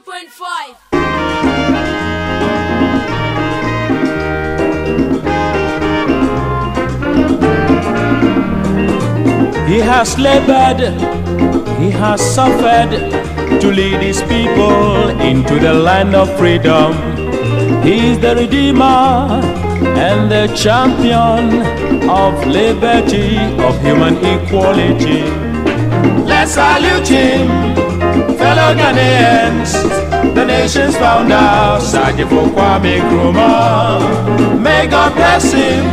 90.5. He has labored, he has suffered to lead his people into the land of freedom. He is the Redeemer and the champion of liberty, of human equality. Let's salute him, fellow Ghanaians, the nation's founder, Sergeant Kwame Nkrumah. May God bless him,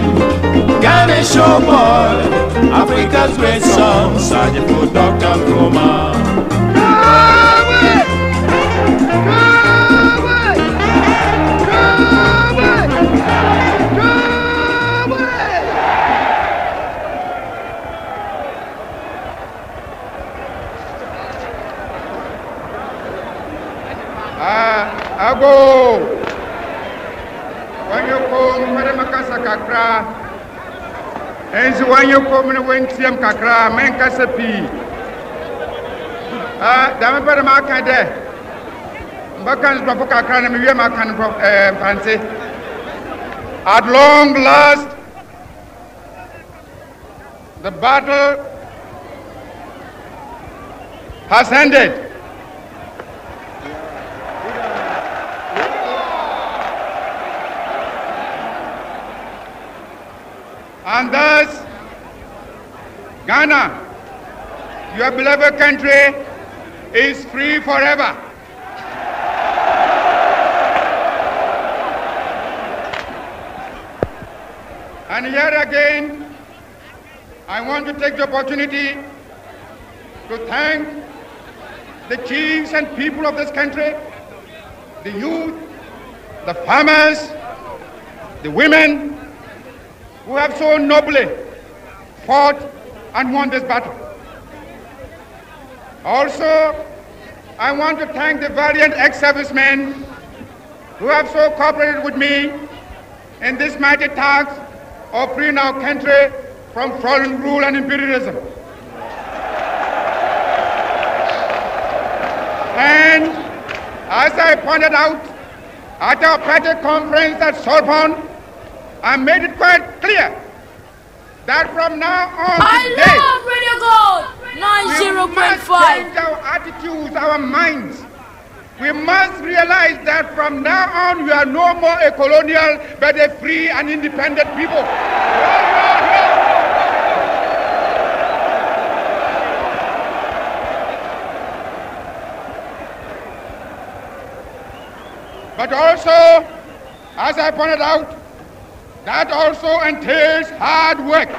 Ghana showboy, Africa's great son, Sergeant Dr. Nkrumah. Ago when you come with Makasa Kakra, and when you come when Tiam Kakra, Menkasapi. Damabara Makade Bakans Babukakran and Yamakan Fancy. At long last, the battle has ended. And thus, Ghana, your beloved country, is free forever. And here again, I want to take the opportunity to thank the chiefs and people of this country, the youth, the farmers, the women, who have so nobly fought and won this battle. Also, I want to thank the valiant ex-servicemen who have so cooperated with me in this mighty task of freeing our country from foreign rule and imperialism. And as I pointed out at our party conference at Sorbonne, I made it quite clear that from now on I love Radio Gold 90.5. we must change our attitudes, our minds. We must realize that from now on we are no more a colonial but a free and independent people. But also, as I pointed out, that also entails hard work.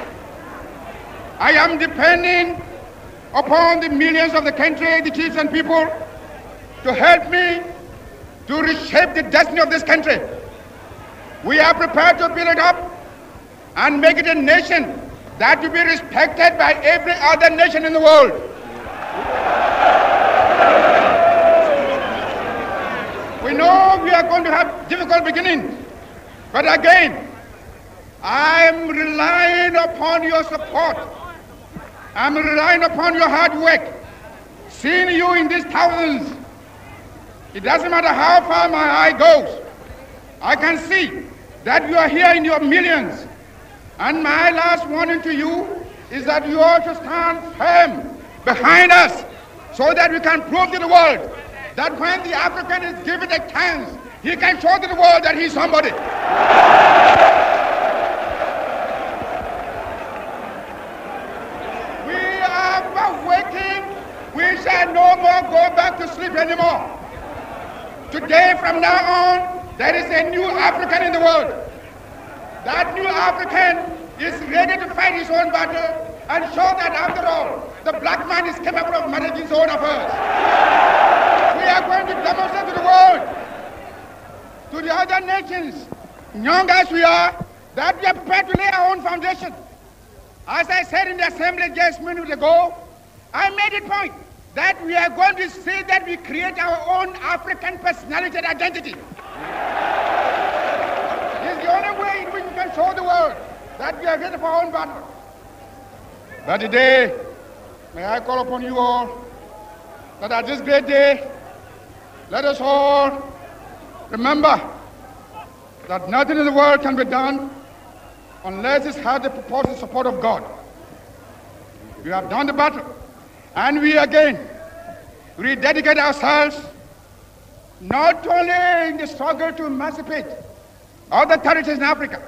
I am depending upon the millions of the country, the chiefs and people, to help me to reshape the destiny of this country. We are prepared to build it up and make it a nation that will be respected by every other nation in the world. We know we are going to have difficult beginnings, but again, I am relying upon your support. I'm relying upon your hard work. Seeing you in these thousands, it doesn't matter how far my eye goes. I can see that you are here in your millions. And my last warning to you is that you ought to stand firm behind us so that we can prove to the world that when the African is given a chance, he can show to the world that he's somebody. We shall no more go back to sleep anymore. Today, from now on, there is a new African in the world. That new African is ready to fight his own battle and show that, after all, the black man is capable of managing his own affairs. We are going to demonstrate to the world, to the other nations, young as we are, that we are prepared to lay our own foundation. As I said in the assembly just a minute ago, I made it point that we are going to say that we create our own African personality and identity. It's the only way in which we can show the world that we are ready for our own battle. But today, may I call upon you all that at this great day, Let us all remember that nothing in the world can be done unless it has the purported support of God. We have done the battle, and we again rededicate ourselves not only in the struggle to emancipate other territories in Africa.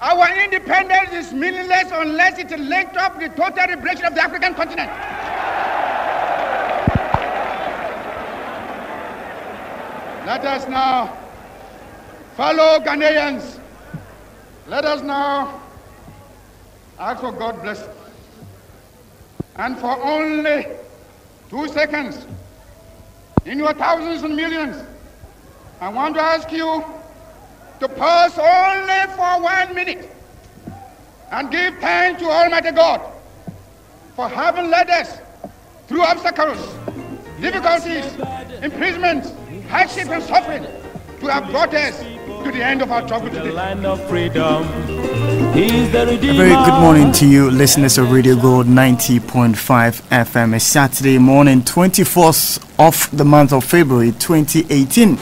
Our independence is meaningless unless it is linked up with the total liberation of the African continent. Let us now, fellow Ghanaians, let us now ask for God's blessing. And for only 2 seconds, in your thousands and millions, I want to ask you to pause only for 1 minute and give thanks to Almighty God for having led us through obstacles, difficulties, imprisonment, hardship, and suffering to have brought us to the end of our struggle today. A very good morning to you, listeners of Radio Gold 90.5 FM. It's Saturday morning, 24th of the month of February 2018.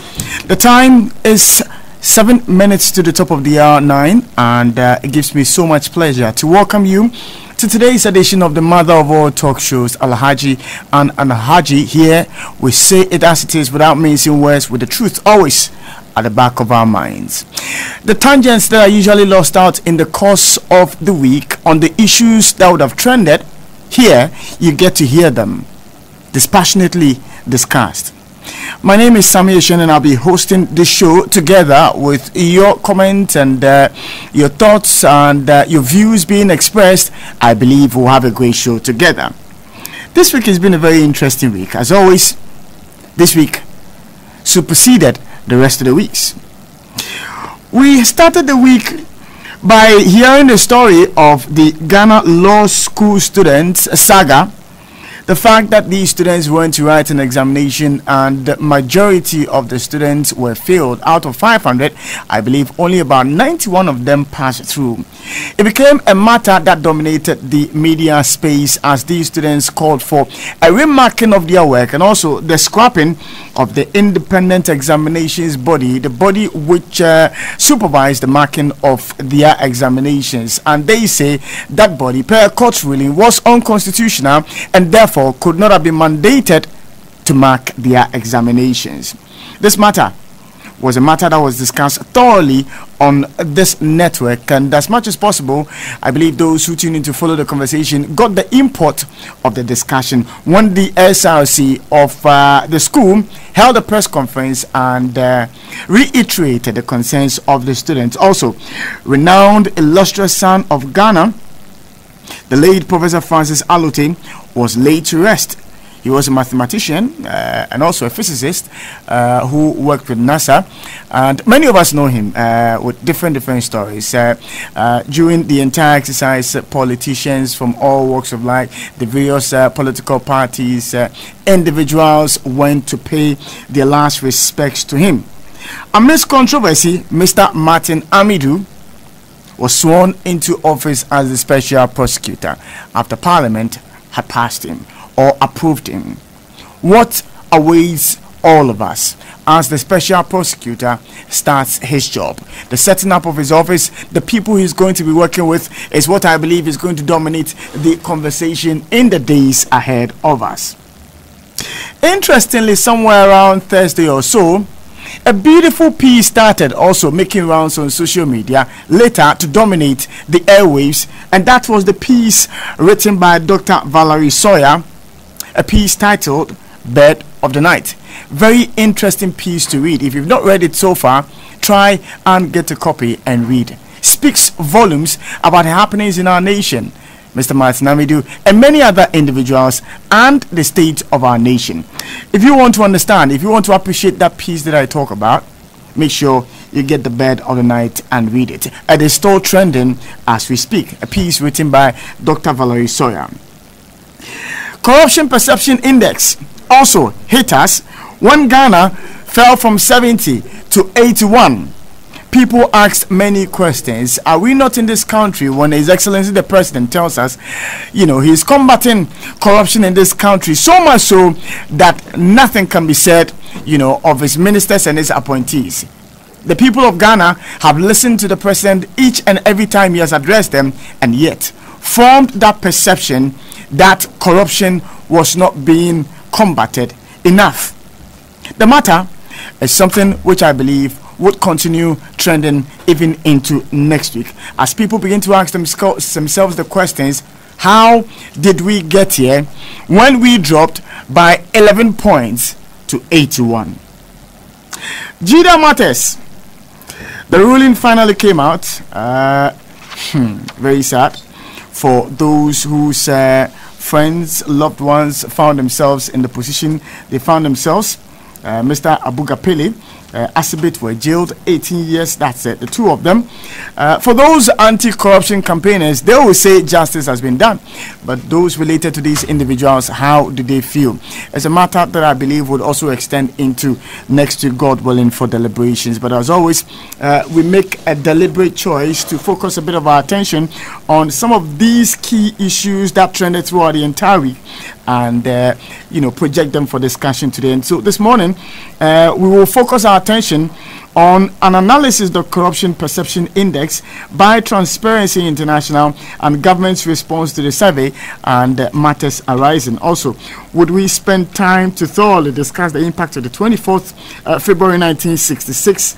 The time is 7 minutes to the top of the hour 9, and it gives me so much pleasure to welcome you to today's edition of the mother of all talk shows, Alhaji and Alhaji. Here we say it as it is without mincing words, with the truth always at the back of our minds. The tangents that are usually lost out in the course of the week on the issues that would have trended, here you get to hear them dispassionately discussed. My name is Sami Eshen, and I'll be hosting this show together with your comments and your thoughts and your views being expressed. I believe we'll have a great show together. This week has been a very interesting week. As always, this week superseded the rest of the weeks. We started the week by hearing the story of the Ghana Law School students saga. The fact that these students went to write an examination and the majority of the students were failed. Out of 500, I believe only about 91 of them passed through. It became a matter that dominated the media space as these students called for a remarking of their work and also the scrapping of the independent examinations body, the body which supervised the marking of their examinations. And they say that body, per a court ruling, was unconstitutional and therefore could not have been mandated to mark their examinations. This matter was a matter that was discussed thoroughly on this network, and as much as possible, I believe those who tune in to follow the conversation got the import of the discussion when the SRC of the school held a press conference and reiterated the concerns of the students. Also, renowned illustrious son of Ghana, the late Professor Francis Alute, was laid to rest. He was a mathematician and also a physicist who worked with NASA, and many of us know him with different stories. During the entire exercise, politicians from all walks of life, the various political parties, individuals went to pay their last respects to him. Amidst controversy, Mr. Martin Amidu was sworn into office as the special prosecutor after Parliament had passed him or approved him. What awaits all of us as the special prosecutor starts his job? The setting up of his office, the people he's going to be working with, is what I believe is going to dominate the conversation in the days ahead of us. Interestingly, somewhere around Thursday or so, a beautiful piece started also making rounds on social media, later to dominate the airwaves, and that was the piece written by Dr. Valerie Sawyer, a piece titled Bird of the Night. Very interesting piece to read. If you've not read it so far, try and get a copy and read. Speaks volumes about the happenings in our nation, Mr. Martin Amidu, and many other individuals, and the state of our nation. If you want to understand, if you want to appreciate that piece that I talk about, make sure you get the Bird of the Night and read it. It is still trending as we speak. A piece written by Dr. Valerie Sawyer. Corruption Perception Index also hit us when Ghana fell from 70 to 81. people asked many questions. Are we not in this country when His Excellency the President tells us, he's combating corruption in this country, so much so that nothing can be said, of his ministers and his appointees? The people of Ghana have listened to the president each and every time he has addressed them, and yet formed that perception that corruption was not being combated enough. The matter is something which I believe would continue trending even into next week, as people begin to ask themselves the questions: how did we get here when we dropped by 11 points to 81? Jida matters. The ruling finally came out. Very sad for those whose friends, loved ones found themselves in the position they found themselves. Mr. Abugapele, Asibit were jailed 18 years. That's it, the two of them. For those anti-corruption campaigners, they will say justice has been done. But those related to these individuals, how do they feel? It's a matter that I believe would also extend into next week, God willing, for deliberations. But as always, we make a deliberate choice to focus a bit of our attention on some of these key issues that trended throughout the entire week, and project them for discussion today. And so this morning, we will focus our attention on an analysis of the Corruption Perception Index by Transparency International and government's response to the survey and matters arising. Also, would we spend time to thoroughly discuss the impact of the 24th February 1966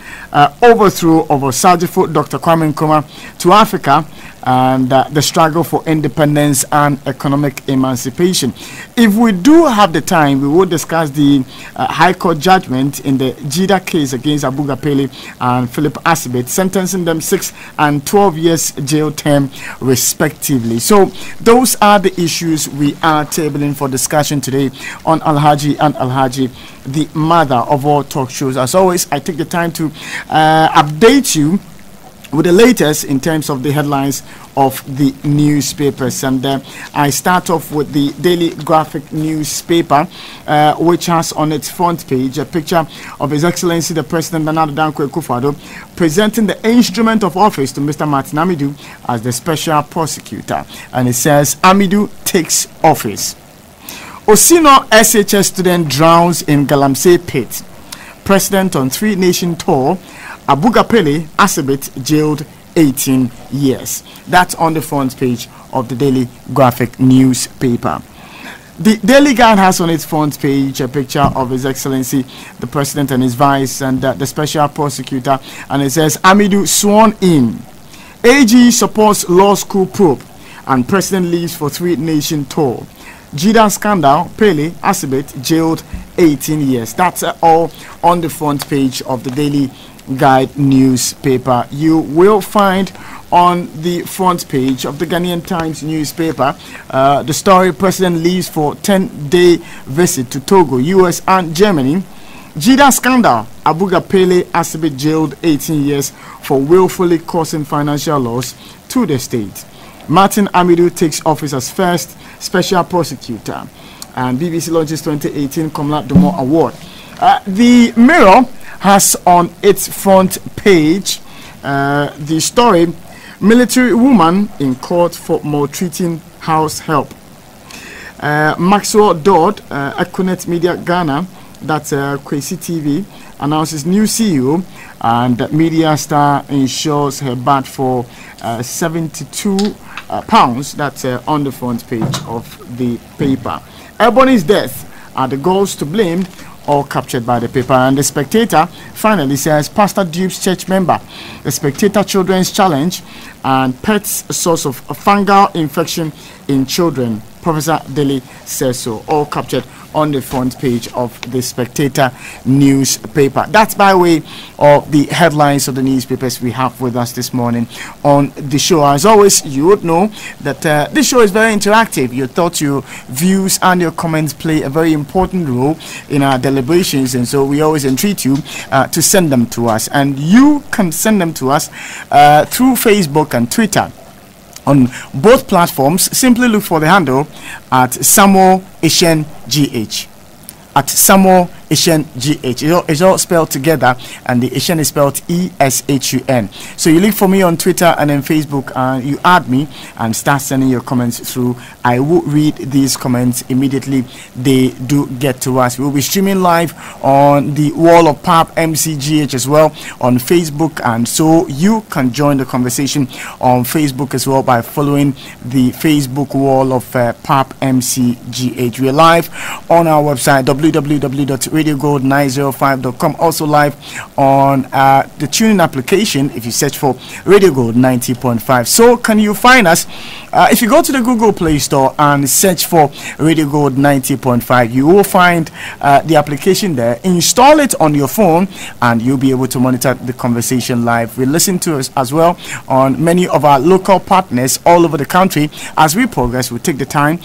overthrow of Osagyefo Dr. Kwame Nkrumah to Africa, and the struggle for independence and economic emancipation. If we do have the time, we will discuss the High Court judgment in the Jida case against Abugapele and Philip Asibit, sentencing them 6 and 12 years jail term respectively. So those are the issues we are tabling for discussion today on Alhaji and Alhaji, the mother of all talk shows. As always, I take the time to update you with the latest in terms of the headlines of the newspapers, and I start off with the Daily Graphic newspaper, which has on its front page a picture of His Excellency the President Nana Addo Dankwa Akufo-Addo presenting the instrument of office to Mr. Martin Amidu as the special prosecutor, and it says Amidu takes office. Osino SHS student drowns in Galamsey pit. President on 3-nation tour. Abugapele Asibit jailed 18 years. That's on the front page of the Daily Graphic newspaper. The Daily Guide has on its front page a picture of His Excellency the President and his vice and the special prosecutor, and it says Amidu sworn in. AG supports law school probe, and President leaves for 3-nation tour. Jida scandal, Pele Asibit jailed 18 years. That's all on the front page of the Daily Guide newspaper. You will find on the front page of the Ghanaian Times newspaper the story: President leaves for 10-day visit to Togo, US and Germany. Jida scandal, Abugapele Asibit jailed 18 years for willfully causing financial loss to the state. Martin Amidu takes office as first special prosecutor, and BBC launches 2018 Komla Domo Award. The Mirror has on its front page the story: military woman in court for maltreating house help. Maxwell Dodd, Equinet Media Ghana, that's Kwesi TV, announces new CEO, and Media Star insures her bat for £72. That's on the front page of the paper. Ebony's death, are the girls to blame? All captured by the paper. And the Spectator finally says Pastor dupes church member. The Spectator Children's Challenge and pets a source of a fungal infection in children. Professor Dele says so. All captured on the front page of the Spectator newspaper. That's by way of the headlines of the newspapers we have with us this morning on the show. As always, you would know that this show is very interactive. Your thoughts, your views and your comments play a very important role in our deliberations, and so we always entreat you to send them to us, and you can send them to us through Facebook and Twitter. On both platforms, simply look for the handle at Samuel Ishen GH. At Samuel Eshen GH. It's all spelled together, and the Eshen is spelled ESHUN. So you look for me on Twitter and then Facebook, and you add me and start sending your comments through. I will read these comments immediately they do get to us. We'll be streaming live on the wall of PAP MCGH as well on Facebook, and so you can join the conversation on Facebook as well by following the Facebook wall of PAP MCGH. We're live on our website www.radiogold905.com, also live on the tuning application if you search for Radio Gold 90.5. So can you find us? If you go to the Google Play Store and search for Radio Gold 90.5, you will find the application there. Install it on your phone and you'll be able to monitor the conversation live. We listen to us as well on many of our local partners all over the country. As we progress, we'll take the time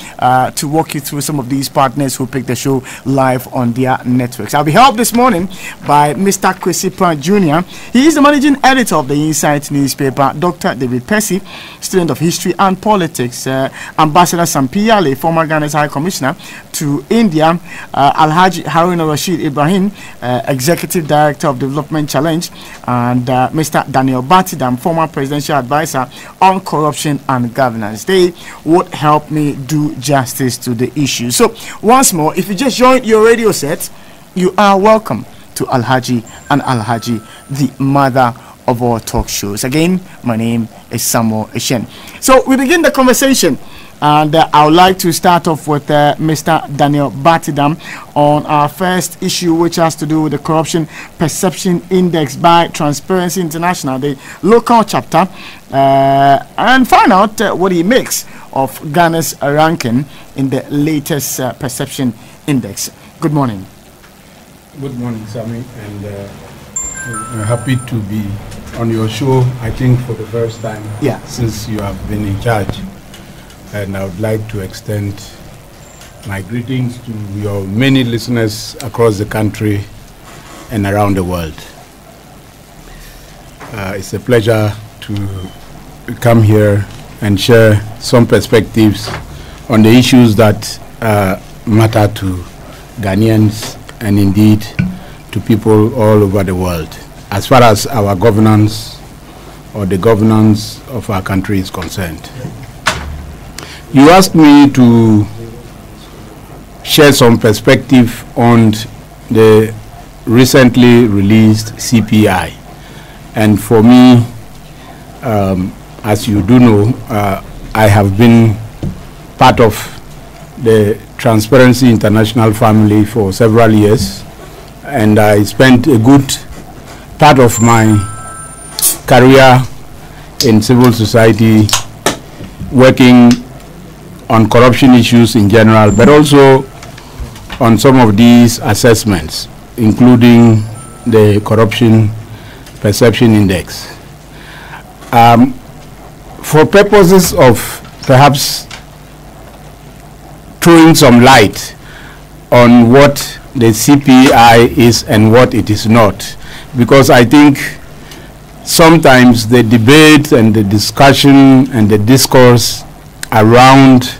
to walk you through some of these partners who pick the show live on their networks. I'll be helped this morning by Mr. Kwesi Pratt Jr. He is the managing editor of the Insight newspaper. Dr. David Percy, student of history and politics. Ambassador Sampiyale, former Ghana's High Commissioner to India. Alhaji Haruna Rashid Ibrahim, Executive Director of Development Challenge, and Mr. Daniel Batidam, former Presidential Advisor on Corruption and Governance. They would help me do justice to the issue. So once more, if you just joined your radio set, you are welcome to Alhaji and Alhaji, the mother of all talk shows. Again, my name is Samuel Eshen. So we begin the conversation, and I would like to start off with Mr. Daniel Batidam on our first issue, which has to do with the Corruption Perception Index by Transparency International, the local chapter, and find out what he makes of Ghana's ranking in the latest Perception Index. Good morning. Good morning, Sammy, and I'm happy to be on your show, I think for the first time since you have been in charge. And I would like to extend my greetings to your many listeners across the country and around the world. It's a pleasure to come here and share some perspectives on the issues that matter to Ghanaians and indeed to people all over the world, as far as our governance or the governance of our country is concerned. You asked me to share some perspective on the recently released CPI, and for me, as you do know, I have been part of the Transparency International family for several years, and I spent a good part of my career in civil society working on corruption issues in general, but also on some of these assessments, including the Corruption Perception Index. For purposes of perhaps throwing some light on what the CPI is and what it is not, because I think sometimes the debate and the discussion and the discourse around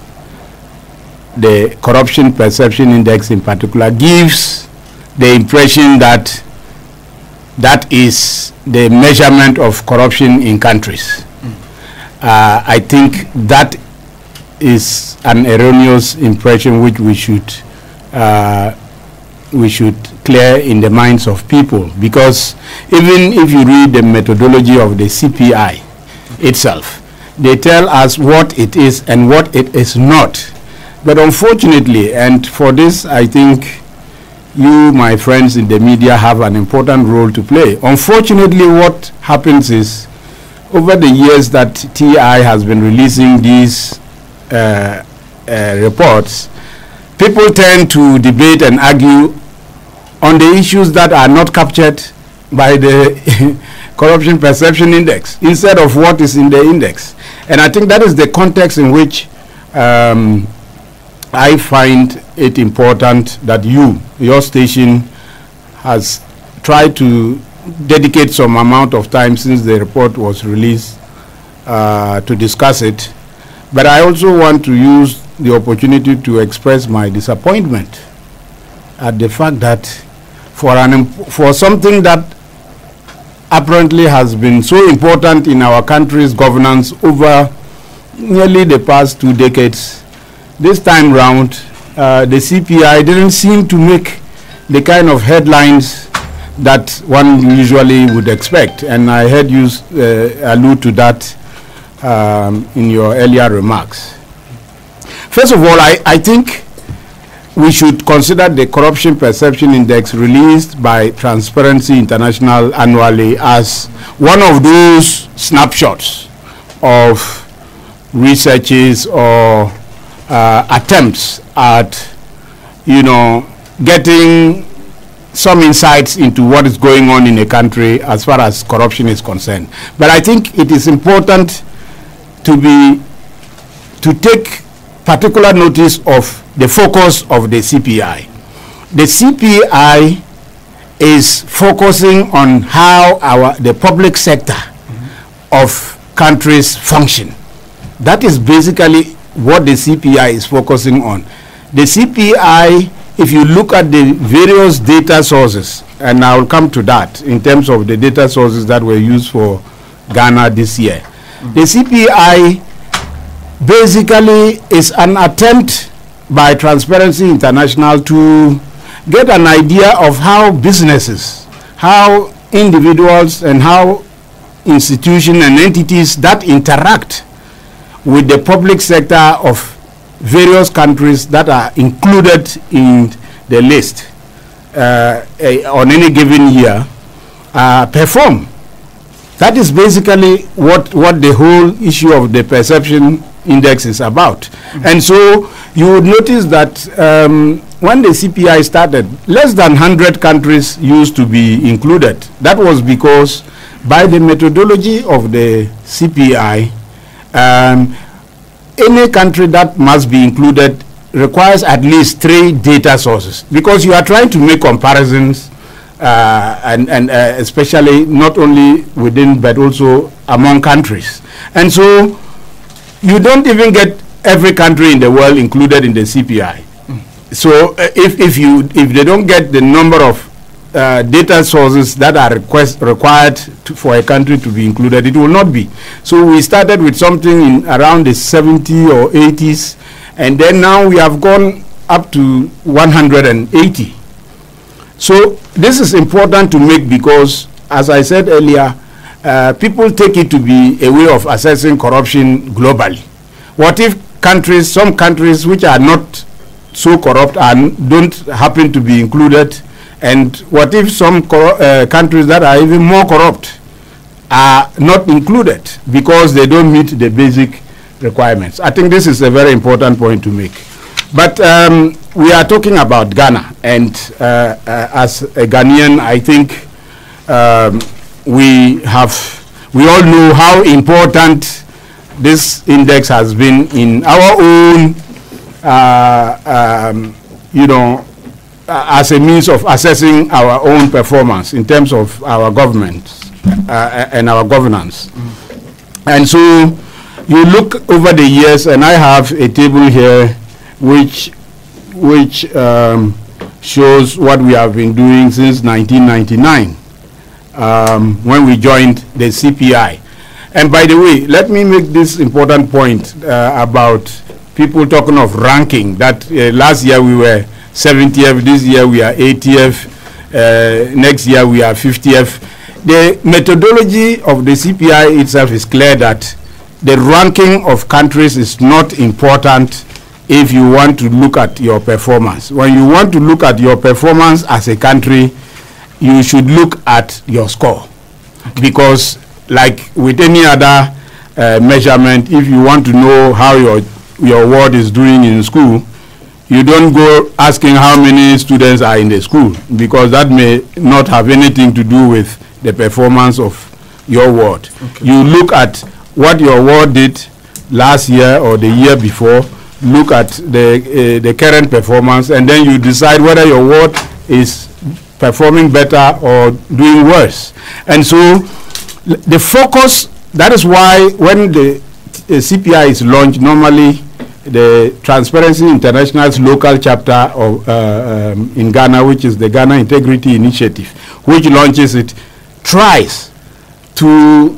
the Corruption Perception Index in particular gives the impression that that is the measurement of corruption in countries. I think that is an erroneous impression which we should clear in the minds of people, because even if you read the methodology of the CPI itself, they tell us what it is and what it is not. But unfortunately, and for this I think you, my friends in the media, have an important role to play. Unfortunately, what happens is, over the years that TI has been releasing these reports, people tend to debate and argue on the issues that are not captured by the Corruption Perception Index instead of what is in the index. And I think that is the context in which I find it important that your station has tried to dedicate some amount of time since the report was released to discuss it. But I also want to use the opportunity to express my disappointment at the fact that for something that apparently has been so important in our country's governance over nearly the past 2 decades. This time round, the CPI didn't seem to make the kind of headlines that one usually would expect, and I heard you allude to that in your earlier remarks. First of all, I think we should consider the Corruption Perception Index released by Transparency International annually as one of those snapshots of researches or attempts at, getting some insights into what is going on in a country as far as corruption is concerned. But I think it is important to take particular notice of the focus of the CPI. The CPI is focusing on how the public sector of countries function. That is basically what the CPI is focusing on. The CPI, if you look at the various data sources, and I will come to that in terms of the data sources that were used for Ghana this year. The CPI basically is an attempt by Transparency International to get an idea of how businesses, how individuals, and how institutions and entities that interact with the public sector of various countries that are included in the list on any given year perform. That is basically what the whole issue of the perception index is about. And so you would notice that when the CPI started, less than 100 countries used to be included. That was because by the methodology of the CPI, any country that must be included requires at least 3 data sources, because you are trying to make comparisons and especially not only within but also among countries. And so you don't even get every country in the world included in the CPI. So if they don't get the number of data sources that are required for a country to be included, it will not be. So we started with something in around the 70s or 80s, and then now we have gone up to 180. So this is important to make because, as I said earlier, people take it to be a way of assessing corruption globally. What if some countries which are not so corrupt and don't happen to be included, and what if some countries that are even more corrupt are not included because they don't meet the basic requirements? I think this is a very important point to make. But we are talking about Ghana, and as a Ghanaian, I think we all know how important this index has been in our own, as a means of assessing our own performance in terms of our government and our governance. And so you look over the years, and I have a table here which shows what we have been doing since 1999 when we joined the CPI. And by the way, let me make this important point about people talking of ranking, that last year we were 70th, this year we are 80th, next year we are 50th. The methodology of the CPI itself is clear that the ranking of countries is not important if you want to look at your performance. When you want to look at your performance as a country, you should look at your score. Because like with any other measurement, if you want to know how your ward is doing in school, you don't go asking how many students are in the school, because that may not have anything to do with the performance of your ward. Okay. You look at what your ward did last year or the year before, look at the current performance, and then you decide whether your ward is performing better or doing worse. And so the focus, that is why when the CPI is launched, normally the Transparency International's local chapter of, in Ghana, which is the Ghana Integrity Initiative, which launches it, tries to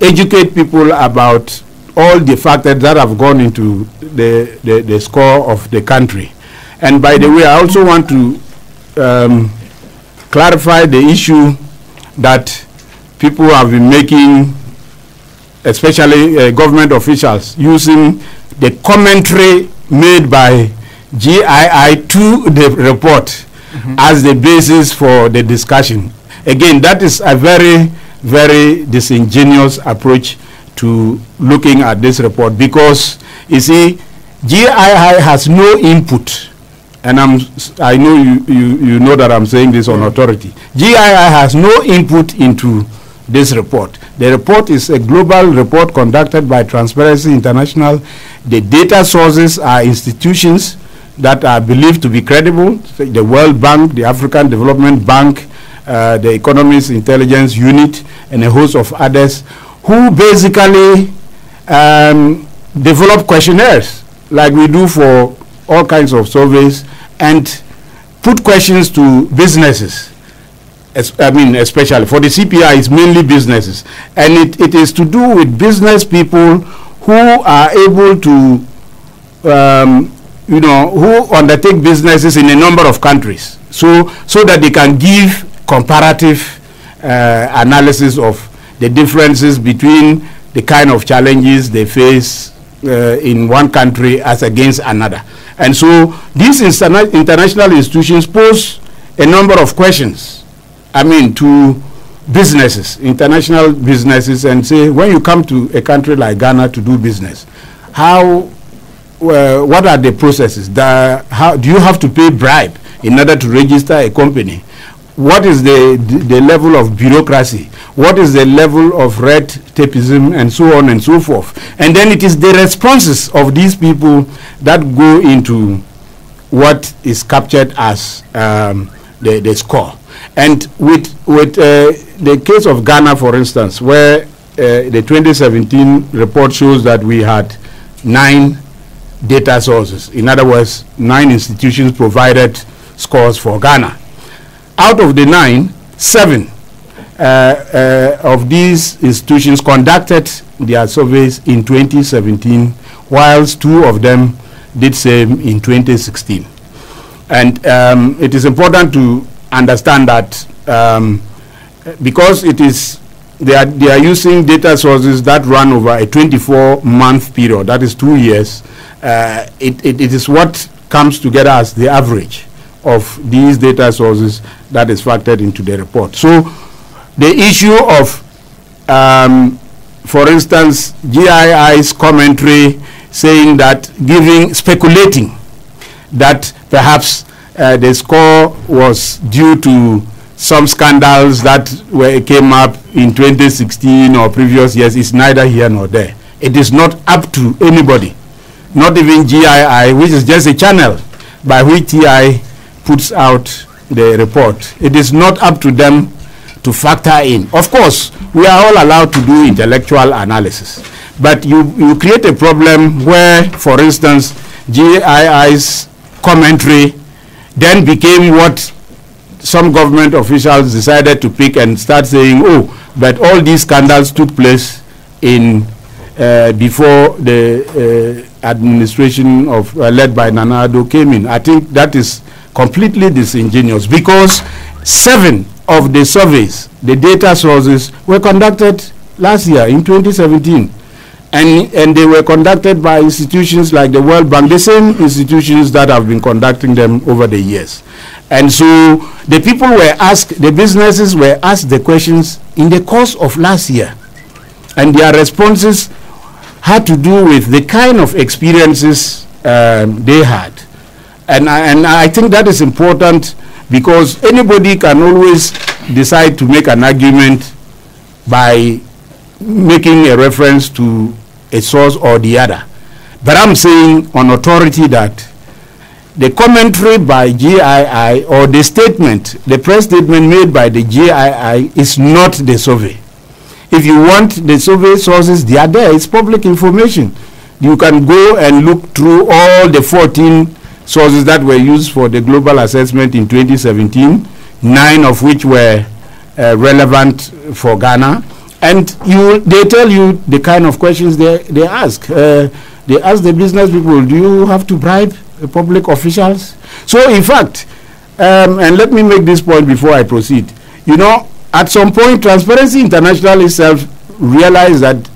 educate people about all the factors that have gone into the score of the country. And by the way, I also want to clarify the issue that people have been making, especially government officials, using the commentary made by GII to the report as the basis for the discussion. Again, that is a very, very disingenuous approach to looking at this report, because you see, GII has no input, and I know you know that I'm saying this on authority. GII has no input into this report. The report is a global report conducted by Transparency International. The data sources are institutions that are believed to be credible: the World Bank, the African Development Bank, the Economist Intelligence Unit, and a host of others, who basically develop questionnaires like we do for all kinds of surveys, and put questions to businesses. Especially for the CPI, it's mainly businesses, and it is to do with business people who are able to, who undertake businesses in a number of countries, so that they can give comparative analysis of the differences between the kind of challenges they face in one country as against another. And so these international institutions pose a number of questions, to businesses, international businesses, and say, when you come to a country like Ghana to do business, what are the processes? How do you have to pay bribe in order to register a company? What is the level of bureaucracy? What is the level of red tapeism, and so on and so forth? And then it is the responses of these people that go into what is captured as the score. And with the case of Ghana, for instance, where the 2017 report shows that we had 9 data sources. In other words, 9 institutions provided scores for Ghana. Out of the 9, 7 of these institutions conducted their surveys in 2017, whilst 2 of them did same in 2016. And it is important to understand that because they are using data sources that run over a 24-month period, that is 2 years, it is what comes together as the average of these data sources that is factored into the report. So the issue of, for instance, GII's commentary saying that, speculating that perhaps the score was due to some scandals that came up in 2016 or previous years, is neither here nor there. It is not up to anybody, not even GII, which is just a channel by which TI puts out the report. It is not up to them to factor in. Of course, we are all allowed to do intellectual analysis, but you create a problem where, for instance, GII's commentary then became what some government officials decided to pick and start saying, oh, but all these scandals took place in before the administration of led by Nana Addo came in. I think that is completely disingenuous, because 7 of the surveys, the data sources, were conducted last year in 2017. And they were conducted by institutions like the World Bank, the same institutions that have been conducting them over the years. And so the people were asked, the businesses were asked the questions in the course of last year, and their responses had to do with the kind of experiences they had. And I think that is important, because anybody can always decide to make an argument by making a reference to a source or the other. But I'm saying on authority that the commentary by GII, or the statement, the press statement made by the GII, is not the survey. If you want the survey sources, they are there. It's public information. You can go and look through all the 14 sources that were used for the global assessment in 2017, 9 of which were relevant for Ghana. And they tell you the kind of questions they ask. They ask the business people, do you have to bribe the public officials? So in fact, and let me make this point before I proceed. You know, at some point, Transparency International itself realized that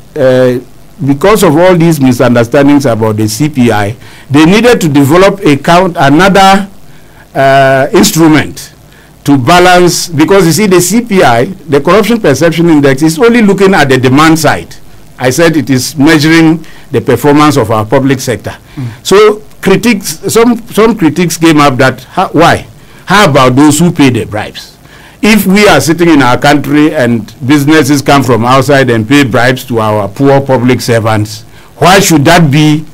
because of all these misunderstandings about the CPI, they needed to develop another instrument to balance, because you see the CPI, the Corruption Perception Index, is only looking at the demand side. I said it is measuring the performance of our public sector. So some critics came up that, why? How about those who pay the bribes? If we are sitting in our country and businesses come from outside and pay bribes to our poor public servants, why should that be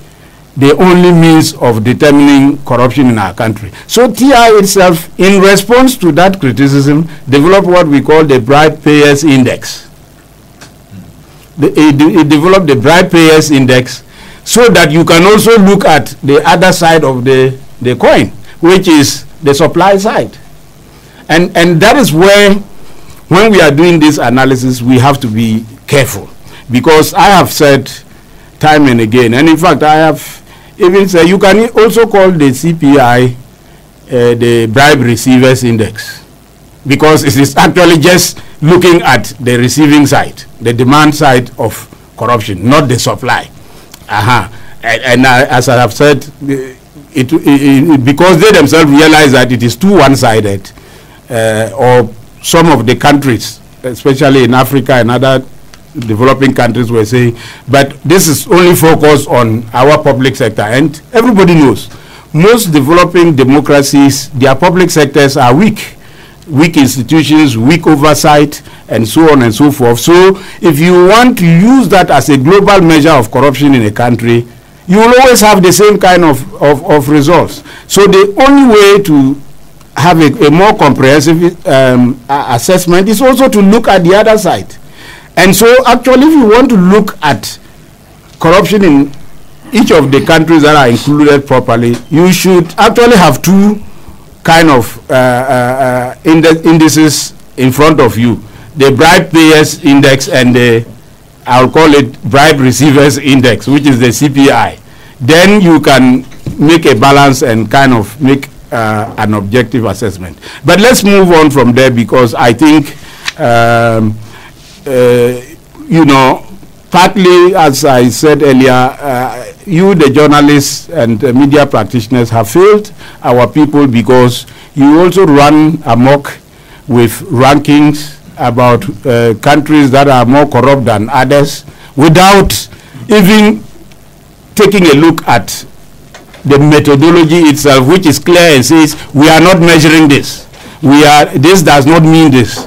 the only means of determining corruption in our country? So TI itself, in response to that criticism, developed what we call the Bribe Payers Index. It developed the Bribe Payers Index so that you can also look at the other side of the coin, which is the supply side. And that is where, when we are doing this analysis, we have to be careful. Because I have said time and again, and in fact I have even said, you can also call the CPI the Bribe Receivers Index. Because it is actually just looking at the receiving side, the demand side of corruption, not the supply. And as I have said, because they themselves realize that it is too one-sided, or some of the countries, especially in Africa and other developing countries, were saying, but this is only focused on our public sector. And everybody knows, most developing democracies, their public sectors are weak institutions, weak oversight, and so on and so forth. So if you want to use that as a global measure of corruption in a country, you will always have the same kind of results. So the only way to have a more comprehensive assessment is also to look at the other side. And so actually, if you want to look at corruption in each of the countries that are included properly, you should actually have two kind of indices in front of you: the Bribe Payers Index and the, I'll call it, Bribe Receivers Index, which is the CPI. Then you can make a balance and kind of make an objective assessment. But let's move on from there, because I think you know, partly, as I said earlier, you, the journalists and media practitioners, have failed our people, because you also run amok with rankings about countries that are more corrupt than others, without even taking a look at the methodology itself, which is clear and says we are not measuring this. This does not mean this.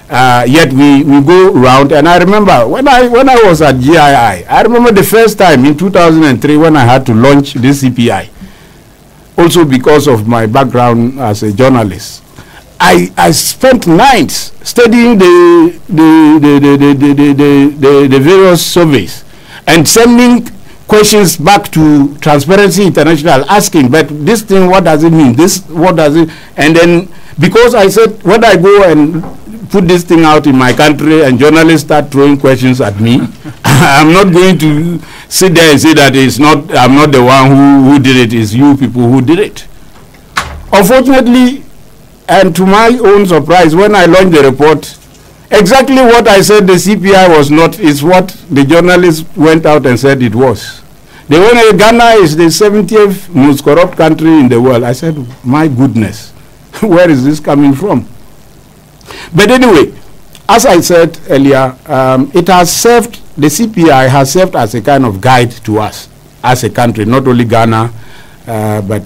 Yet we go around. And I remember when I was at GII, I remember the first time in 2003 when I had to launch this CPI. Also because of my background as a journalist, I spent nights studying the various surveys and sending questions back to Transparency International, asking, but this thing, what does it mean? This, what does it? And then, because I said, when I go and put this thing out in my country and journalists start throwing questions at me, I'm not going to sit there and say that it's not, I'm not the one who did it, it's you people who did it. Unfortunately, and to my own surprise, when I launched the report, exactly what I said the CPI was not is what the journalists went out and said it was. They went, Ghana is the 70th most corrupt country in the world. I said, my goodness, where is this coming from? But anyway, as I said earlier, it has served, the CPI has served as a kind of guide to us as a country, not only Ghana, but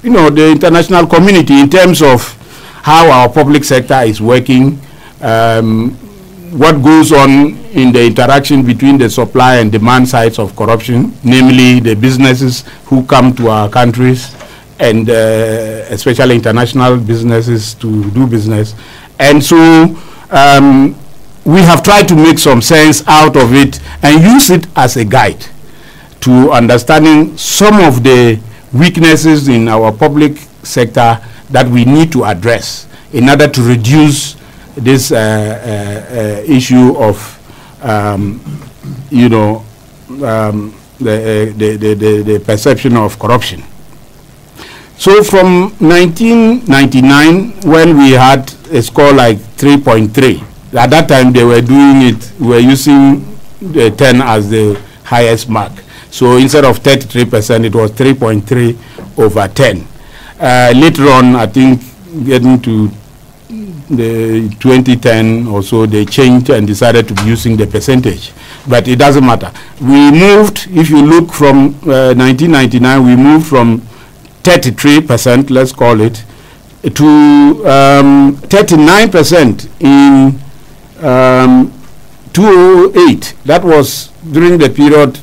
you know, the international community, in terms of how our public sector is working, what goes on in the interaction between the supply and demand sides of corruption, namely the businesses who come to our countries, and especially international businesses to do business. And so we have tried to make some sense out of it and use it as a guide to understanding some of the weaknesses in our public sector that we need to address in order to reduce this issue of, the perception of corruption. So from 1999, when we had a score like 3.3, at that time they were doing it, we were using the 10 as the highest mark. So instead of 33%, it was 3.3 over 10. Later on, I think getting to the 2010 or so, they changed and decided to be using the percentage. But it doesn't matter. We moved, if you look from 1999, we moved from 33%, let's call it, to 39% in 2008. That was during the period,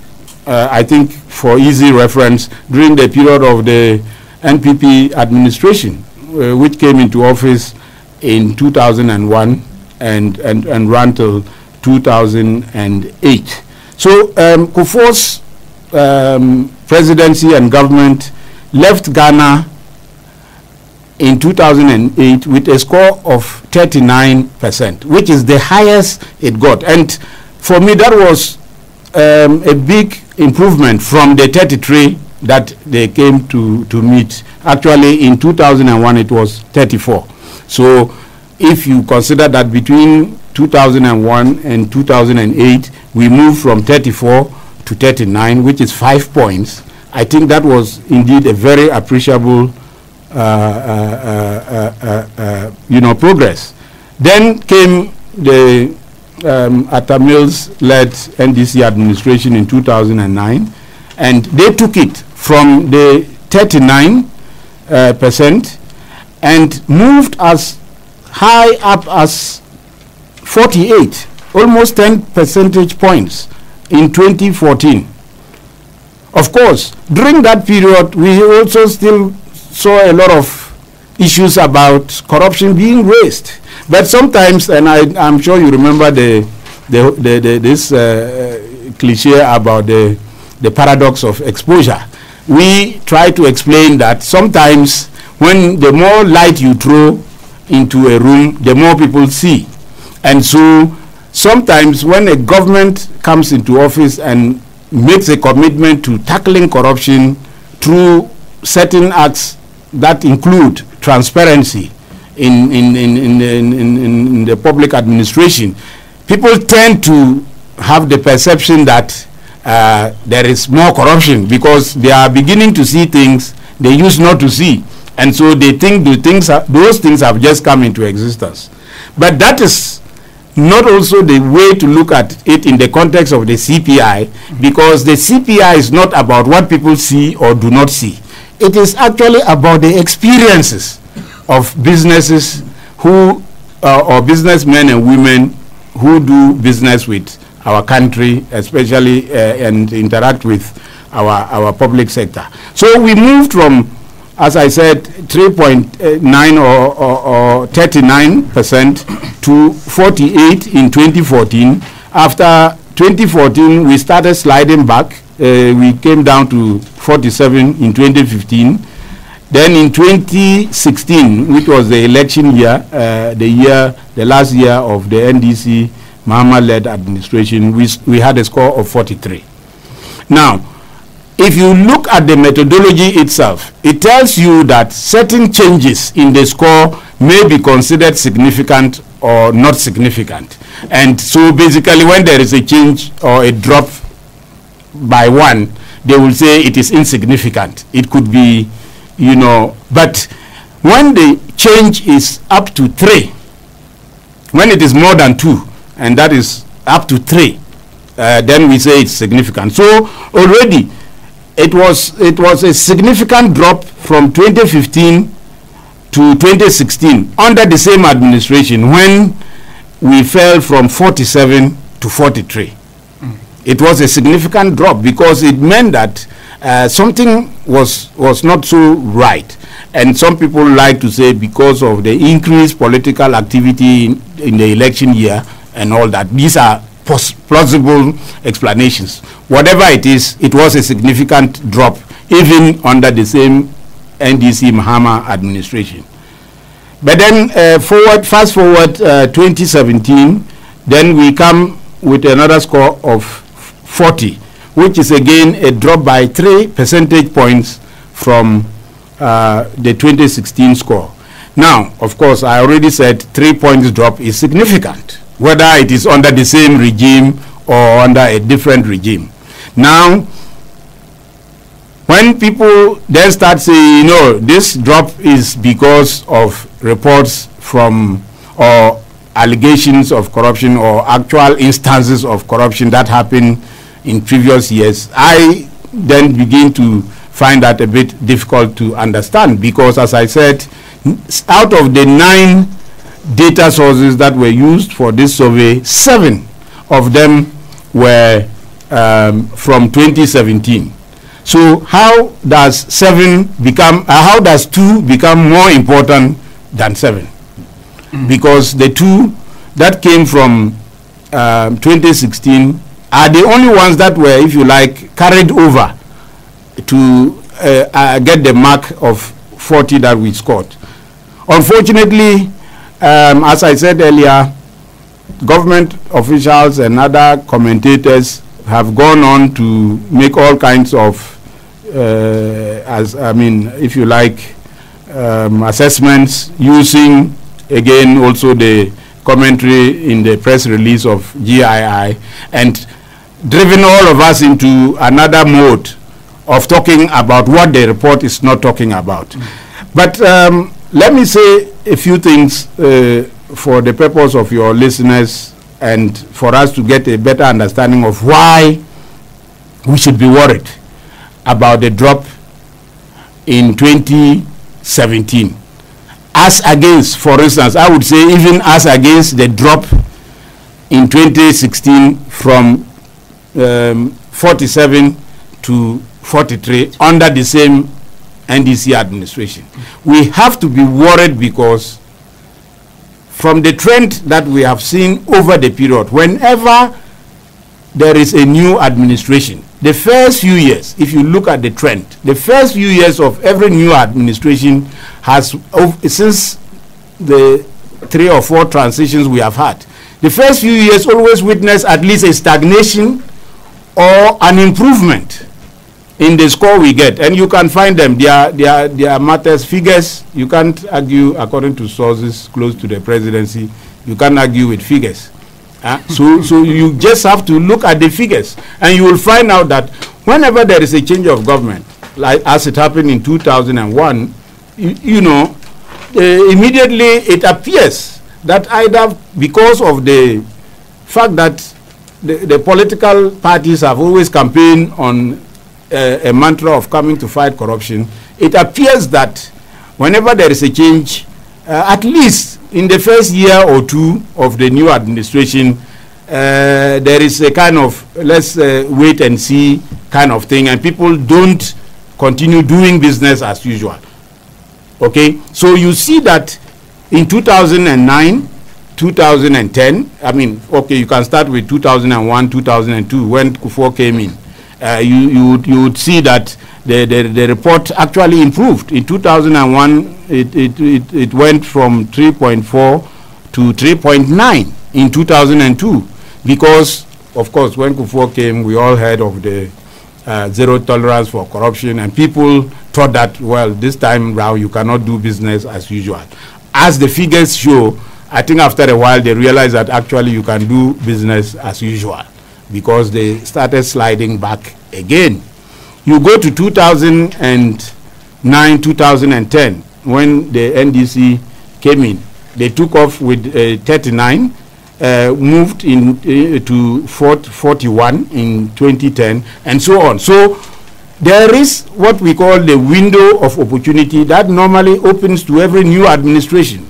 I think for easy reference, during the period of the NPP administration, which came into office in 2001 and ran till 2008. So Kufuor's presidency and government left Ghana in 2008 with a score of 39%, which is the highest it got. And for me, that was a big improvement from the 33 that they came to meet. Actually, in 2001, it was 34. So if you consider that between 2001 and 2008, we moved from 34 to 39, which is 5 points. I think that was indeed a very appreciable progress. Then came the Atta Mills-led NDC administration in 2009, and they took it from the 39% and moved as high up as 48, almost 10 percentage points in 2014. Of course, during that period, we also still saw a lot of issues about corruption being raised. But sometimes, and I'm sure you remember this cliche about the paradox of exposure. We try to explain that sometimes when the more light you throw into a room, the more people see. And so sometimes when a government comes into office and makes a commitment to tackling corruption through certain acts that include transparency in the public administration, people tend to have the perception that there is more corruption because they are beginning to see things they used not to see. And so they think those things have just come into existence. But that is not also the way to look at it in the context of the CPI, because the CPI is not about what people see or do not see. It is actually about the experiences of businesses who, or businessmen and women who do business with our country, especially and interact with our public sector. So we moved from, as I said, 3.9 or 39% to 48 in 2014. After 2014, we started sliding back. We came down to 47 in 2015. Then in 2016, which was the election year, the last year of the NDC Mahama-led administration, we had a score of 43. Now, if you look at the methodology itself, it tells you that certain changes in the score may be considered significant or not significant. And so basically when there is a change or a drop by 1, they will say it is insignificant. It could be, but when the change is up to 3, when it is more than 2, and that is up to 3, then we say it's significant. So already it was a significant drop from 2015 to 2016 under the same administration when we fell from 47 to 43. It was a significant drop because it meant that something was not so right. And some people like to say because of the increased political activity in the election year and all that. These are plausible explanations. Whatever it is, it was a significant drop, even under the same NDC Mahama administration. But then fast forward 2017, then we come with another score of 40, which is again a drop by 3 percentage points from the 2016 score. Now, of course, I already said 3 points drop is significant, whether it is under the same regime or under a different regime. Now, when people then start saying, you know, this drop is because of reports from or allegations of corruption or actual instances of corruption that happened in previous years, I then begin to find that a bit difficult to understand, because, as I said, out of the 9 data sources that were used for this survey, 7 of them were from 2017. So how does 7 become, how does 2 become more important than 7? Because the 2 that came from 2016 are the only ones that were, if you like, carried over to get the mark of 40 that we scored. Unfortunately, as I said earlier, government officials and other commentators have gone on to make all kinds of if you like, assessments using, again, also the commentary in the press release of GII, and driven all of us into another mode of talking about what the report is not talking about. But let me say a few things for the purpose of your listeners and for us to get a better understanding of why we should be worried about the drop in 2017. As against, for instance, I would say even as against the drop in 2016 from 47 to 43 under the same NDC administration. We have to be worried because from the trend that we have seen over the period, whenever there is a new administration, the first few years, if you look at the trend, the first few years of every new administration has, since the 3 or 4 transitions we have had, the first few years always witness at least a stagnation or an improvement in the score we get. And you can find them. They are matters, figures. You can't argue according to sources close to the presidency. You can't argue with figures. So you just have to look at the figures, and you will find out that whenever there is a change of government, like as it happened in 2001, you know, immediately it appears that either because of the fact that the political parties have always campaigned on a mantra of coming to fight corruption, it appears that whenever there is a change, at least in the first year or 2 of the new administration, there is a kind of let's wait and see kind of thing, and people don't continue doing business as usual. Okay, so you see that in 2009, 2010, I mean, okay, you can start with 2001, 2002 when Kufuor came in. You would see that the report actually improved. In 2001, it went from 3.4 to 3.9 in 2002, because, of course, when Kufuor came, we all heard of the zero tolerance for corruption, and people thought that, well, this time round you cannot do business as usual. As the figures show, I think after a while they realized that actually you can do business as usual, because they started sliding back again. You go to 2009, 2010, when the NDC came in, they took off with 39, moved in to 41 in 2010, and so on. So there is what we call the window of opportunity that normally opens to every new administration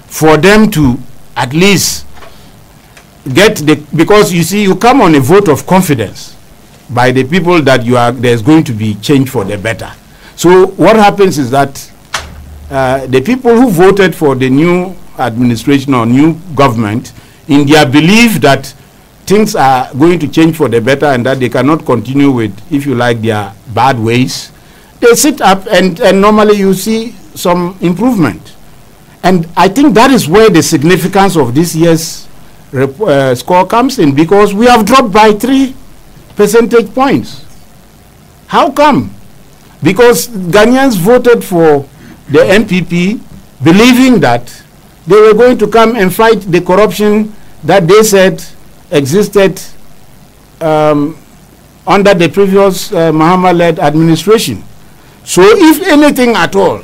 for them to at least get the, because you see, you come on a vote of confidence by the people that you are, there's going to be change for the better. So what happens is that the people who voted for the new administration or new government, in their belief that things are going to change for the better and that they cannot continue with, if you like, their bad ways, they sit up and normally you see some improvement. And I think that is where the significance of this year's score comes in, because we have dropped by 3 percentage points. How come? Because Ghanaians voted for the NPP believing that they were going to come and fight the corruption that they said existed under the previous Mahama-led administration. So if anything at all,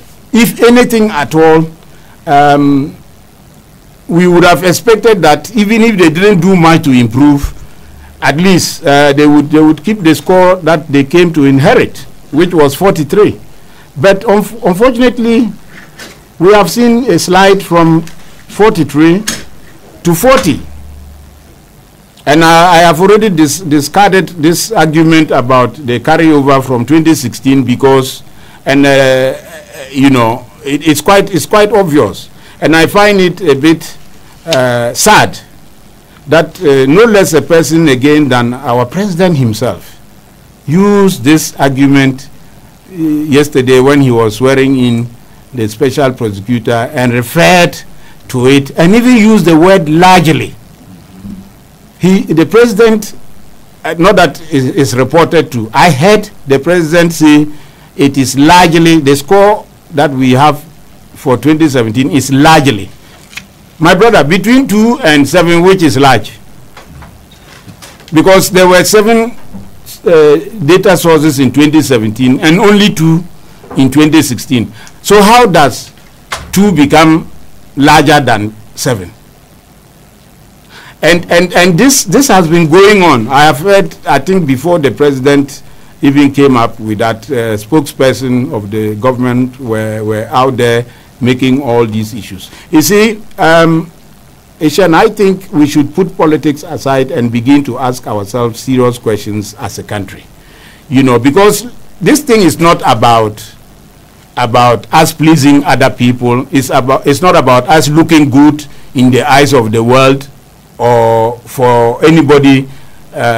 we would have expected that even if they didn't do much to improve, at least they would keep the score that they came to inherit, which was 43. But unfortunately, we have seen a slide from 43 to 40. And I have already discarded this argument about the carryover from 2016 because, you know, it's quite obvious. And I find it a bit sad that no less a person again than our president himself used this argument yesterday when he was swearing in the special prosecutor and referred to it and even used the word largely. The president, not that is reported to, I heard the president say it is largely, the score that we have for 2017 is largely. My brother, between 2 and 7, which is large? Because there were 7 data sources in 2017 and only 2 in 2016. So how does 2 become larger than 7? And this has been going on. I have heard, I think before the president even came up with that, spokesperson of the government were out there making all these issues. You see, Asian, I think we should put politics aside and begin to ask ourselves serious questions as a country. You know, because this thing is not about us pleasing other people. It's not about us looking good in the eyes of the world or for anybody,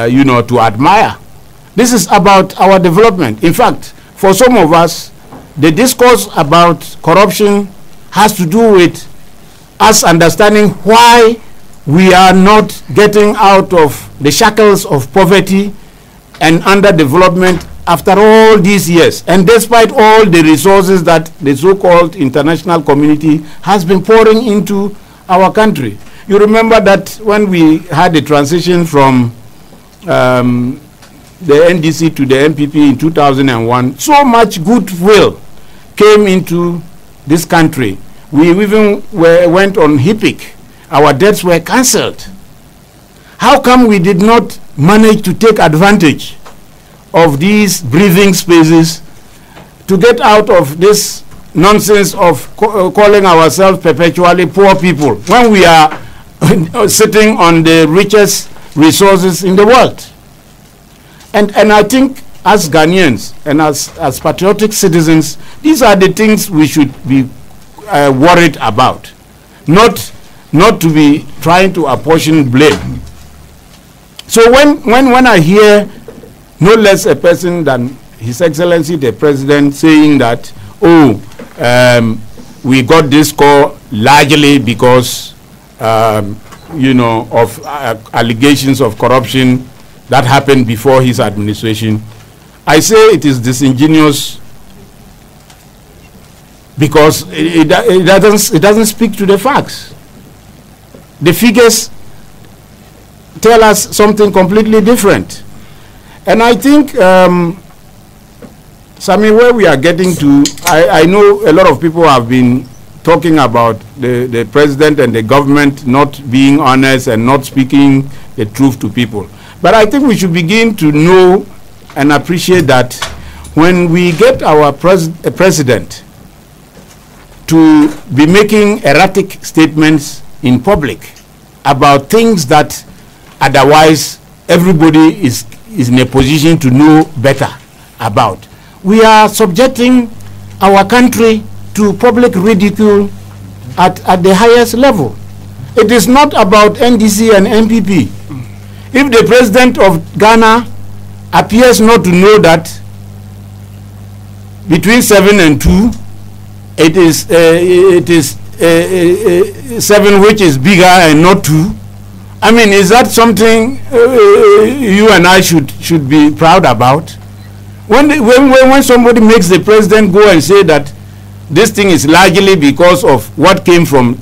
you know, to admire. This is about our development. In fact, for some of us, the discourse about corruption has to do with us understanding why we are not getting out of the shackles of poverty and underdevelopment after all these years, and despite all the resources that the so-called international community has been pouring into our country. You remember that when we had the transition from the NDC to the NPP in 2001, so much goodwill came into this country. We even went on HIPIC. Our debts were cancelled. How come we did not manage to take advantage of these breathing spaces to get out of this nonsense of calling ourselves perpetually poor people when we are sitting on the richest resources in the world? And I think as Ghanaians and as patriotic citizens, these are the things we should be worried about, not to be trying to apportion blame. So when I hear no less a person than His Excellency the President saying that, oh, we got this score largely because you know, of allegations of corruption that happened before his administration, I say it is disingenuous because it doesn't speak to the facts. The figures tell us something completely different. And I think, Sami, where we are getting to, I know a lot of people have been talking about the president and the government not being honest and not speaking the truth to people. But I think we should begin to know and appreciate that when we get our president to be making erratic statements in public about things that otherwise everybody is in a position to know better about, we are subjecting our country to public ridicule at the highest level. It is not about NDC and MPP. if the president of Ghana appears not to know that between 7 and 2, it is 7 which is bigger and not 2. I mean, is that something you and I should be proud about? When somebody makes the president go and say that this thing is largely because of what came from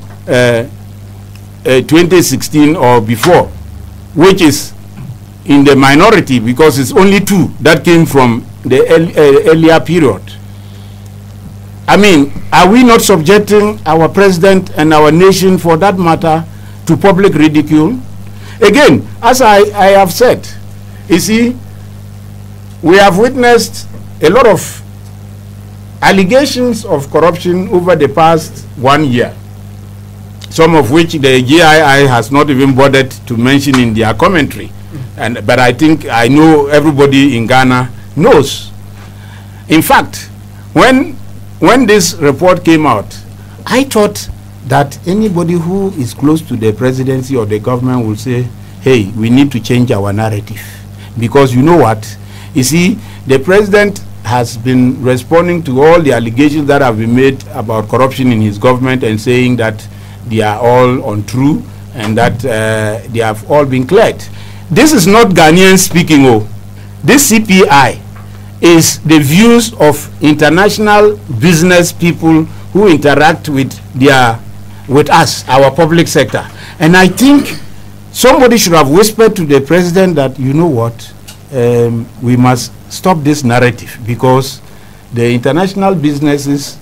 2016 or before, which is in the minority because it's only 2 that came from the earlier period. I mean, are we not subjecting our president and our nation, for that matter, to public ridicule? Again, as I have said, you see, we have witnessed a lot of allegations of corruption over the past 1 year, some of which the GII has not even bothered to mention in their commentary. But I think I know everybody in Ghana knows. In fact, when this report came out, I thought that anybody who is close to the presidency or the government will say, hey, we need to change our narrative. Because you know what? You see, the president has been responding to all the allegations that have been made about corruption in his government and saying that they are all untrue and that they have all been cleared. This is not Ghanaians speaking. Oh, this CPI is the views of international business people who interact with us, our public sector. And I think somebody should have whispered to the president that, you know what, we must stop this narrative, because the international businesses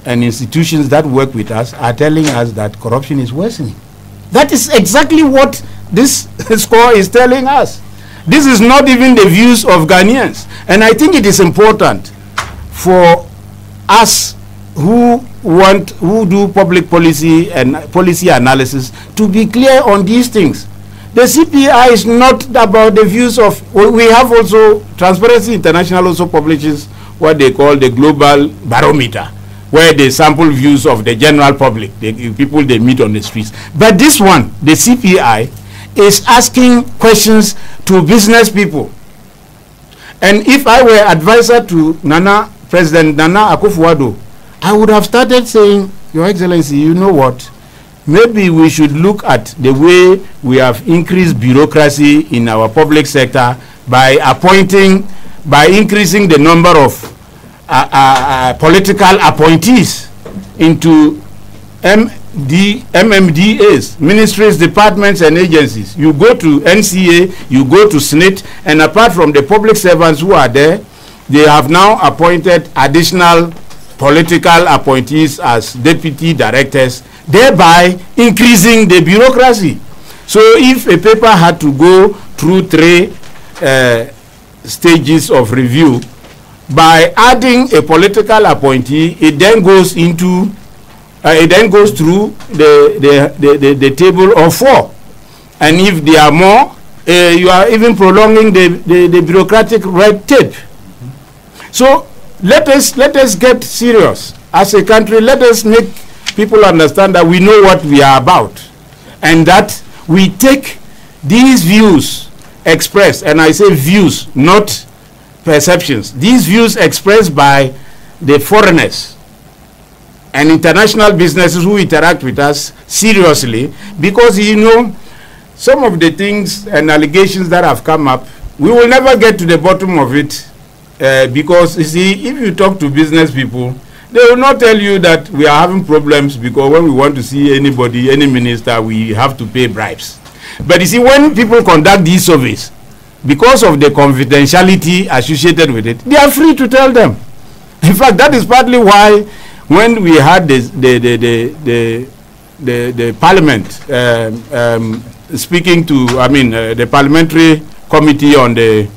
and institutions that work with us are telling us that corruption is worsening. That is exactly what this score is telling us. This is not even the views of Ghanaians. And I think it is important for us who do public policy and policy analysis to be clear on these things. The CPI is not about the views of, we have also, Transparency International also publishes what they call the global barometer, where they sample views of the general public, the people they meet on the streets. But this one, the CPI, is asking questions to business people. And if I were advisor to President Nana Akufo-Addo, I would have started saying, Your Excellency, you know what? Maybe we should look at the way we have increased bureaucracy in our public sector by increasing the number of political appointees into MMDAs, ministries, departments, and agencies. You go to NCA, you go to SNIT, and apart from the public servants who are there, they have now appointed additional political appointees as deputy directors, thereby increasing the bureaucracy. So if a paper had to go through 3 stages of review, by adding a political appointee, it then goes into through the table of 4, and if there are more, you are even prolonging the bureaucratic red tape. So let us get serious as a country. Let us make people understand that we know what we are about, and that we take these views expressed, and I say views, not perceptions, these views expressed by the foreigners and international businesses who interact with us seriously, because you know some of the things and allegations that have come up, we will never get to the bottom of it, because you see, if you talk to business people, they will not tell you that we are having problems because when we want to see anybody, any minister, we have to pay bribes. But you see, when people conduct these surveys, because of the confidentiality associated with it, they are free to tell them. In fact, that is partly why when we had the parliament speaking to, the parliamentary committee on the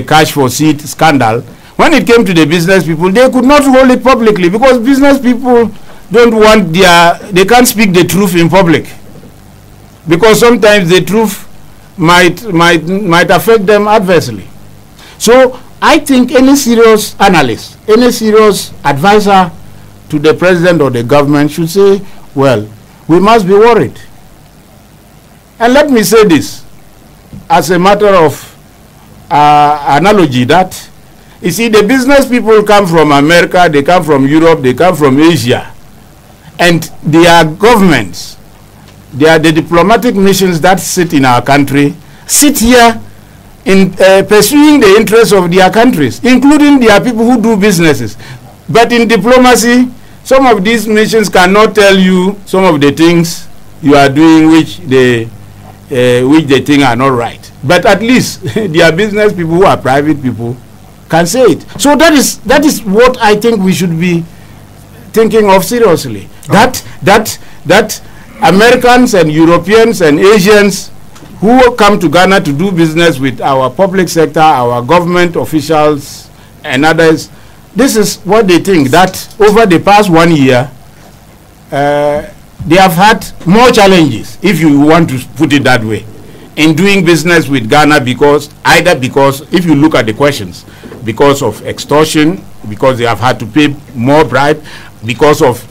cash for seat scandal, when it came to the business people, they could not hold it publicly because business people don't want they can't speak the truth in public, because sometimes the truth might affect them adversely. So I think any serious analyst, any serious advisor to the president or the government should say, well, we must be worried. And let me say this, as a matter of analogy that, you see, the business people come from America, they come from Europe, they come from Asia, and their governments, they are the diplomatic missions that sit in our country, sit here in pursuing the interests of their countries, including their people who do businesses. But in diplomacy, some of these missions cannot tell you some of the things you are doing which they think are not right. But at least their business people who are private people can say it. So that is what I think we should be thinking of seriously. That Americans and Europeans and Asians who come to Ghana to do business with our public sector, our government officials and others, this is what they think, that over the past 1 year, they have had more challenges, if you want to put it that way, in doing business with Ghana, because if you look at the questions, because of extortion, because they have had to pay more bribe, because of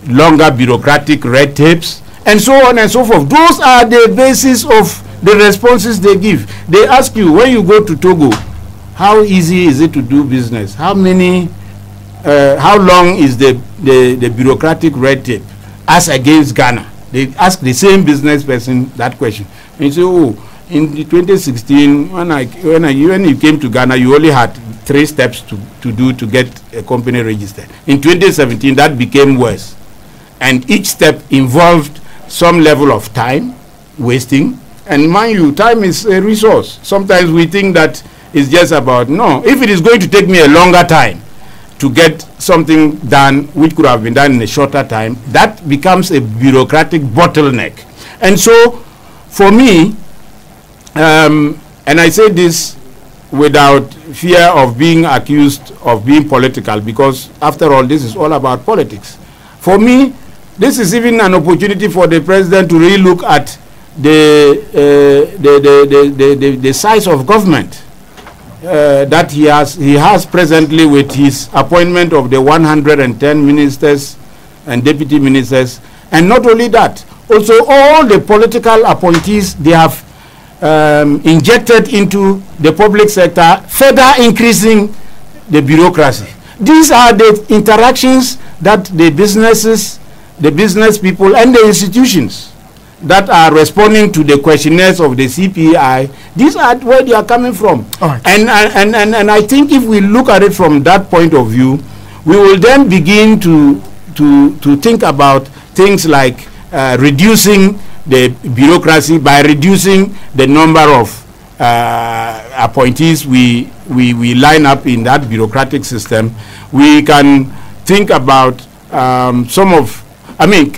longer bureaucratic red tapes, and so on and so forth. Those are the basis of the responses they give. They ask you, when you go to Togo, how easy is it to do business? How long is the bureaucratic red tape as against Ghana? They ask the same business person that question. And you say, oh, in 2016, when you came to Ghana, you only had 3 steps to do to get a company registered. In 2017, that became worse. And each step involved some level of time wasting. And mind you, time is a resource. Sometimes we think that it's just about, no, if it is going to take me a longer time to get something done which could have been done in a shorter time, that becomes a bureaucratic bottleneck. And so, for me, and I say this without fear of being accused of being political, because after all, this is all about politics. For me, this is even an opportunity for the president to really look at the size of government that he has presently, with his appointment of the 110 ministers and deputy ministers. And not only that, also all the political appointees they have injected into the public sector, further increasing the bureaucracy. These are the interactions that the businesses, the business people and the institutions that are responding to the questionnaires of the CPI, these are where they are coming from. Right. And I think if we look at it from that point of view, we will then begin to think about things like reducing the bureaucracy by reducing the number of appointees we line up in that bureaucratic system. We can think about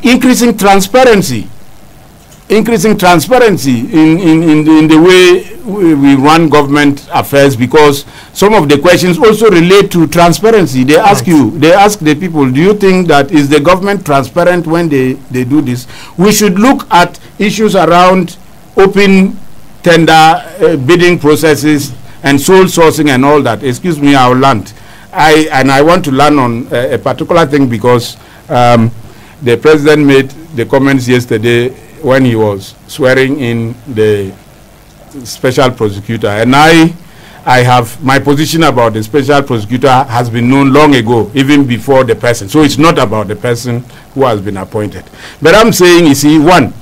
increasing transparency in the way we run government affairs, because some of the questions also relate to transparency. They ask they ask the people, do you think that is the government transparent when they do this? We should look at issues around open tender bidding processes and sole sourcing and all that. Excuse me, I'll land. I want to land on a particular thing, because the president made the comments yesterday when he was swearing in the special prosecutor, and I have my position about the special prosecutor has been known long ago, even before the person. So it's not about the person who has been appointed. But I'm saying, you see, one,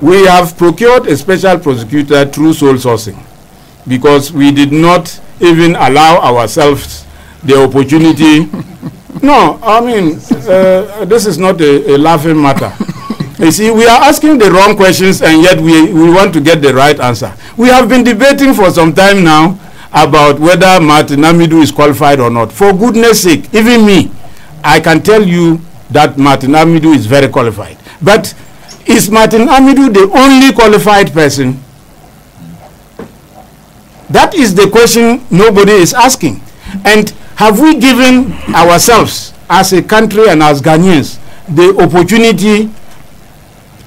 we have procured a special prosecutor through sole sourcing, because we did not even allow ourselves the opportunity. No, I mean, this is not a laughing matter. You see, we are asking the wrong questions, and yet we want to get the right answer. We have been debating for some time now about whether Martin Amidu is qualified or not. For goodness sake, even me, I can tell you that Martin Amidu is very qualified. But is Martin Amidu the only qualified person? That is the question nobody is asking. And have we given ourselves as a country and as Ghanaians the opportunity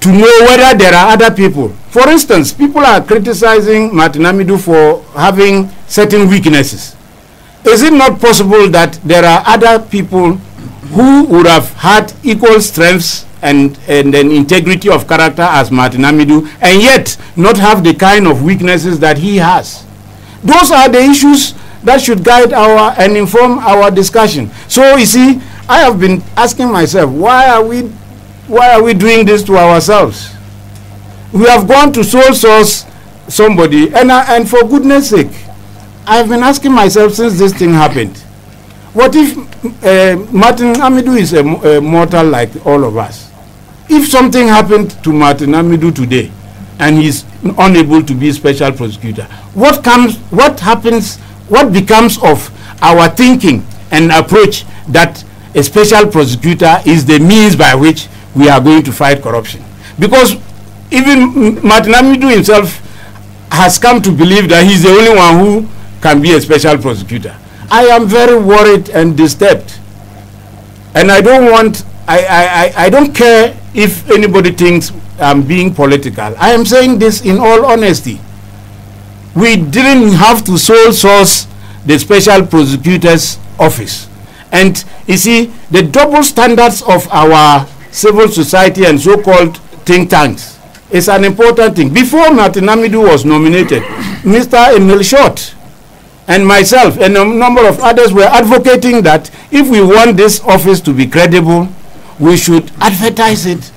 to know whether there are other people? For instance, people are criticizing Martin Amidu for having certain weaknesses. Is it not possible that there are other people who would have had equal strengths and an integrity of character as Martin Amidu, and yet not have the kind of weaknesses that he has. Those are the issues that should guide and inform our discussion. So you see, I have been asking myself, why are we doing this to ourselves? We have gone to sole source somebody, and for goodness sake, I have been asking myself since this thing happened, what if Martin Amidu is a mortal like all of us? If something happened to Martin Amidu today and he's unable to be special prosecutor, what becomes of our thinking and approach that a special prosecutor is the means by which we are going to fight corruption? Because even Martin Amidu himself has come to believe that he's the only one who can be a special prosecutor. I am very worried and disturbed, and I don't care if anybody thinks I'm being political. I am saying this in all honesty. We didn't have to sole source the special prosecutor's office. And you see, the double standards of our civil society and so-called think tanks is an important thing. Before Martin Amidu was nominated, Mr. Emil Short and myself and a number of others were advocating that if we want this office to be credible, we should advertise it.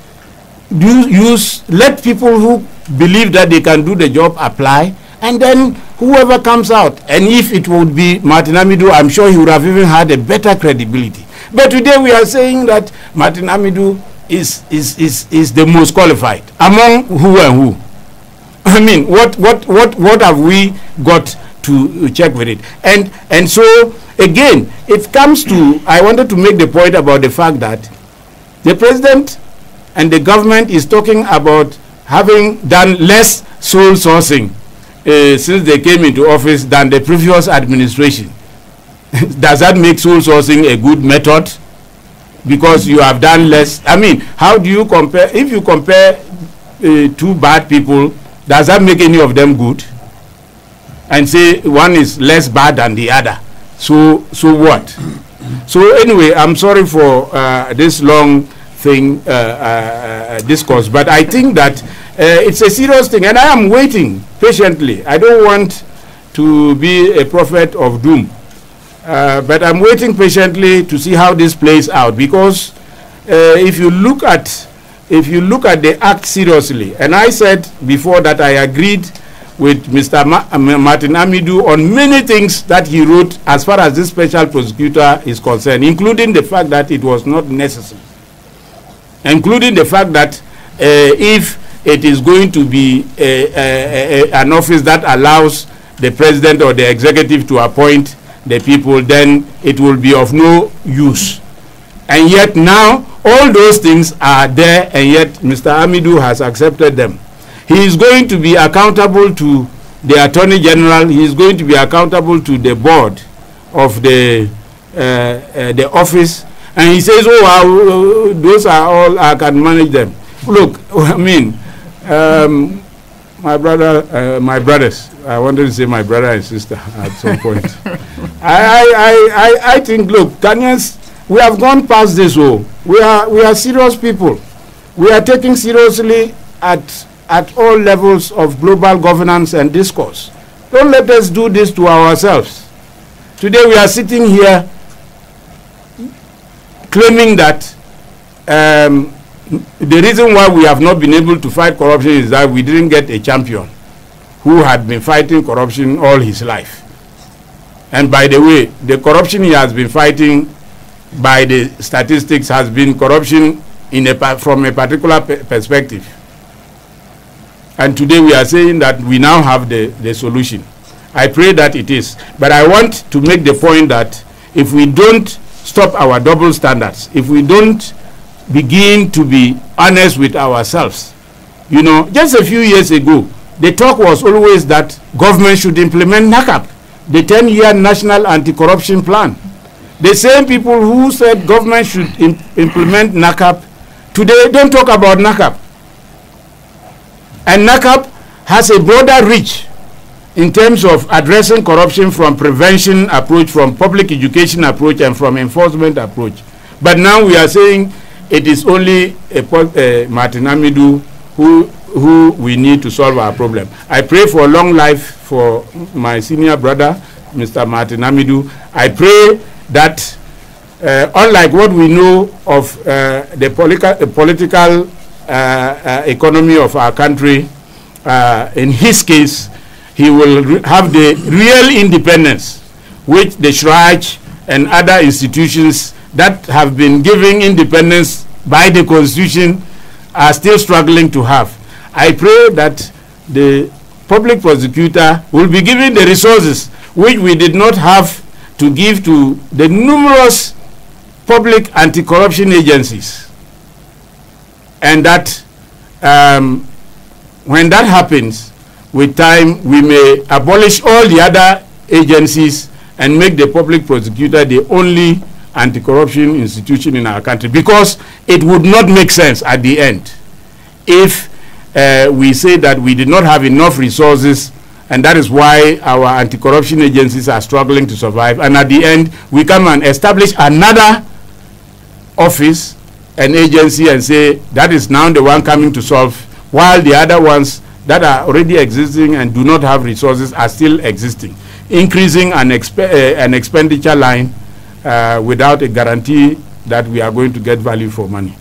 Let people who believe that they can do the job apply, and then whoever comes out. And if it would be Martin Amidu, I'm sure he would have even had a better credibility. But today we are saying that Martin Amidu is the most qualified among who and who. I mean, what have we got to check with it? And so again, it comes to, I wanted to make the point about the fact that the president and the government is talking about having done less sole sourcing since they came into office than the previous administration. Does that make sole sourcing a good method? Because you have done less. I mean, how do you compare? If you compare two bad people, does that make any of them good? And say one is less bad than the other. So what? So anyway, I'm sorry for this long thing discourse, but I think that it's a serious thing, and I am waiting patiently. I don't want to be a prophet of doom, but I'm waiting patiently to see how this plays out, because if you look at the act seriously, and I said before that I agreed with Mr. Martin Amidu on many things that he wrote as far as this special prosecutor is concerned, including the fact that it was not necessary, including the fact that if it is going to be an office that allows the president or the executive to appoint the people, then it will be of no use. And yet now all those things are there, and yet Mr. Amidu has accepted them. He is going to be accountable to the Attorney General. He is going to be accountable to the board of the office. And he says, oh, those are all, I can manage them. Look, I mean, my brothers, I wanted to say my brother and sister at some point. I think, look, Ghanaians, we have gone past this. Oh, we are serious people. We are taking seriously at all levels of global governance and discourse. Don't let us do this to ourselves. Today we are sitting here claiming that the reason why we have not been able to fight corruption is that we didn't get a champion who had been fighting corruption all his life. And by the way, the corruption he has been fighting, by the statistics, has been corruption from a particular perspective. And today we are saying that we now have the solution. I pray that it is. But I want to make the point that if we don't stop our double standards, if we don't begin to be honest with ourselves, you know, just a few years ago, the talk was always that government should implement NACAP, the 10-year National Anti-Corruption Plan. The same people who said government should implement NACAP today don't talk about NACAP. And NACAP has a broader reach in terms of addressing corruption, from prevention approach, from public education approach, and from enforcement approach. But now we are saying it is only Martin Amidu who we need to solve our problem. I pray for long life for my senior brother, Mr. Martin Amidu. I pray that unlike what we know of the political economy of our country, in his case, he will have the real independence which the Shraj and other institutions that have been giving independence by the Constitution are still struggling to have. I pray that the public prosecutor will be given the resources which we did not have to give to the numerous public anti-corruption agencies, and that when that happens, with time we may abolish all the other agencies and make the public prosecutor the only anti-corruption institution in our country, because it would not make sense at the end if we say that we did not have enough resources, and that is why our anti-corruption agencies are struggling to survive, and at the end we come and establish another office, an agency, and say that is now the one coming to solve, while the other ones that are already existing and do not have resources are still existing, increasing an expenditure line without a guarantee that we are going to get value for money.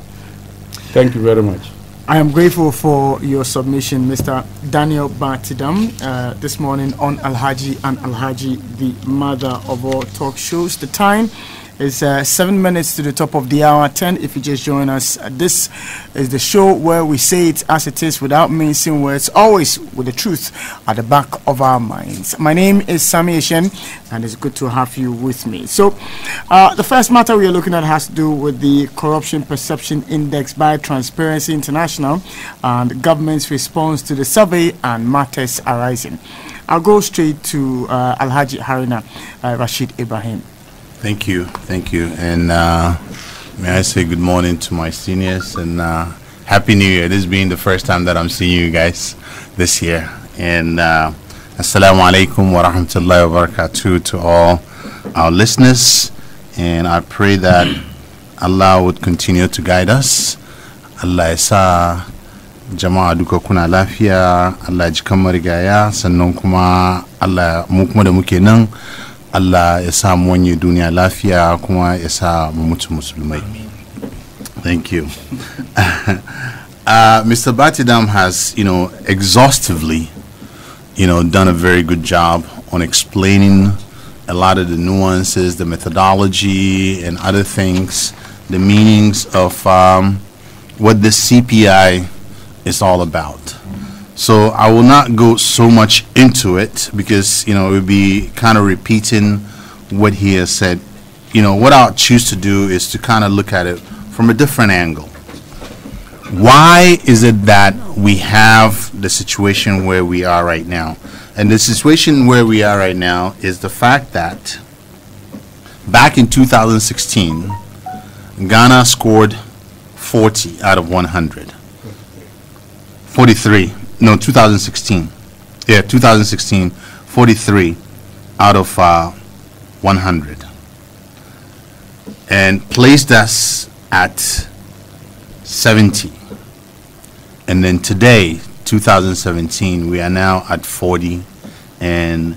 Thank you very much. I am grateful for your submission, Mr. Daniel Batidam, this morning on Alhaji and Alhaji, the mother of all talk shows. The time is 7 minutes to the top of the hour, 10 if you just join us. This is the show where we say it as it is without mincing words, always with the truth at the back of our minds. My name is Sami Eshen, and it's good to have you with me. So the first matter we are looking at has to do with the Corruption Perception Index by Transparency International and the government's response to the survey and matters arising. I'll go straight to Alhaji Haruna Rashid Ibrahim. Thank you, and may I say good morning to my seniors, and Happy New Year. This being the first time that I'm seeing you guys this year, and Assalamu alaikum wa rahmatullahi wa barakatuh to all our listeners, and I pray that Allah would continue to guide us. Allah isa jama'a duka kuna lafiya, Allah ji kan marigaya, sannan kuma Allah mu kuma da muke nan, Allah ya sa mu wani duniya lafiya kuma ya sa mu mutu musulmai. Thank you. Mr. Batidam has, exhaustively, done a very good job on explaining a lot of the nuances, the methodology, and other things, the meanings of what the CPI is all about. So I will not go so much into it because, it would be kind of repeating what he has said. What I'll choose to do is to kind of look at it from a different angle. Why is it that we have the situation where we are right now? And the situation where we are right now is the fact that back in 2016, Ghana scored 40 out of 100. 43. No, 2016. Yeah, 2016, 43 out of 100. And placed us at 70. And then today, 2017, we are now at 40 and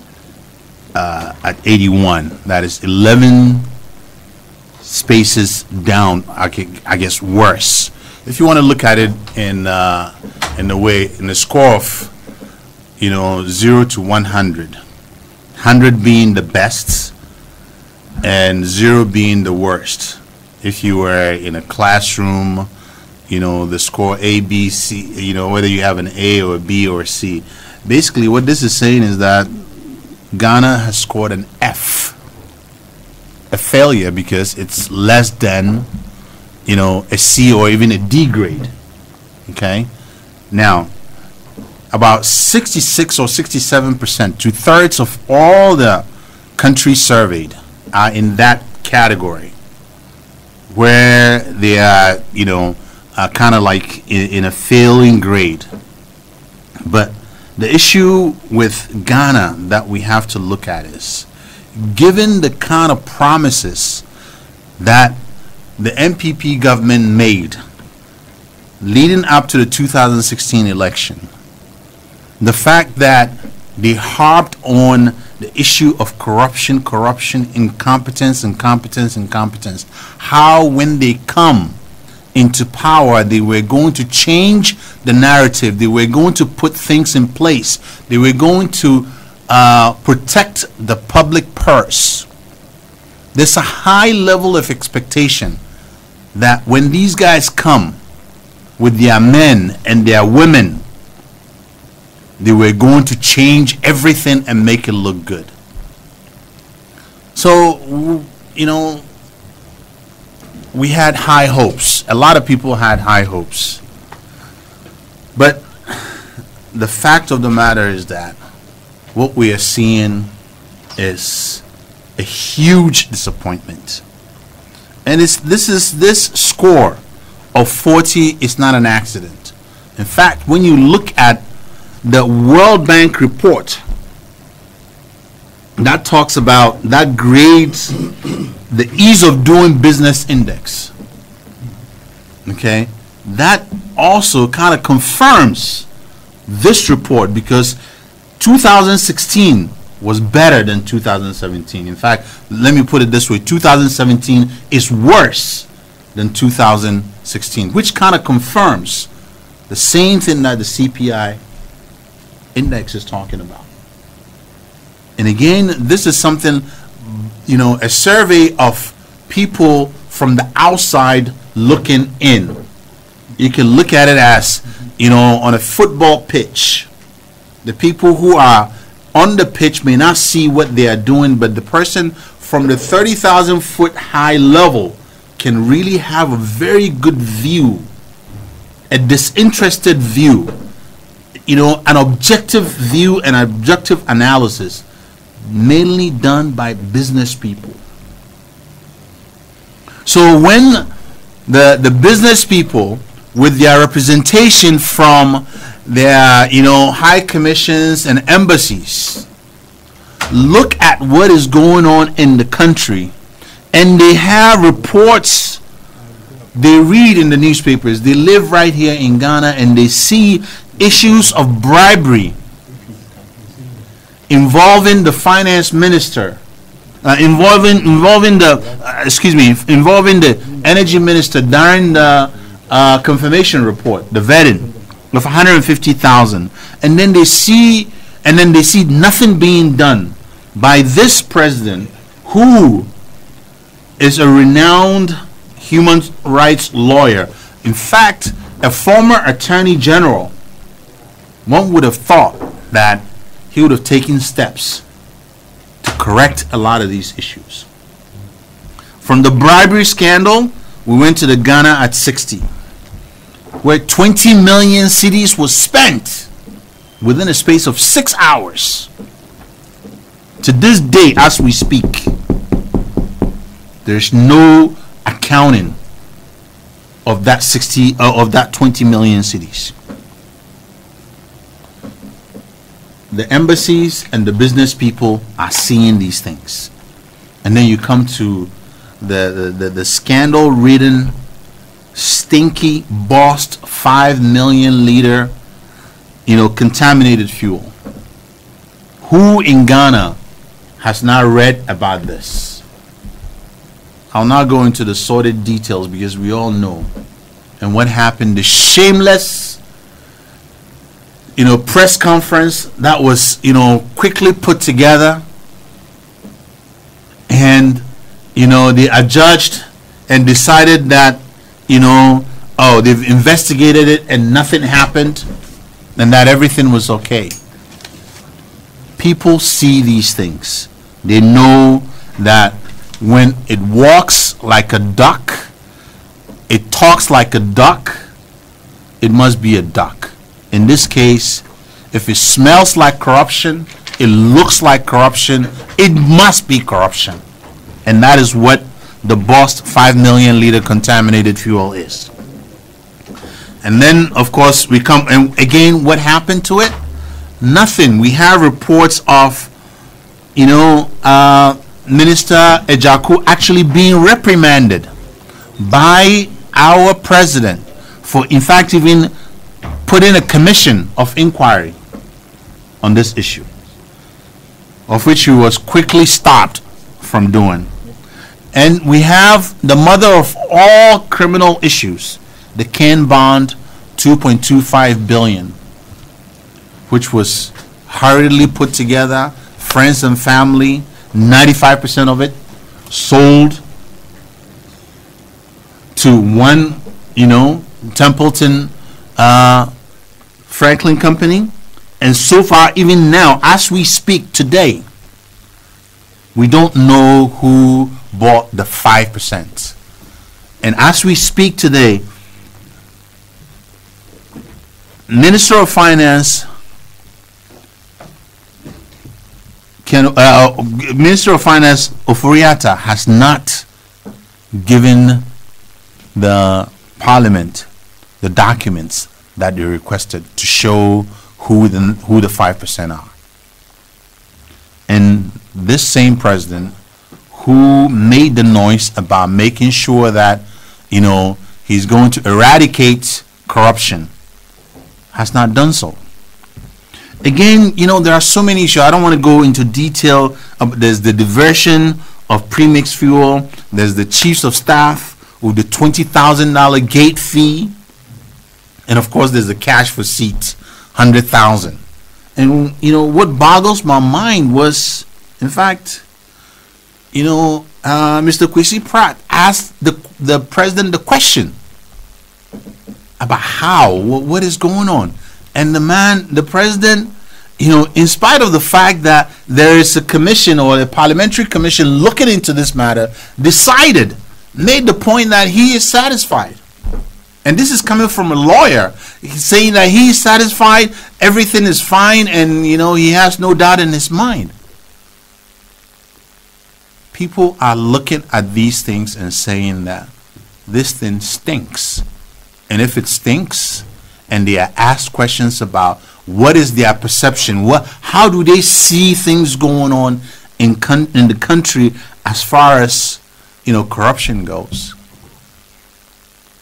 at 81. That is 11 spaces down, I guess worse. If you want to look at it in the score of 0 to 100, 100 being the best and 0 being the worst. If you were in a classroom, the score A, B, C, whether you have an A or a B or a C. Basically, what this is saying is that Ghana has scored an F, a failure, because it's less than a C or even a D grade. Okay, now about 66 or 67%, 2/3 of all the countries surveyed are in that category, where they are kind of like in a failing grade. But the issue with Ghana that we have to look at is, given the kind of promises that the MPP government made leading up to the 2016 election, the fact that they harped on the issue of corruption, incompetence, how when they come into power, they were going to change the narrative, they were going to put things in place, they were going to protect the public purse. There's a high level of expectation that when these guys come with their men and their women, they were going to change everything and make it look good. So, you know, we had high hopes. A lot of people had high hopes. But the fact of the matter is that what we are seeing is a huge disappointment. And this score of 40 is not an accident. In fact, when you look at the World Bank report that talks about, that grades the ease of doing business index, okay, that also kind of confirms this report, because 2016 was better than 2017. In fact, let me put it this way, 2017 is worse than 2016, which kind of confirms the same thing that the CPI index is talking about. And again, this is something, you know, a survey of people from the outside looking in. You can look at it as, you know, on a football pitch. The people who are on the pitch may not see what they are doing, but the person from the 30,000 foot high level can really have a very good view, a disinterested view, you know, an objective view and objective analysis, mainly done by business people. So when the business people, with their representation from their, you know, high commissions and embassies, look at what is going on in the country, and they have reports they read in the newspapers, they live right here in Ghana, and they see issues of bribery involving the finance minister, involving the energy minister during the confirmation report, the vetting of 150,000, and then they see nothing being done by this president, who is a renowned human rights lawyer. In fact, a former attorney general. One would have thought that he would have taken steps to correct a lot of these issues. From the bribery scandal, we went to the Ghana at 60, where 20 million cedis was spent within a space of 6 hours. To this day, as we speak, there's no accounting of that 20 million cedis. The embassies and the business people are seeing these things, and then you come to the scandal-ridden, stinky, bossed 5 million liter, you know, contaminated fuel. Who in Ghana has not read about this? I'll not go into the sordid details, because we all know. And what happened, the shameless, you know, press conference that was, you know, quickly put together, and, you know, they adjudged and decided that, you know, oh, they've investigated it and nothing happened, and that everything was okay. People see these things. They know that when it walks like a duck, it talks like a duck, it must be a duck. In this case, if it smells like corruption, it looks like corruption, it must be corruption. And that is what the bossed 5 million liter contaminated fuel is. And then, of course, we come, and again, what happened to it? Nothing. We have reports of, you know, Minister Ejaku actually being reprimanded by our president for, in fact, even putting a commission of inquiry on this issue, of which he was quickly stopped from doing. And we have the mother of all criminal issues, the Ken Bond 2.25 billion, which was hurriedly put together, friends and family, 95% of it sold to one, Templeton Franklin company. And so far, even now, as we speak today, we don't know who bought the 5%. And as we speak today, Minister of Finance Minister of Finance Oforiatta has not given the Parliament the documents that they requested to show who the 5% are. And this same president who made the noise about making sure that, he's going to eradicate corruption has not done so. Again, there are so many issues. I don't want to go into detail. There's the diversion of premixed fuel. There's the chiefs of staff with the $20,000 gate fee. And of course, there's the cash for seats, $100,000. And, what boggles my mind was, in fact, Mr. Kwesi Pratt asked the president the question about what is going on. And the president, in spite of the fact that there is a commission or a parliamentary commission looking into this matter, made the point that he is satisfied. And this is coming from a lawyer. He's saying that he is satisfied, everything is fine, and, he has no doubt in his mind. People are looking at these things and saying that this thing stinks. And if it stinks, and they are asked questions about what is their perception, how do they see things going on in the country as far as corruption goes,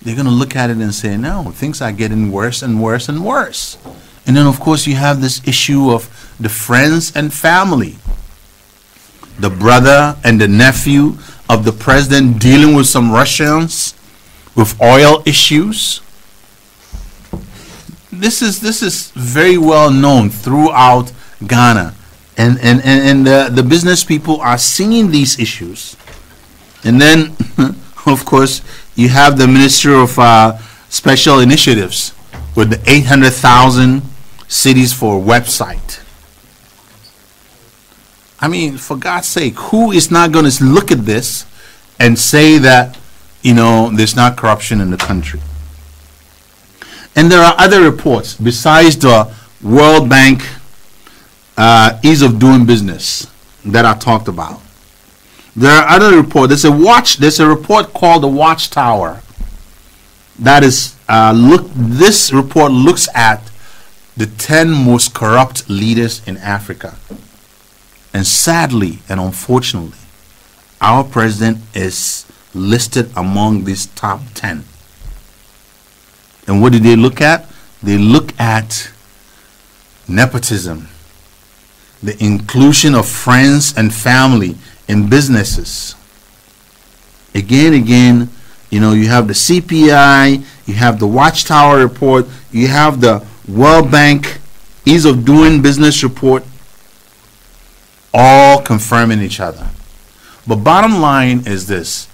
they're going to look at it and say, no, things are getting worse and worse and worse. And then, of course, you have this issue of the friends and family, the brother and the nephew of the president dealing with some Russians with oil issues. This is very well known throughout Ghana, and the business people are seeing these issues. And then, of course, you have the Ministry of Special Initiatives with the 800,000 cities for a website. I mean, for God's sake, who is not going to look at this and say that, there's not corruption in the country? And there are other reports besides the World Bank ease of doing business that I talked about. There are other reports. There's a report called the Watchtower. That is this report looks at the 10 most corrupt leaders in Africa. And sadly and unfortunately, our president is listed among these top 10. And what do they look at? They look at nepotism, the inclusion of friends and family in businesses. Again, you have the CPI, you have the Watchtower report, you have the World Bank ease of doing business report, all confirming each other. But bottom line is this: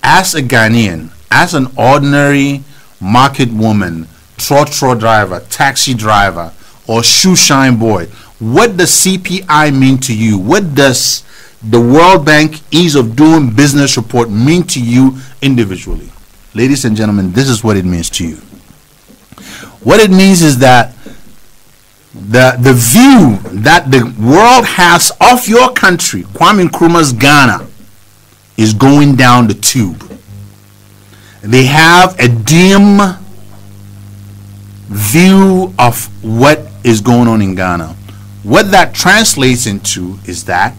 as a Ghanaian, as an ordinary market woman, trotro driver, taxi driver, or shoe shine boy, what does CPI mean to you? What does the World Bank ease of doing business report mean to you individually? Ladies and gentlemen, this is what it means to you. What it means is that the view that the world has of your country, Kwame Nkrumah's Ghana, is going down the tube. They have a dim view of what is going on in Ghana. What that translates into is that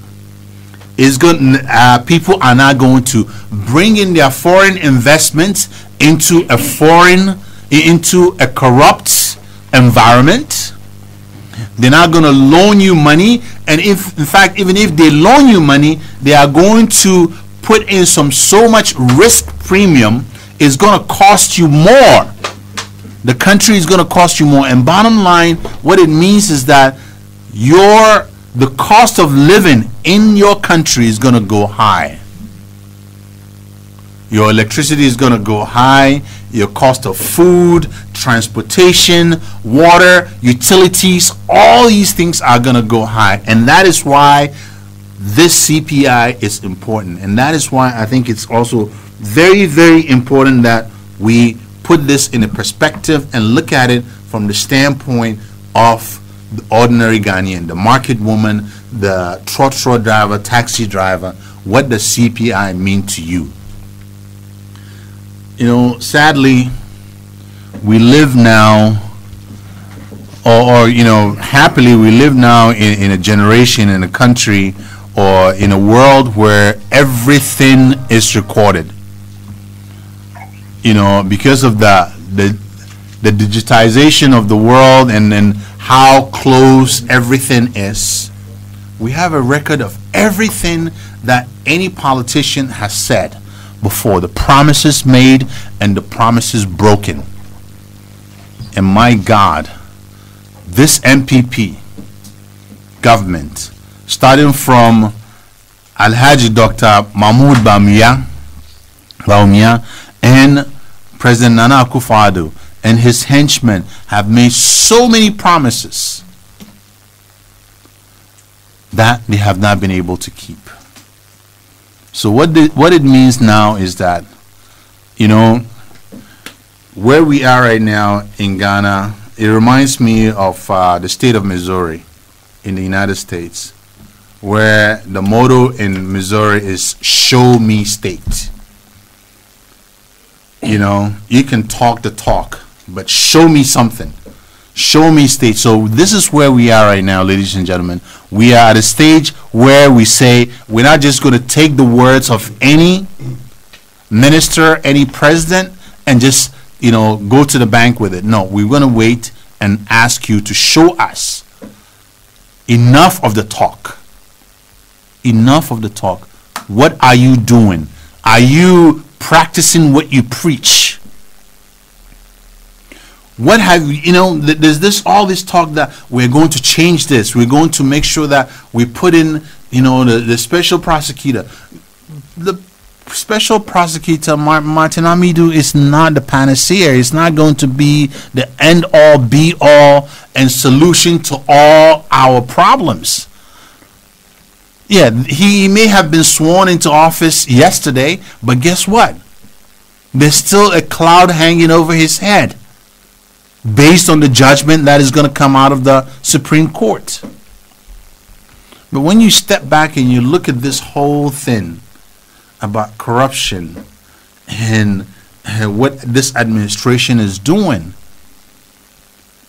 is going. People are not going to bring in their foreign investments into a corrupt environment. They're not going to loan you money, and if in fact even if they loan you money, they are going to put in so much risk premium. It's going to cost you more. The country is going to cost you more. And bottom line, what it means is that the cost of living in your country is going to go high. Your electricity is going to go high. Your cost of food, transportation, water, utilities, all these things are going to go high. And that is why this CPI is important. And that is why I think it's also very, very important that we put this in a perspective and look at it from the standpoint of the ordinary Ghanaian, the market woman, the trotro driver, taxi driver. What does CPI mean to you? You know, sadly, we live now, or you know, happily we live now in a generation, in a country, or in a world where everything is recorded. You know, because of the digitization of the world and how close everything is, we have a record of everything that any politician has said before, the promises made and the promises broken. And my God, this MPP government, starting from Alhaji Dr. Mahmoud Bawumia and President Nana Akufo-Addo and his henchmen, have made so many promises that they have not been able to keep. So what it means now is that, you know, where we are right now in Ghana, it reminds me of the state of Missouri in the United States, where the motto in Missouri is "Show me state." You know, you can talk the talk, but show me something. Show me state. So this is where we are right now, ladies and gentlemen. We are at a stage where we say we're not just going to take the words of any minister, any president, and just, you know, go to the bank with it. No, we're going to wait and ask you to show us enough of the talk. Enough of the talk. What are you doing? Are you practicing what you preach? What have you know, there's all this talk that we're going to change this, we're going to make sure that we put in, you know, the special prosecutor. The special prosecutor, Martin Amidu, is not the panacea. It's not going to be the end all be all and solution to all our problems. Yeah, he may have been sworn into office yesterday, but guess what? There's still a cloud hanging over his head, based on the judgment that is going to come out of the Supreme Court. But when you step back and you look at this whole thing about corruption and what this administration is doing,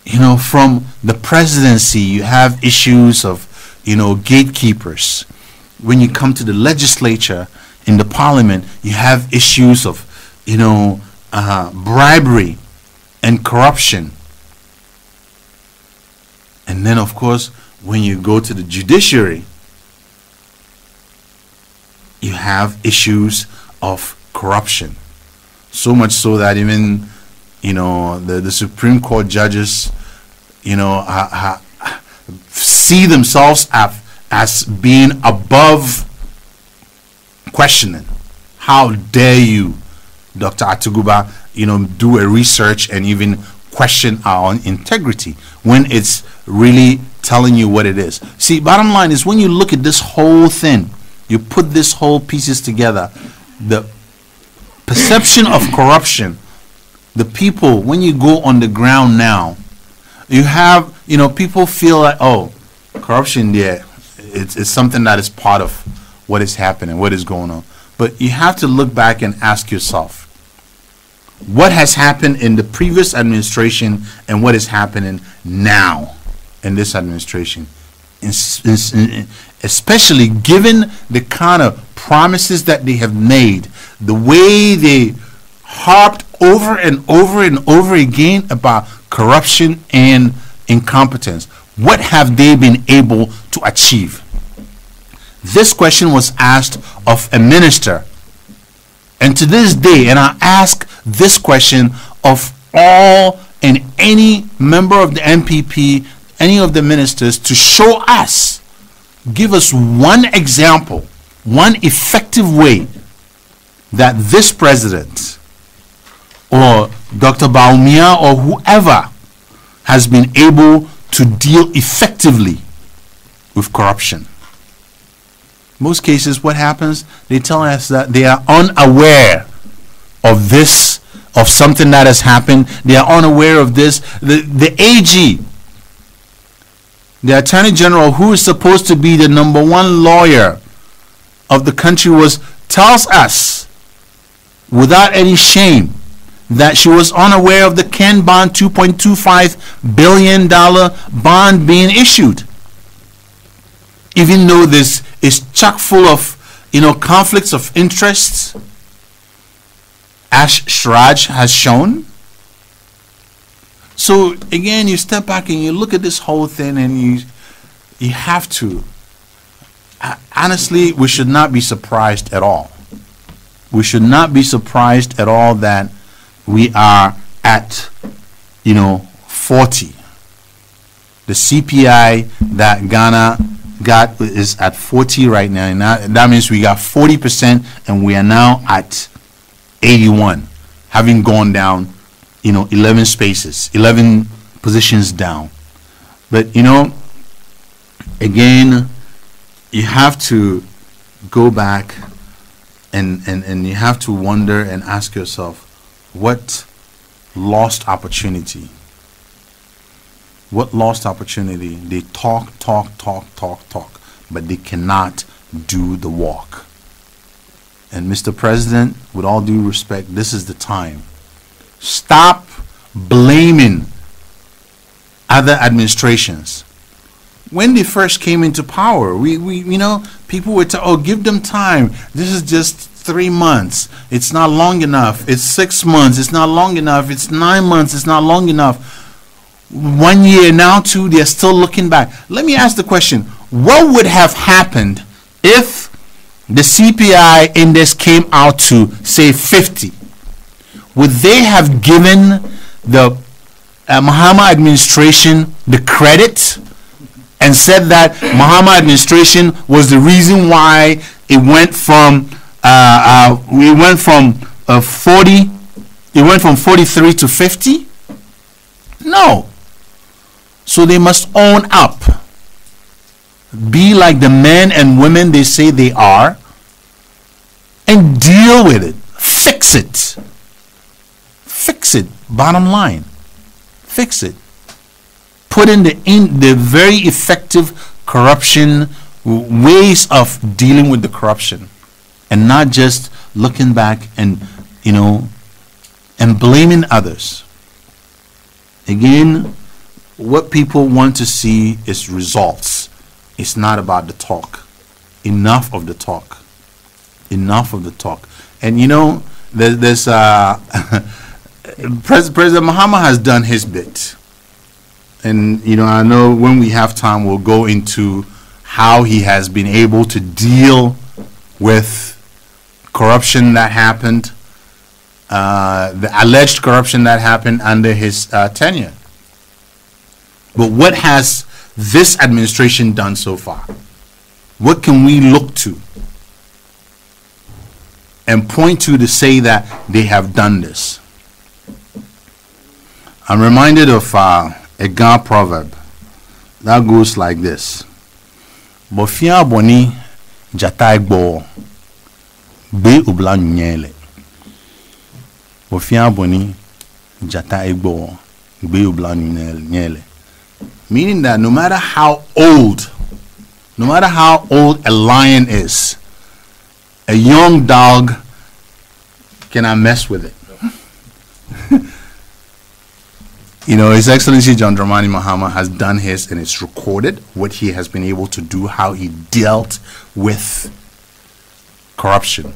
you know, from the presidency, you have issues of, you know, gatekeepers. When you come to the legislature, in the parliament, you have issues of, you know, bribery and corruption. And then, of course, when you go to the judiciary, you have issues of corruption. So much so that even, you know, the Supreme Court judges, you know, see themselves as being above questioning. How dare you, Dr. Atuguba, you know, do a research and even question our own integrity when it's really telling you what it is. See, bottom line is, when you look at this whole thing, you put this whole pieces together, the perception of corruption, the people, when you go on the ground now, you have, you know, people feel like, oh, corruption there, it's something that is part of what is happening, what is going on. But you have to look back and ask yourself, what has happened in the previous administration and what is happening now in this administration? especially given the kind of promises that they have made, the way they harped over and over and over again about corruption and incompetence. What have they been able to achieve? This question was asked of a minister. And to this day, and I ask this question of all and any member of the MPP, any of the ministers, to show us, give us one example, one effective way that this president or Dr. Baumia or whoever has been able to deal effectively with corruption. Most cases, what happens? They tell us that they are unaware of this, of something that has happened. They are unaware of this. The AG, the Attorney General, who is supposed to be the number one lawyer of the country, tells us without any shame that she was unaware of the Ken bond, $2.25 billion bond being issued. Even though this is chock full of, conflicts of interests, as Shraj has shown. So again, you step back and you look at this whole thing, and you have to. Honestly, we should not be surprised at all. We should not be surprised at all that we are at, 40. The CPI that Ghana got is at 40 right now, and that means we got 40%, and we are now at 81, having gone down, 11 spaces, 11 positions down. But again, you have to go back and you have to wonder and ask yourself, what lost opportunity? What lost opportunity? They talk, but they cannot do the walk. And Mr. President, with all due respect, this is the time. Stop blaming other administrations. When they first came into power, people would tell, give them time. This is just 3 months. It's not long enough. It's 6 months. It's not long enough. It's 9 months. It's not long enough. 1 year, now 2, they're still looking back. Let me ask the question, what would have happened if the CPI index came out to, say, 50? Would they have given the Mahama administration the credit and said that Mahama administration was the reason why it went from 43 to 50? No. So they must own up, be like the men and women they say they are, and deal with it. Fix it. Bottom line, fix it. Put in the very effective corruption ways of dealing with the corruption, and not just looking back and and blaming others. Again, what people want to see is results. It's not about the talk. Enough of the talk. And there's President Mahama has done his bit. And I know when we have time we'll go into how he has been able to deal with corruption that happened, the alleged corruption that happened under his tenure. But what has this administration done so far? What can we look to and point to say that they have done this? I'm reminded of a Ghana proverb that goes like this: Bofia boni jata egbo be ubla nyele. Bofia boni jata egbo be ubla nyele. Meaning that no matter how old a lion is, a young dog cannot mess with it. You know, His Excellency John Dramani Mahama has done his, and it's recorded what he has been able to do, how he dealt with corruption.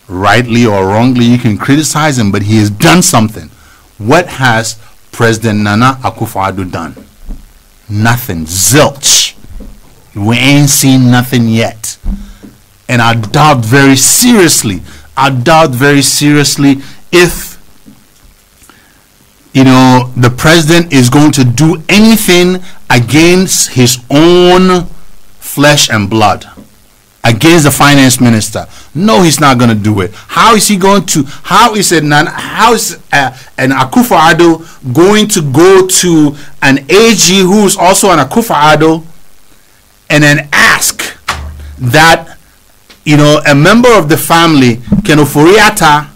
Rightly or wrongly, you can criticize him, but he has done something. What has President Nana Akufo-Addo done? Nothing. Zilch. We ain't seen nothing yet. And I doubt very seriously if, you know, the president is going to do anything against his own flesh and blood, against the finance minister. No, he's not going to do it. How is he going to? How is an Akufo-Addo going to go to an AG who's also an Akufo-Addo and then ask that, you know, a member of the family, Ken Ofori-Atta,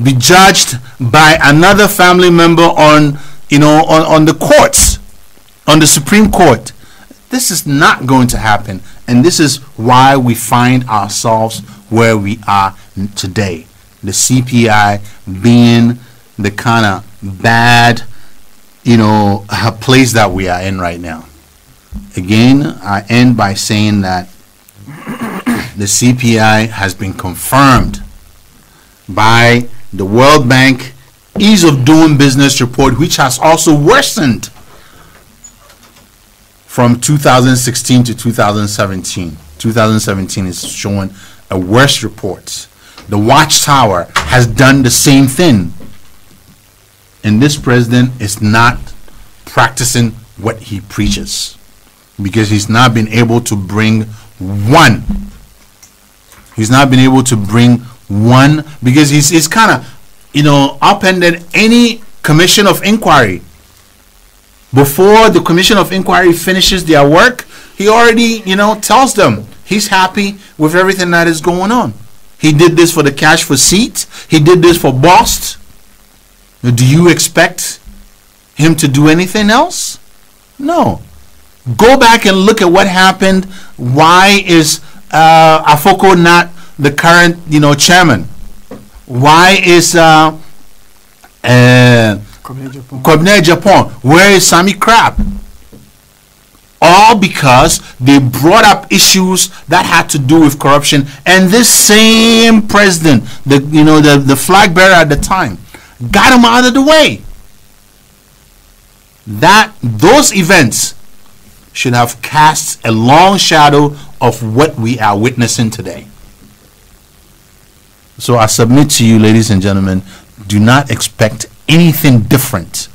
be judged by another family member on, you know, on the courts, on the Supreme Court? This is not going to happen, and this is why we find ourselves where we are today. The CPI being the kind of bad, you know, place that we are in right now. Again, I end by saying that the CPI has been confirmed by the World Bank Ease of Doing Business report, which has also worsened from 2016 to 2017. 2017 is showing a worse report. The Watchtower has done the same thing. And this president is not practicing what he preaches, because he's not been able to bring one. He's not been able to bring one because he's kind of, you know, upended any commission of inquiry. Before the commission of inquiry finishes their work, he already, you know, tells them he's happy with everything that is going on. He did this for the cash for seats. He did this for Bost. Do you expect him to do anything else? No. Go back and look at what happened. Why is Afoko not the current, you know, chairman? Why is Kobne Japan? Where is Sami Crab? All because they brought up issues that had to do with corruption, and this same president, the flag bearer at the time, got him out of the way. Those events should have cast a long shadow of what we are witnessing today. So I submit to you, ladies and gentlemen, do not expect anything different.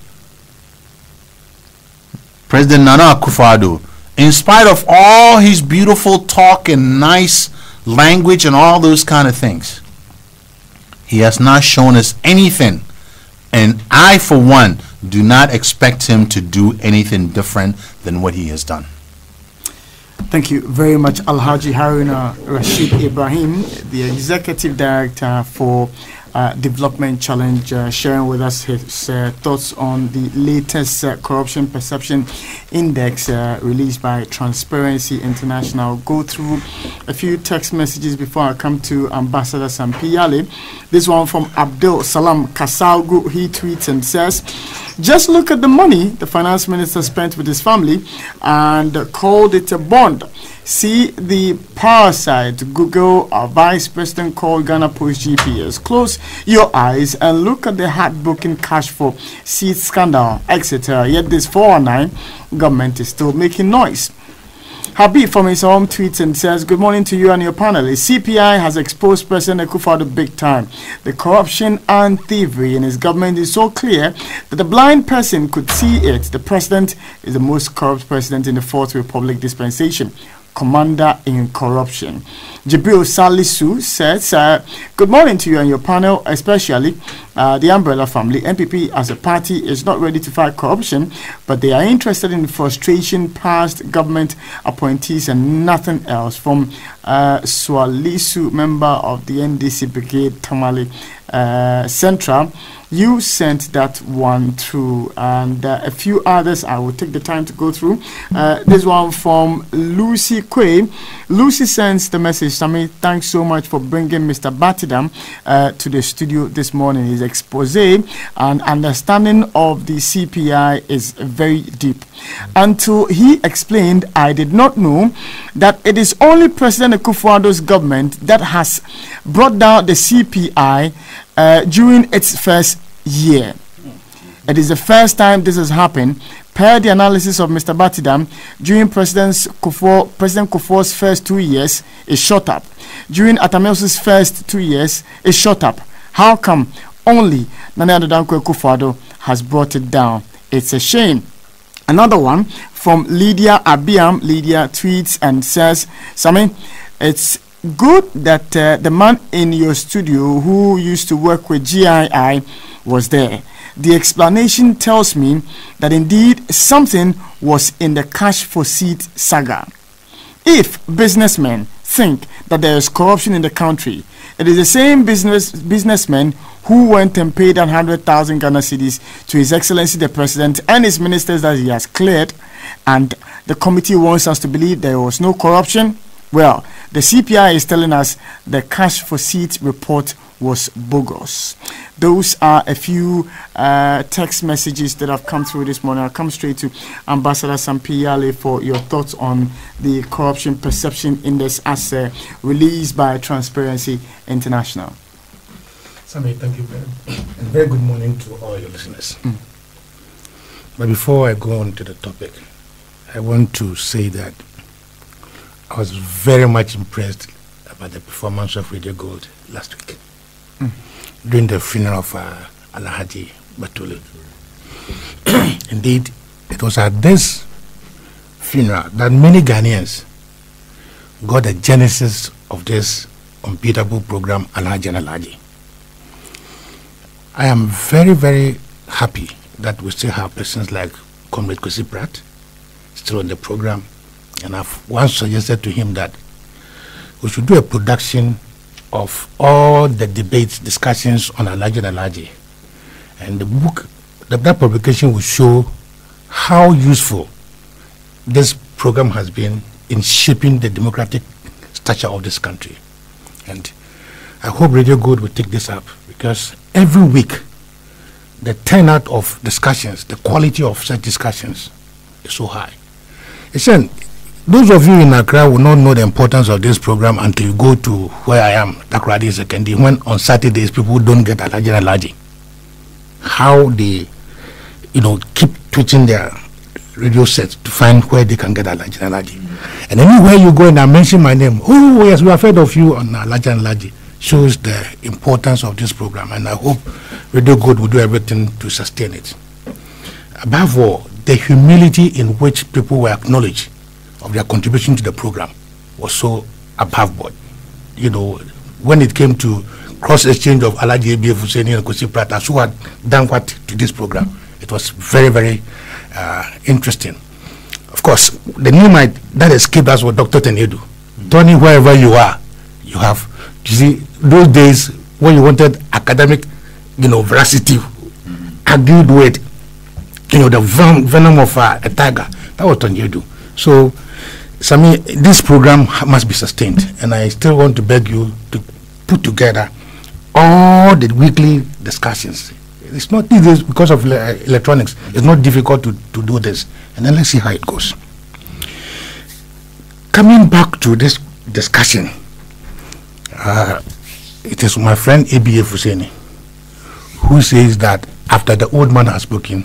President Nana Akufo-Addo, in spite of all his beautiful talk and nice language and all those kind of things, he has not shown us anything. And I, for one, do not expect him to do anything different than what he has done. Thank you very much, Alhaji Haruna Rashid Ibrahim, the Executive Director for Development Challenge, sharing with us his thoughts on the latest Corruption Perception Index released by Transparency International. Go through a few text messages before I come to Ambassador Sampiyale. This one from Abdul Salam Kasaugu. He tweets and says, just look at the money the finance minister spent with his family and called it a bond. See the parasite Google, our vice president called Ghana Post GPS. Close your eyes and look at the heartbroken cash for seed scandal, etc. Yet this 419 government is still making noise. Habib from his home tweets and says, good morning to you and your panelists. CPI has exposed President Akufo-Addo big time. The corruption and thievery in his government is so clear that the blind person could see it. The president is the most corrupt president in the Fourth Republic dispensation. Commander in corruption. Jibril Salisu says, good morning to you and your panel, especially the Umbrella family. MPP as a party is not ready to fight corruption, but they are interested in frustration past government appointees and nothing else. From Swalisu, member of the NDC Brigade Tamale Central. You sent that one through, and a few others I will take the time to go through. This one from Lucy Quay. Lucy sends the message, Sami, thanks so much for bringing Mr. Batidam to the studio this morning. He's expose and understanding of the CPI is very deep. Until he explained, I did not know that it is only President Akufo-Addo's government that has brought down the CPI during its first year. It is the first time this has happened. Per the analysis of Mr. Batidam, during President Kufuor's first 2 years, it shot up. During Atamel's first 2 years, it shot up. How come only Nana Addo Dankwa Akufo-Addo has brought it down? It's a shame. Another one from Lydia Abiam. Lydia tweets and says, Sami, it's good that the man in your studio who used to work with GII was there. The explanation tells me that indeed something was in the cash for seat saga. If businessmen think that there is corruption in the country, it is the same businessmen who went and paid 100,000 Ghana cedis to His Excellency the President and his ministers that he has cleared, and the committee wants us to believe there was no corruption. Well, the CPI is telling us the cash for seat report was bogus. Those are a few text messages that have come through this morning. I'll come straight to Ambassador Sampiyale for your thoughts on the Corruption Perception Index as released by Transparency International. Sammy, thank you very good morning to all your listeners. But before I go on to the topic, I want to say that I was very much impressed about the performance of Radio Gold last week during the funeral of Alhaji Batuli. Indeed, it was at this funeral that many Ghanaians got the genesis of this unbeatable program, Alhaji And Alhaji. I am very, very happy that we still have persons like Comrade Kwesi Pratt still on the program, and I've once suggested to him that we should do a production of all the debates, discussions on Alhaji And Alhaji, and the book, that publication will show how useful this program has been in shaping the democratic stature of this country. And I hope Radio Good will take this up, because every week the turnout of discussions, the quality of such discussions is so high. Listen, those of you in Accra will not know the importance of this program until you go to where I am, Takoradi Sekendi, when on Saturdays people don't get Alhaji And Alhaji. How they, keep twitching their radio sets to find where they can get Alhaji And Alhaji. And anywhere you go and I mention my name, oh yes, we have heard of you on Alhaji And Alhaji, shows the importance of this program, and I hope Radio Good will do everything to sustain it. Above all, the humility in which people were acknowledged of their contribution to the program was so above board. When it came to cross-exchange of Alhaji A.B. Husseini and Kwesi Pratt, who had done what to this program, it was very, very interesting. Of course, the name that escaped us was Dr. Tenedu. Tony, wherever you are, you have, you see, those days when you wanted academic, veracity, argued with, the venom of a tiger, that was Tenedu. So, Sami, this program must be sustained, and I still want to beg you to put together all the weekly discussions. It's not easy because of electronics. It's not difficult to do this, and then let's see how it goes. Coming back to this discussion, it is my friend A.B.A. Husseini who says that after the old man has spoken,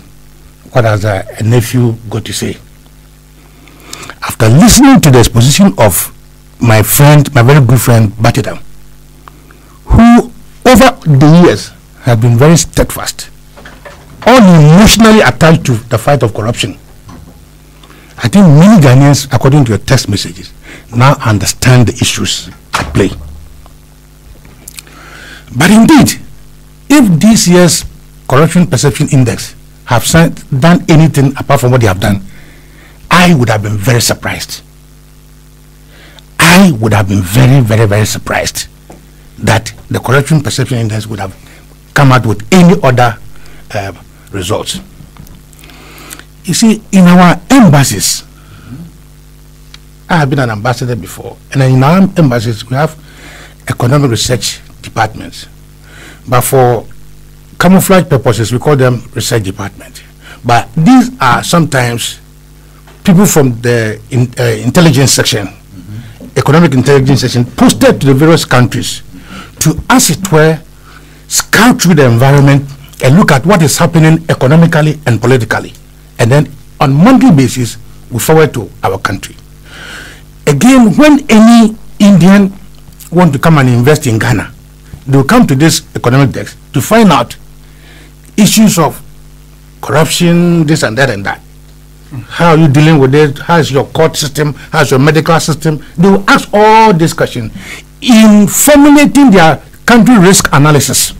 what has a nephew got to say? After listening to the exposition of my very good friend Batidam, who over the years have been very steadfast, all emotionally attached to the fight of corruption, I think many Ghanaians, according to your text messages, now understand the issues at play. But indeed, if this year's Corruption Perception Index have done anything apart from what they have done, I would have been very surprised. I would have been very, very, very surprised that the Corruption Perception Index would have come out with any other results. You see, in our embassies, I have been an ambassador before, and in our embassies we have economic research departments. But for camouflage purposes, we call them research department. But these are sometimes people from the intelligence section, economic intelligence section, posted to the various countries to, as it were, scout through the environment and look at what is happening economically and politically. And then on monthly basis, we forward to our country. Again, when any Indian want to come and invest in Ghana, they will come to this economic desk to find out issues of corruption, this and that and that. How are you dealing with it? How is your court system? How is your medical system? They will ask all these questions in formulating their country risk analysis.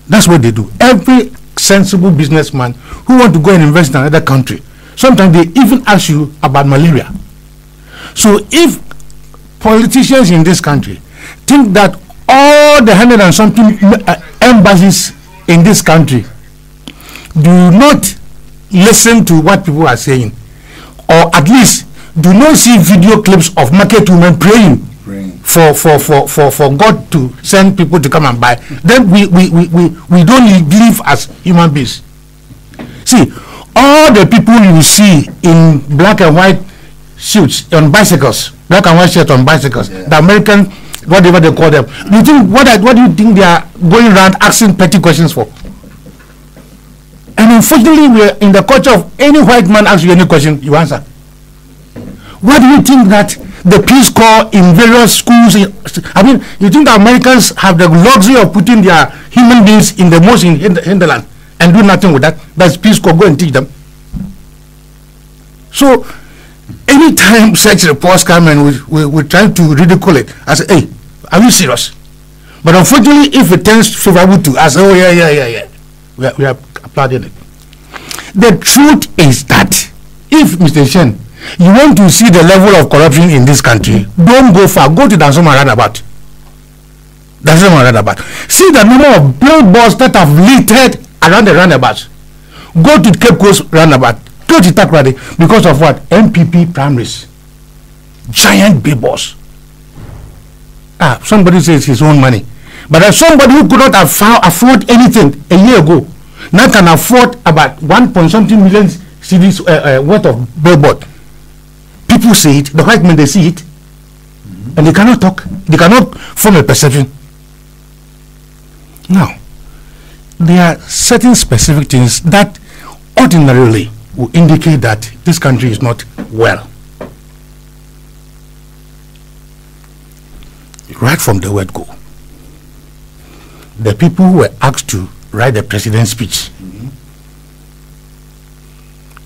That's what they do. Every sensible businessman who want to go and invest in another country, sometimes they even ask you about malaria. So if politicians in this country think that all the 100 and something embassies in this country do not listen to what people are saying, or at least do not see video clips of market women praying for God to send people to come and buy, then we don't live as human beings. See, all the people you see in black and white suits on bicycles, black and white shirts on bicycles, the American, whatever they call them, do you think what do you think they are going around asking petty questions for? And unfortunately, we are in the culture of any white man asks you any question, you answer. What do you think that the Peace Corps in various schools, I mean, you think the Americans have the luxury of putting their human beings in the most hinterland and do nothing with that? That's Peace Corps, go and teach them. So, anytime such reports come and we try to ridicule it, I say, hey, are you serious? But unfortunately, if it turns favorable to us, oh yeah, we are applauding it. The truth is that if, Mr. Shen, you want to see the level of corruption in this country, don't go far. Go to Dansoma Roundabout. Dansoma Roundabout. See the number of billboards that have littered around the roundabouts. Go to Cape Coast Roundabout. Go to Takrady. Because of what? MPP primaries. Giant billboards. Somebody says his own money. But as somebody who could not afford anything a year ago, now can afford about 1 point something million cedis worth of billboard. People see it, the white men, they see it, and they cannot talk, they cannot form a perception. Now, there are certain specific things that ordinarily will indicate that this country is not well. Right from the word go, the people who were asked to write the president's speech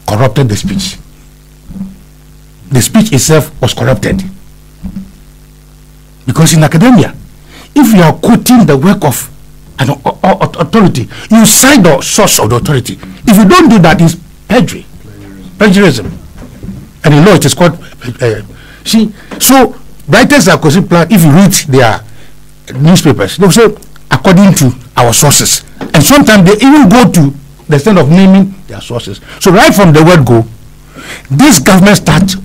corrupted the speech. The speech itself was corrupted. Because in academia, if you are quoting the work of an authority, you cite the source of the authority. If you don't do that, it's perjury, plagiarism. And in law, it is called. So writers are considered. If you read their newspapers, they will say according to our sources, and sometimes they even go to the extent of naming their sources. So right from the word go, this government started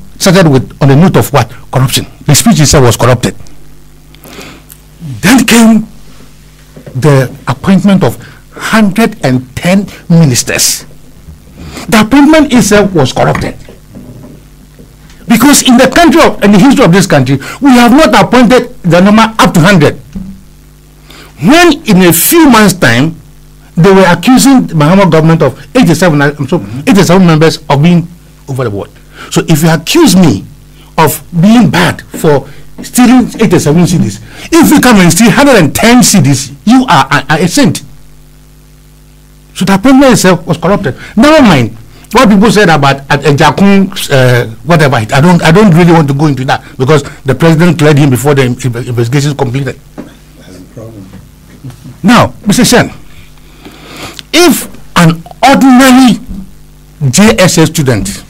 with on the note of what? Corruption. The speech itself was corrupted. Then came the appointment of 110 ministers. The appointment itself was corrupted. Because in the country in the history of this country, we have not appointed the number up to 100. When in a few months' time, they were accusing the Mahama government of 87 members of being over the board. So if you accuse me of being bad for stealing 87 CDs, if you come and steal 110 CDs, you are a saint. So the appointment itself was corrupted. Never mind what people said about Jakun, whatever. I don't really want to go into that because the president cleared him before the investigation completed. That's a problem. Now, Mr. Shen, if an ordinary JSS student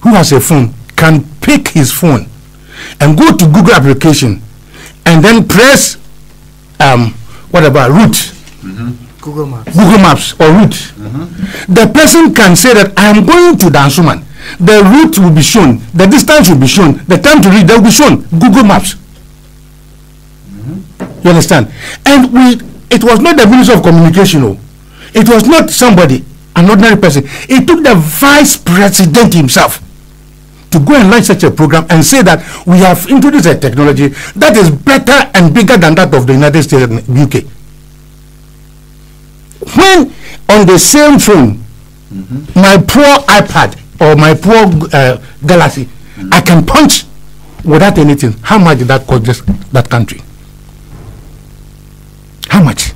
who has a phone can pick his phone and go to Google application and then press route, Google Maps or route, the person can say that I am going to Dansuman. The route will be shown, the distance will be shown, the time to reach, they will be shown. Google Maps. You understand? And with it was not the Minister of Communication, no. It was not somebody, an ordinary person. It took the Vice President himself to go and launch such a program and say that we have introduced a technology that is better and bigger than that of the United States and UK. When on the same phone, my poor iPad or my poor Galaxy, I can punch without anything. How much did that cost that country? How much?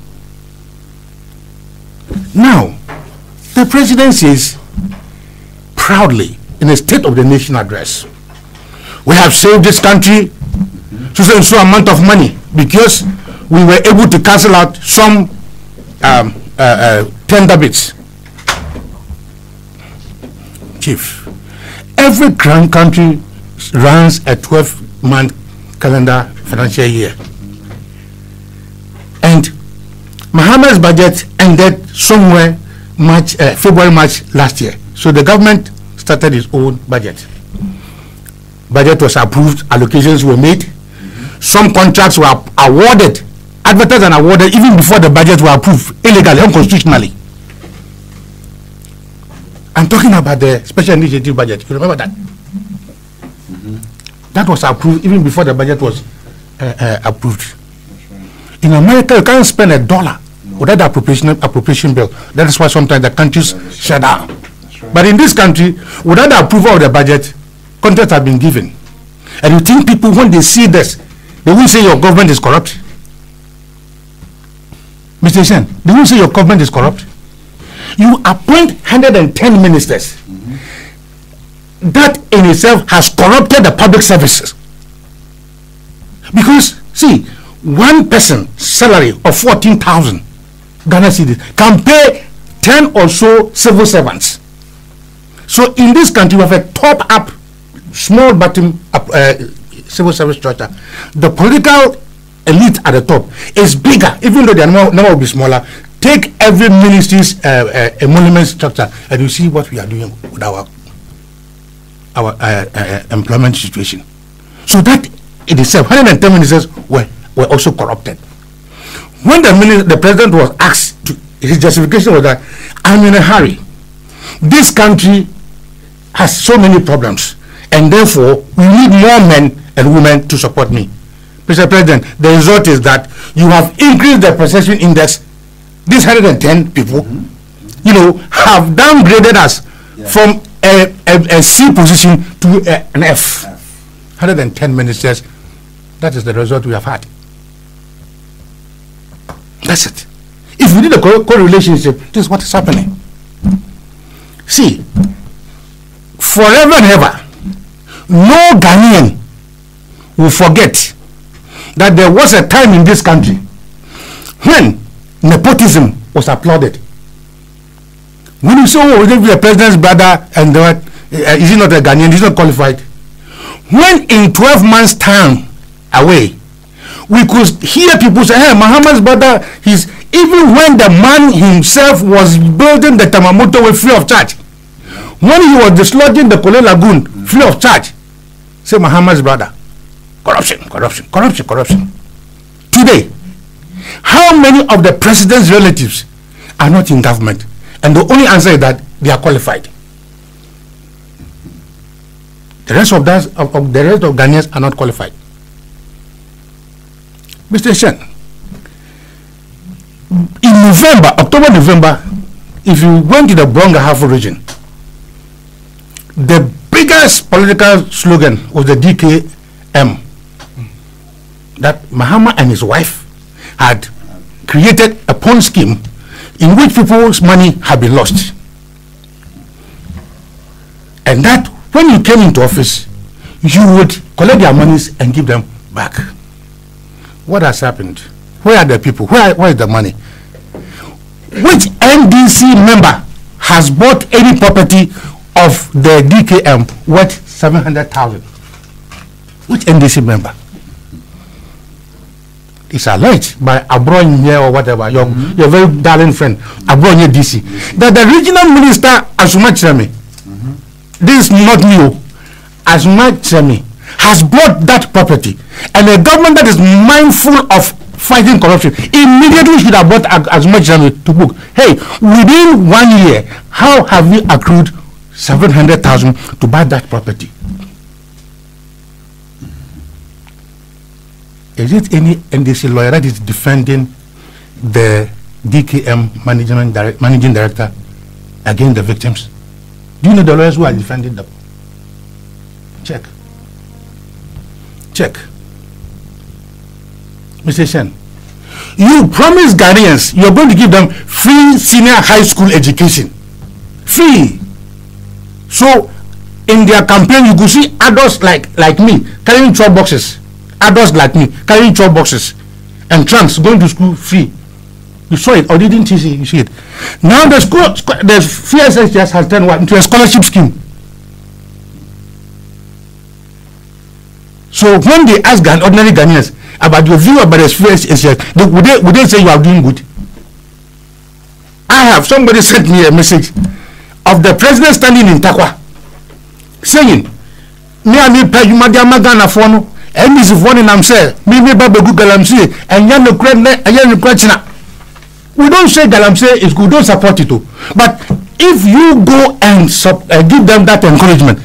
Now, the president says proudly in a State of the Nation address, we have saved this country so amount of money because we were able to cancel out some tender bids. Chief, every country runs a 12-month calendar financial year. And Mahama's budget ended somewhere February, March last year. So the government started its own budget. Budget was approved, allocations were made. Some contracts were awarded, advertised and awarded even before the budgets were approved, illegally, unconstitutionally. I'm talking about the special initiative budget. You remember that? That was approved even before the budget was approved. In America, you can't spend $1 without the appropriation bill. That is why sometimes the countries shut down. But in this country, without the approval of the budget, contracts have been given. And you think people, when they see this, they will say your government is corrupt? Mr. Sen, they will say your government is corrupt? You appoint 110 ministers. That in itself has corrupted the public services. Because, see, one person salary of 14,000 Ghana cedis can pay 10 or so civil servants. So in this country, we have a top-up, small bottom civil service structure. The political elite at the top is bigger, even though their number will be smaller. Take every ministry's emolument structure, and you see what we are doing with our employment situation. So that in itself, 110 ministers were also corrupted. When the president was asked, his justification was that I'm in a hurry. This country has so many problems, and therefore we need more men and women to support me. Mr. President, the result is that you have increased the perception index. These 110 people, you know, have downgraded us from a C position to an F. 110 ministers. That is the result we have had. That's it. If we did a correlationship, this is what is happening. See, forever and ever, no Ghanaian will forget that there was a time in this country when nepotism was applauded. When you say, oh, the president's brother and is he not a Ghanaian, he's not qualified. When in 12 months' time away, we could hear people say, hey, Muhammad's brother, even when the man himself was building the Tamamoto way free of charge, when he was dislodging the Kole Lagoon free of charge, say Muhammad's brother. Corruption, corruption, corruption, corruption. Today, how many of the president's relatives are not in government? And the only answer is that they are qualified. The rest of Ghanaians are not qualified. Mr. Shen, in October, November, if you went to the Brongahafo region, the biggest political slogan was the DKM. That Mahama and his wife had created a pawn scheme in which people's money had been lost. And that when you came into office, you would collect their monies and give them back. What has happened? Where are the people? Where is the money? Which NDC member has bought any property of the DKM worth 700,000? Which NDC member? It's alleged by Abron here or whatever, your very darling friend, Abron here DC, that the regional minister, Asumachemi, this is not new, Asumachemi, has bought that property. And a government that is mindful of fighting corruption, immediately should have bought as much as to book. Hey, within 1 year, how have you accrued 700,000 to buy that property? Is it any NDC lawyer that is defending the DKM managing director against the victims? Do you know the lawyers who are defending them? Check. Mr. Shen, you promised Ghanaians you're going to give them free senior high school education. Free. So, in their campaign, you could see adults like me carrying 12 boxes. Adults like me carrying 12 boxes. And trunks going to school free. You saw it, or didn't you see it? Now the FSS has turned into a scholarship scheme. So when they ask ordinary Ghanaians about your view about the FSS, would they say you are doing good? Somebody sent me a message of the president standing in Takwa saying, me and me pay you madama Ghana for no, and this is one in say, me baby Google say, and yan no question. We don't say Galamsey is good, don't support it too. But if you go and give them that encouragement,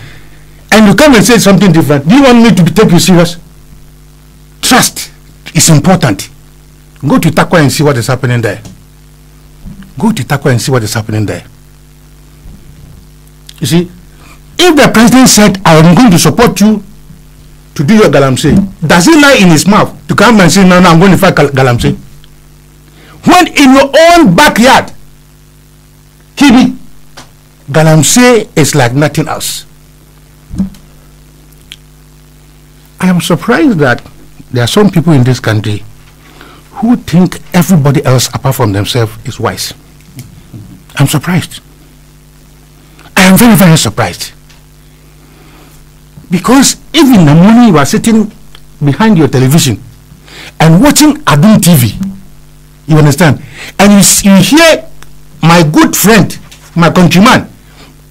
and you come and say something different, do you want me to take you serious? Trust is important. Go to Takwa and see what is happening there. Go to Takwa and see what is happening there. You see, if the president said, I am going to support you to do your Galamsey, does he lie in his mouth to come and say, no, I'm going to fight Galamsey? When in your own backyard, Kibi, Galamsey is like nothing else. I am surprised that there are some people in this country who think everybody else apart from themselves is wise. I'm surprised. I am very, very surprised. Because if in the morning you are sitting behind your television and watching Adun TV, you understand? And you hear my good friend, my countryman,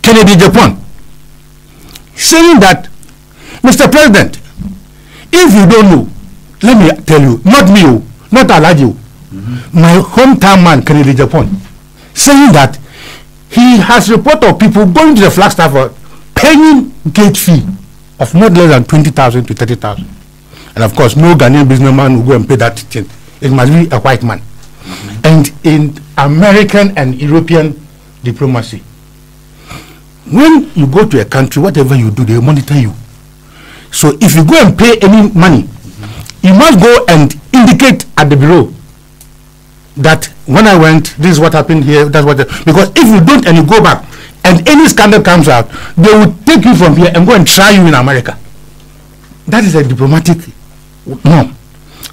Kennedy Japan, saying that, Mr. President, if you don't know, let me tell you, not me, not Alhaji, my hometown man, Kennedy Japan, saying that he has report of people going to the Flagstaff for paying gate fee of not less than 20,000 to 30,000. And of course, no Ghanaian businessman will go and pay that thing. It must be a white man. And in American and European diplomacy, when you go to a country, whatever you do, they monitor you. So if you go and pay any money, you must go and indicate at the bureau that when I went, this is what happened here, that's what. Because if you don't and you go back, and any scandal comes out, they will take you from here and go and try you in America. That is a diplomatic norm.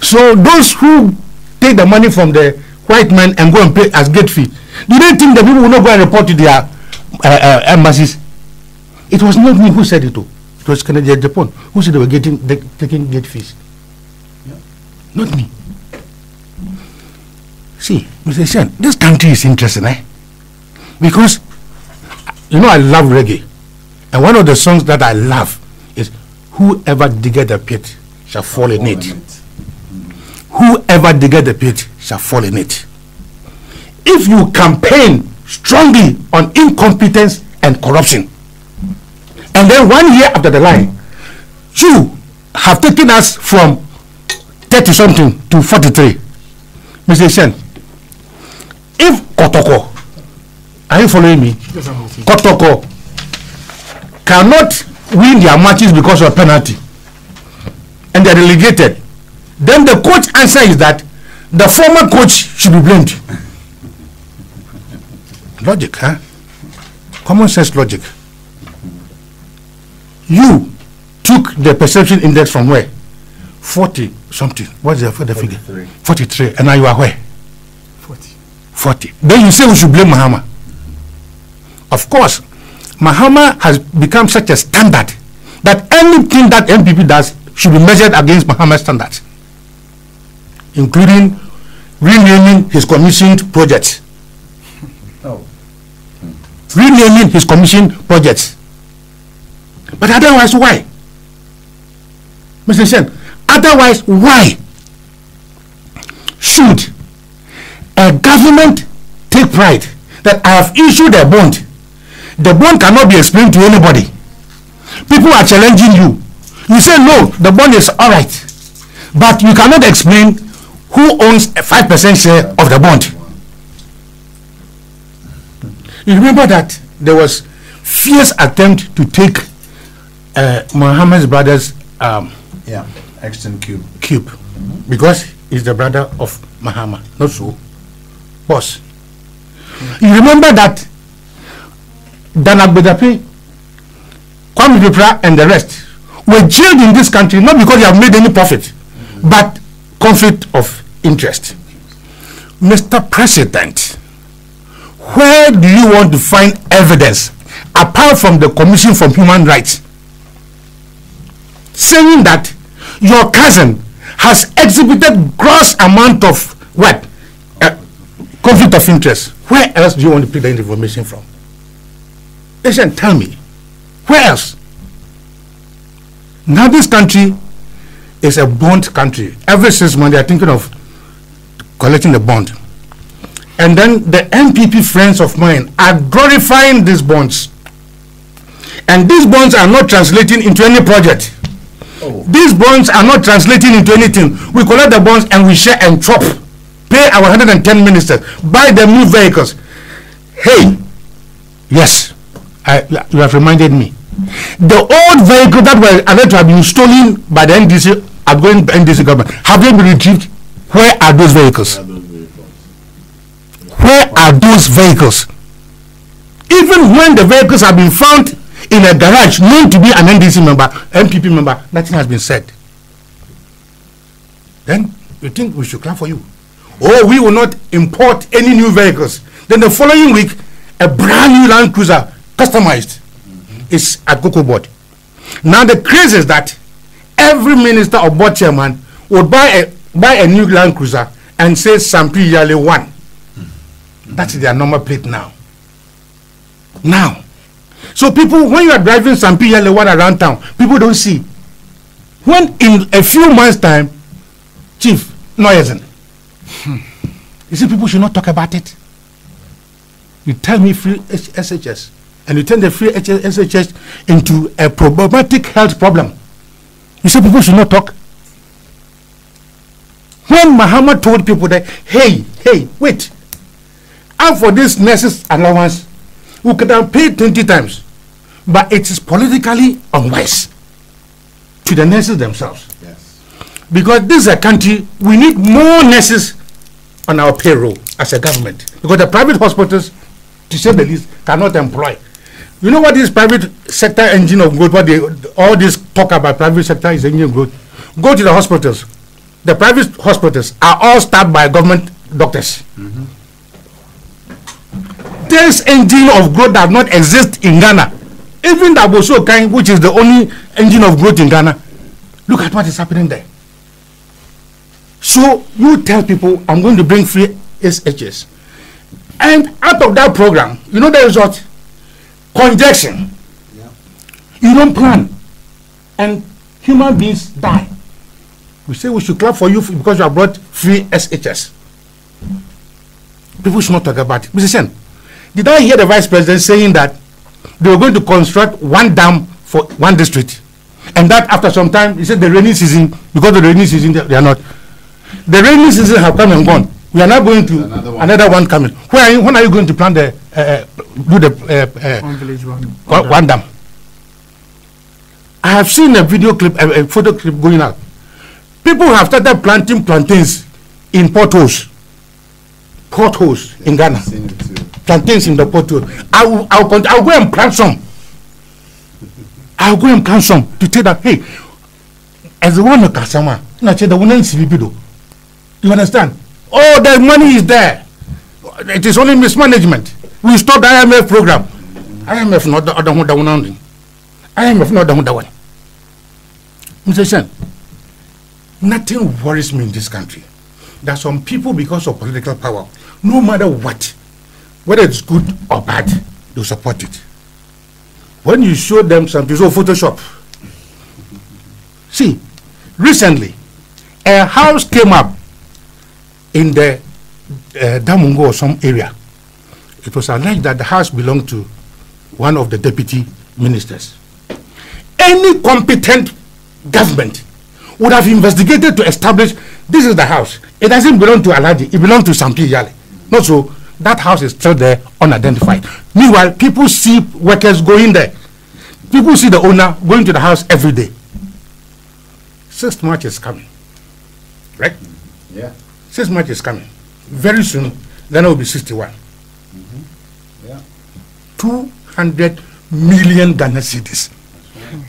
So those who take the money from the white man and go and pay as gate fee, do they think the people will not go and report to their embassies? It was not me who said it. It was Canada, Japan, who said they were taking gate fees. Yeah. Not me. See, Mr. Shen, this country is interesting, because you know I love reggae, and one of the songs that I love is "Whoever diggeth the pit shall fall in it." Whoever diggeth the pit shall fall in it. If you campaign strongly on incompetence and corruption, and then 1 year after the line, you have taken us from 30 something to 43, Mr. Shen, if Kotoko, are you following me? Kotoko cannot win their matches because of penalty, and they're relegated, then the coach answer is that the former coach should be blamed. Logic, huh? Common sense logic. You took the perception index from where? 40 something. What's the figure? 43. And now you are where? 40. Then you say we should blame Mahama. Of course, Mahama has become such a standard that anything that MPP does should be measured against Mahama's standards, including renaming his commissioned projects. Renaming his commissioned projects. But otherwise, why? Mr. Shen, otherwise, why? should a government take pride that I have issued a bond? The bond cannot be explained to anybody. People are challenging you. You say no, the bond is all right, but you cannot explain who owns a 5% share of the bond. You remember that there was fierce attempt to take Muhammad's brother's Exton cube because he's the brother of Muhammad. Not so, boss. You remember that Dana Bedapi, Kwame Dupra, and the rest were jailed in this country not because they have made any profit, but conflict of interest. Mr. President, where do you want to find evidence apart from the Commission for Human Rights saying that your cousin has exhibited gross amount of what? Conflict of interest? Where else do you want to pick that information from? Listen, tell me, where else? Now this country is a bond country. Every 6 months they are thinking of collecting the bond. And then the NPP friends of mine are glorifying these bonds. And these bonds are not translating into any project. These bonds are not translating into anything. We collect the bonds and we share and chop. Pay our 110 ministers. Buy them new vehicles. Hey, yes, you have reminded me. The old vehicles that were alleged to have been stolen by the NDC, outgoing NDC government, have they been retrieved? Where are those vehicles? Where are those vehicles? Even when the vehicles have been found in a garage known to be an NDC member, MPP member, nothing has been said. Then you think we should clap for you? Oh, we will not import any new vehicles. Then the following week, a brand new Land Cruiser, customized, is at Cocoa Board. Now the craze is that every minister or board chairman would buy a new Land Cruiser and say Sampi Yale 1. That's their number plate now. So people, when you are driving Sampi Yale 1 around town, people don't see. When in a few months' time, Chief, noising. You see, people should not talk about it. You tell me free SHS, and you turn the free SHS into a problematic health problem. You say people should not talk. When Muhammad told people that, hey, wait, and for this nurses allowance, we could have paid 20 times, but it is politically unwise to the nurses themselves. Yes. Because this is a country, we need more nurses on our payroll as a government. Because the private hospitals, to say the least, cannot employ. You know what this private sector engine of growth, all this talk about private sector is engine of growth. Go to the hospitals. The private hospitals are all staffed by government doctors. This engine of growth does not exist in Ghana. Even the Aboso kind, which is the only engine of growth in Ghana, look at what is happening there. So you tell people, I'm going to bring free SHS. And out of that program, you know the result? Congestion. Yeah. You don't plan. And human beings die. We say we should clap for you because you have brought free SHS. People should not talk about it. Mr. Sen, did I hear the Vice President saying that they were going to construct one dam for one district? And that after some time, he said the rainy season, because the rainy season, they are not. The rainy season have come and gone. We are now going to another one coming. When are you going to plan the one dam? I have seen a video clip, a photo clip going out. People have started planting plantains in potholes. Potholes in Ghana. Plantains in the pothole. I'll go and plant some. I'll go and plant some to tell that, hey, as the one of Kasama, you understand? Oh, the money is there. It is only mismanagement. We stopped the IMF program. IMF not the other one. IMF not the other one. Mr. Shen, nothing worries me in this country. There are some people, because of political power, no matter what, whether it's good or bad, they support it. When you show them something, so Photoshop. See, recently, a house came up in the Damungo or some area, it was alleged that the house belonged to one of the deputy ministers. Any competent government would have investigated to establish this is the house. It doesn't belong to Alhaji, it belongs to Sampi Yale. Not so, that house is still there, unidentified. Meanwhile, people see workers going there. People see the owner going to the house every day. 6th March is coming, right? Yeah. 6th March is coming. Very soon, then it will be 61. Yeah. 200 million Ghana cedis.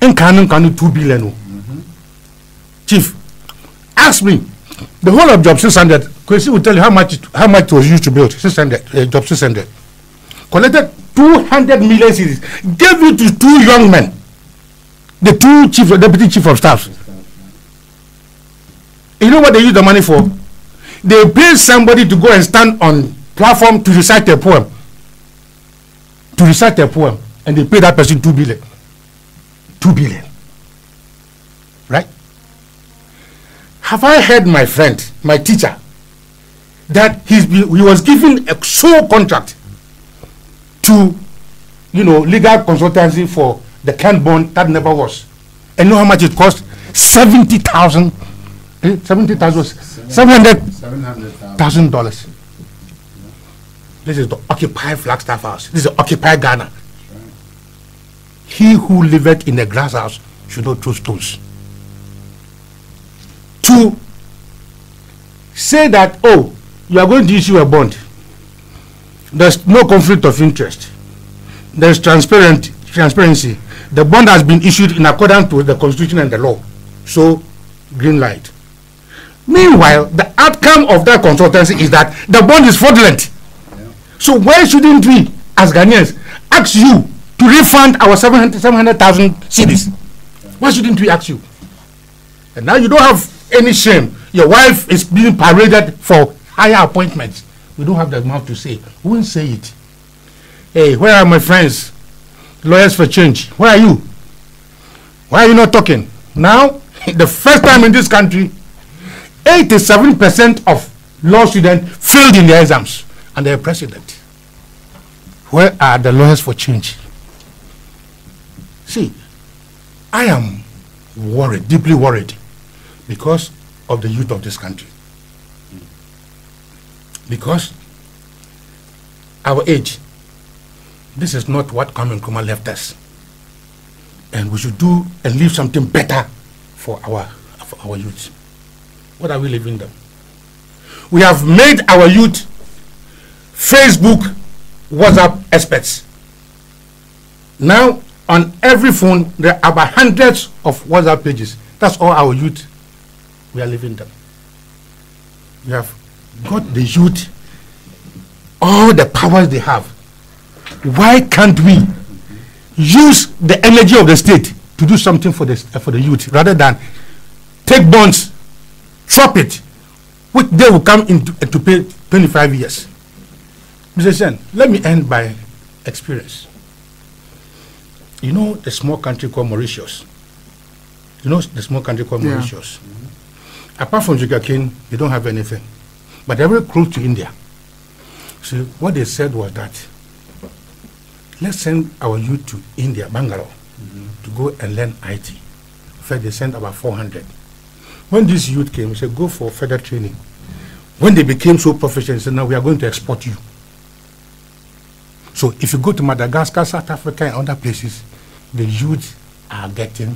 In Kanu 2 billion. Chief, ask me. The whole of Job 600, Kwesi will tell you how much it was used to build. 600, Job 600. Collected 200 million cedis. Gave it to 2 young men. The 2 deputy chief of staff. You know what they use the money for? They pay somebody to go and stand on platform to recite a poem. To recite a poem. And they pay that person 2 billion. 2 billion. Right? Have I heard my friend, my teacher, that he was given a sole contract to, legal consultancy for the Kent bond that never was? And know how much it cost? $70,000. $700,000. This is the Occupy Flagstaff House. This is Occupy Ghana. Right. He who liveth in a glass house should not throw stones. To say that, oh, you are going to issue a bond. There's no conflict of interest. There's transparency. The bond has been issued in accordance with the Constitution and the law. So, green light. Meanwhile, the outcome of that consultancy is that the bond is fraudulent. Yeah. So why shouldn't we, as Ghanaians, ask you to refund our 700,000 cedis? Yeah. Why shouldn't we ask you? And now you don't have any shame. Your wife is being paraded for higher appointments. We don't have the mouth to say. We won't say it. Hey, where are my friends? Lawyers for change. Where are you? Why are you not talking? Now, the first time in this country, 87% of law students failed in their exams, and they're president. Where are the lawyers for change? See, I am worried, deeply worried, because of the youth of this country. Because our age, this is not what Kwame Nkrumah left us. And we should do and leave something better for our youth. What are we leaving them? We have made our youth Facebook, WhatsApp experts. Now, on every phone, there are about hundreds of WhatsApp pages. That's all our youth. We are leaving them. We have got the youth, all the powers they have. Why can't we use the energy of the state to do something for the youth, rather than take bonds, chop it, which they will come into to pay 25 years? Mr. Sen, let me end by experience. You know the small country called Mauritius? Mauritius? Apart from sugarcane, they don't have anything. But they're very close to India. So what they said was that, let's send our youth to India, Bangalore, to go and learn IT. In fact, they sent about 400. When this youth came, they said, go for further training. When they became so professional, they said, now we are going to export you. So if you go to Madagascar, South Africa, and other places, the youth are getting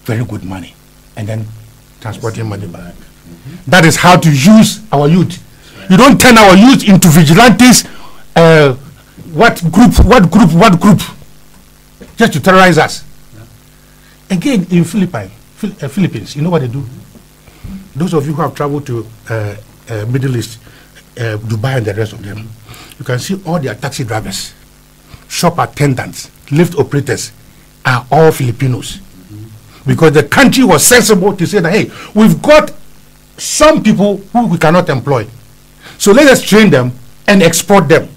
very good money and then transporting money back. That is how to use our youth. You don't turn our youth into vigilantes, what group, just to terrorize us. Again, in Philippines, you know what they do? Those of you who have traveled to Middle East, Dubai and the rest of them, you can see all their taxi drivers, shop attendants, lift operators are all Filipinos. Because the country was sensible to say that, hey, we've got some people who we cannot employ. So let us train them and export them.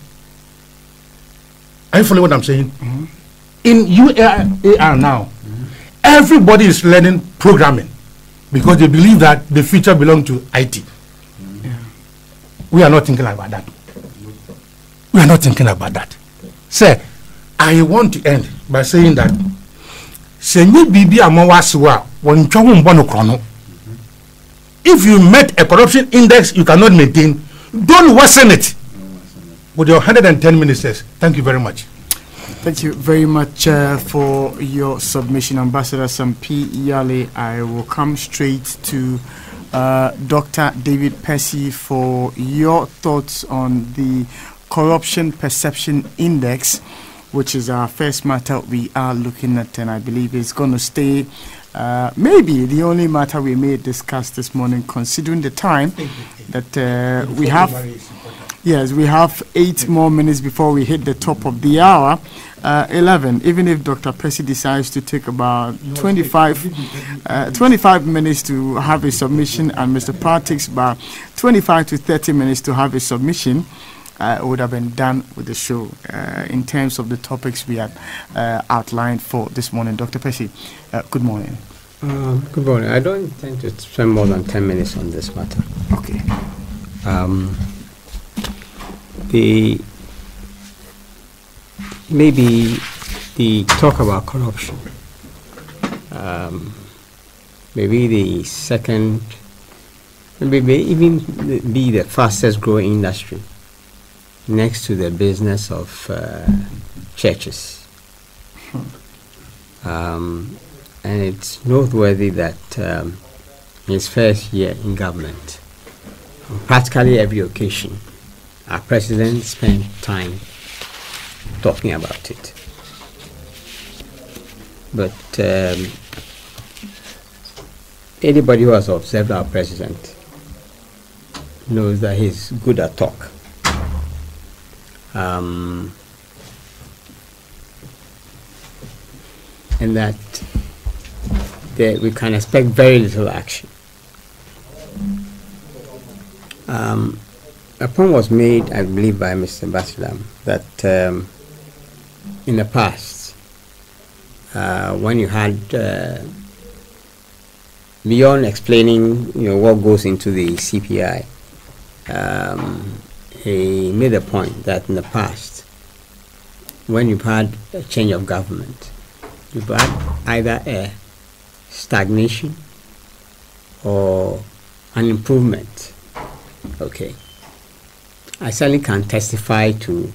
Are you following what I'm saying? In UAR now, everybody is learning programming because they believe that the future belongs to IT. We are not thinking about that. We are not thinking about that. Sir, I want to end by saying that if you met a corruption index you cannot maintain, don't worsen it with your 110 ministers. Thank you very much. Thank you very much for your submission, Ambassador Sampi Yale. I will come straight to Dr. David Percy for your thoughts on the Corruption Perception Index, which is our first matter we are looking at, and I believe it's going to stay maybe the only matter we may discuss this morning, considering the time that we have. Yes, we have 8 more minutes before we hit the top of the hour. 11, even if Dr. Percy decides to take about 25 minutes to have a submission, and Mr. Pratt takes about 25 to 30 minutes to have a submission, it would have been done with the show in terms of the topics we had outlined for this morning. Dr. Percy, good morning. Good morning. I don't intend to spend more than 10 minutes on this matter. Okay. Maybe the talk about corruption, maybe the second, maybe even be the fastest growing industry next to the business of churches. And it's noteworthy that his first year in government, on practically every occasion, our president spent time talking about it. But anybody who has observed our president knows that he's good at talk. And that we can expect very little action. A point was made, I believe, by Mr. Basilam that in the past, when you had, beyond explaining, what goes into the CPI, he made a point that in the past, when you've had a change of government, you've had either a stagnation or an improvement. Okay. I certainly can testify to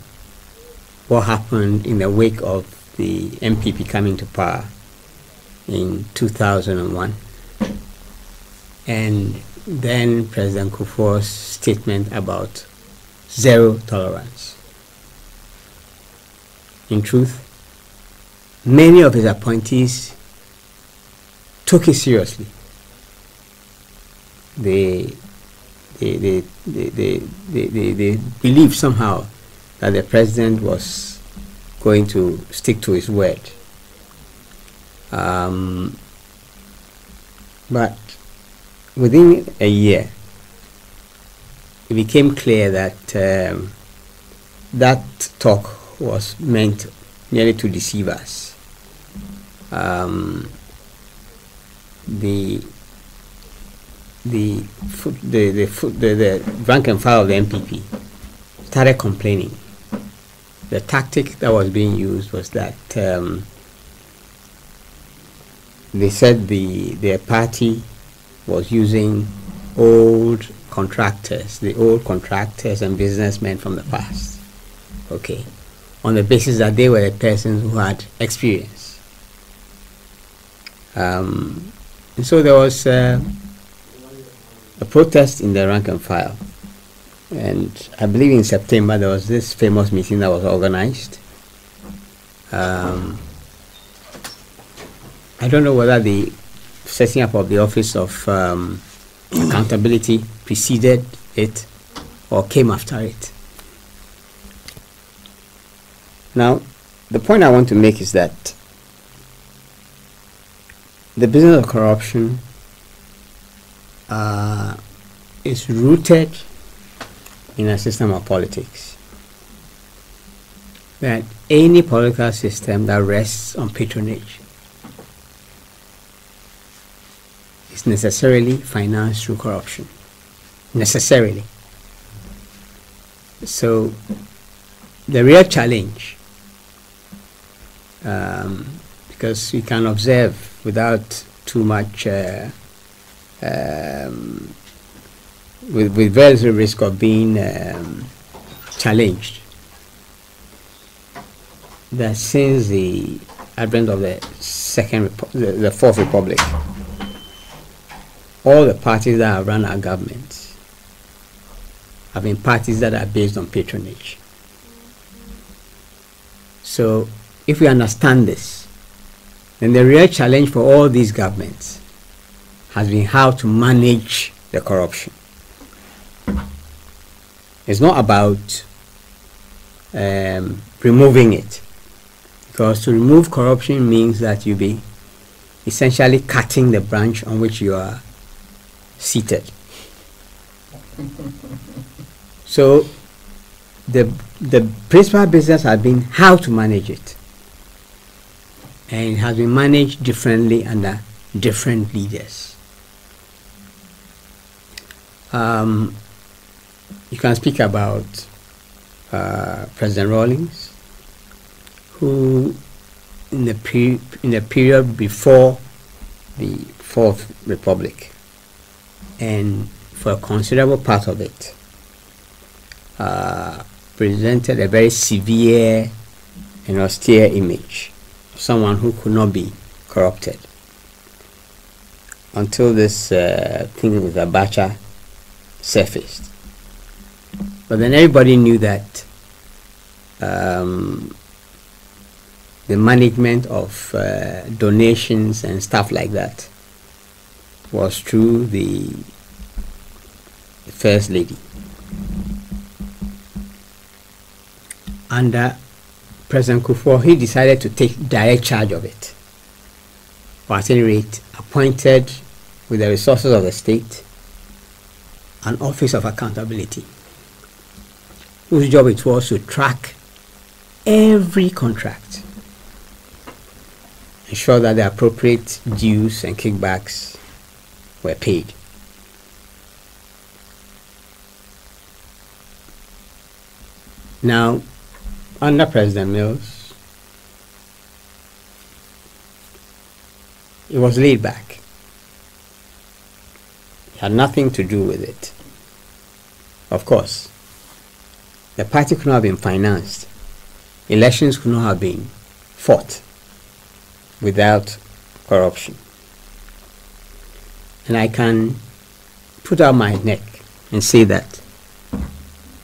what happened in the wake of the MPP coming to power in 2001, and then President Kufuor's statement about zero tolerance. In truth, many of his appointees took it seriously. They believed somehow that the president was going to stick to his word. But within a year, it became clear that that talk was meant merely to deceive us. The rank and file of the MPP started complaining. The tactic that was being used was that they said their party was using old contractors and businessmen from the past, okay, on the basis that they were the persons who had experience. And so there was a protest in the rank and file, and I believe in September there was this famous meeting that was organized. I don't know whether the setting up of the Office of Accountability preceded it or came after it. Now, the point I want to make is that the business of corruption is rooted in a system of politics. That any political system that rests on patronage is necessarily financed through corruption. Necessarily. So the real challenge, because you can observe without too much, with very little risk of being challenged, that since the advent of the the Fourth Republic, all the parties that have run our governments have been parties that are based on patronage. So if we understand this, then the real challenge for all these governments has been how to manage the corruption. It's not about removing it, because to remove corruption means that you be essentially cutting the branch on which you are seated. So the principal business has been how to manage it, and it has been managed differently under different leaders. You can speak about President Rawlings, who in the period before the Fourth Republic, and for a considerable part of it, presented a very severe and austere image of someone who could not be corrupted, until this thing with Abacha surfaced. But then everybody knew that the management of donations and stuff like that was through the First Lady. Under President Kufuor, he decided to take direct charge of it, or at any rate appointed, with the resources of the state, an Office of Accountability, whose job it was to track every contract, ensure that the appropriate dues and kickbacks were paid. Now, under President Mills, it was laid back. It had nothing to do with it. Of course, the party could not have been financed. Elections could not have been fought without corruption. And I can put out my neck and say that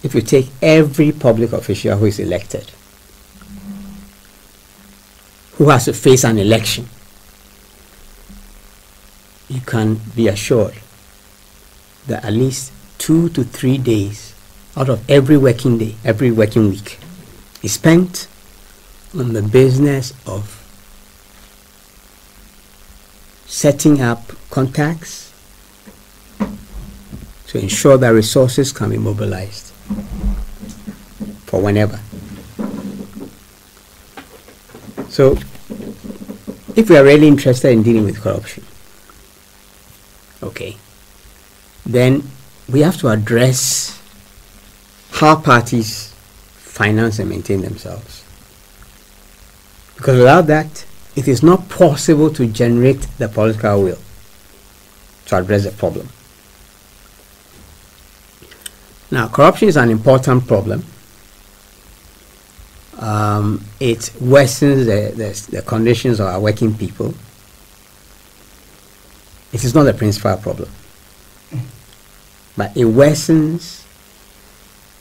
if you take every public official who is elected, who has to face an election, you can be assured that at least 2 to 3 days out of every working day, every working week, is spent on the business of setting up contacts to ensure that resources can be mobilized for whenever. So, if we are really interested in dealing with corruption, okay, then we have to address how parties finance and maintain themselves. Because without that, it is not possible to generate the political will to address the problem. Now, corruption is an important problem. It worsens the conditions of our working people. It is not the principal problem, but it worsens,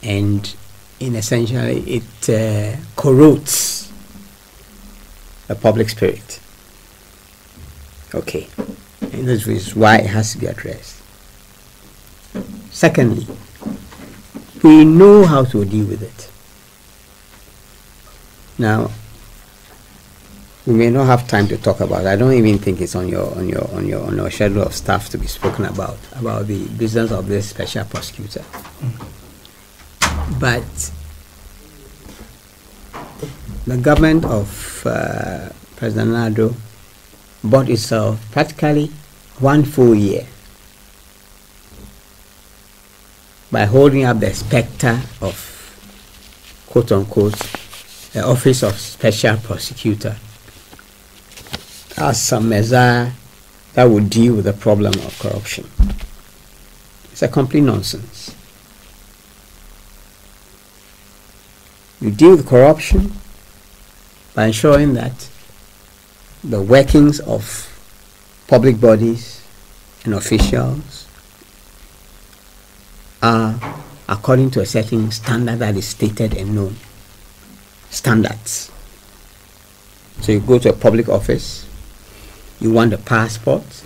and in essentially it corrodes the public spirit. Okay, and this is why it has to be addressed. Secondly, we know how to deal with it. Now, we may not have time to talk about it. I don't even think it's on your schedule of stuff to be spoken about the business of this special prosecutor. But the government of President Nado bought itself practically 1 full year by holding up the specter of quote unquote, the Office of Special Prosecutor as some measure that would deal with the problem of corruption. It's a complete nonsense. You deal with corruption by ensuring that the workings of public bodies and officials are according to a certain standard that is stated and known. Standards. So you go to a public office, you want a passport,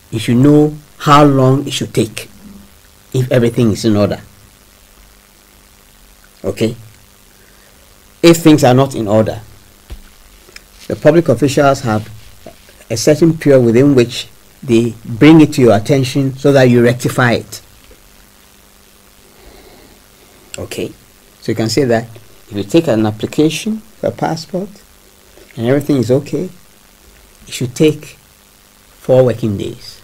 you should know how long it should take if everything is in order. Okay? If things are not in order, the public officials have a certain period within which they bring it to your attention so that you rectify it. Okay? So you can say that if you take an application for a passport and everything is okay, it should take 4 working days.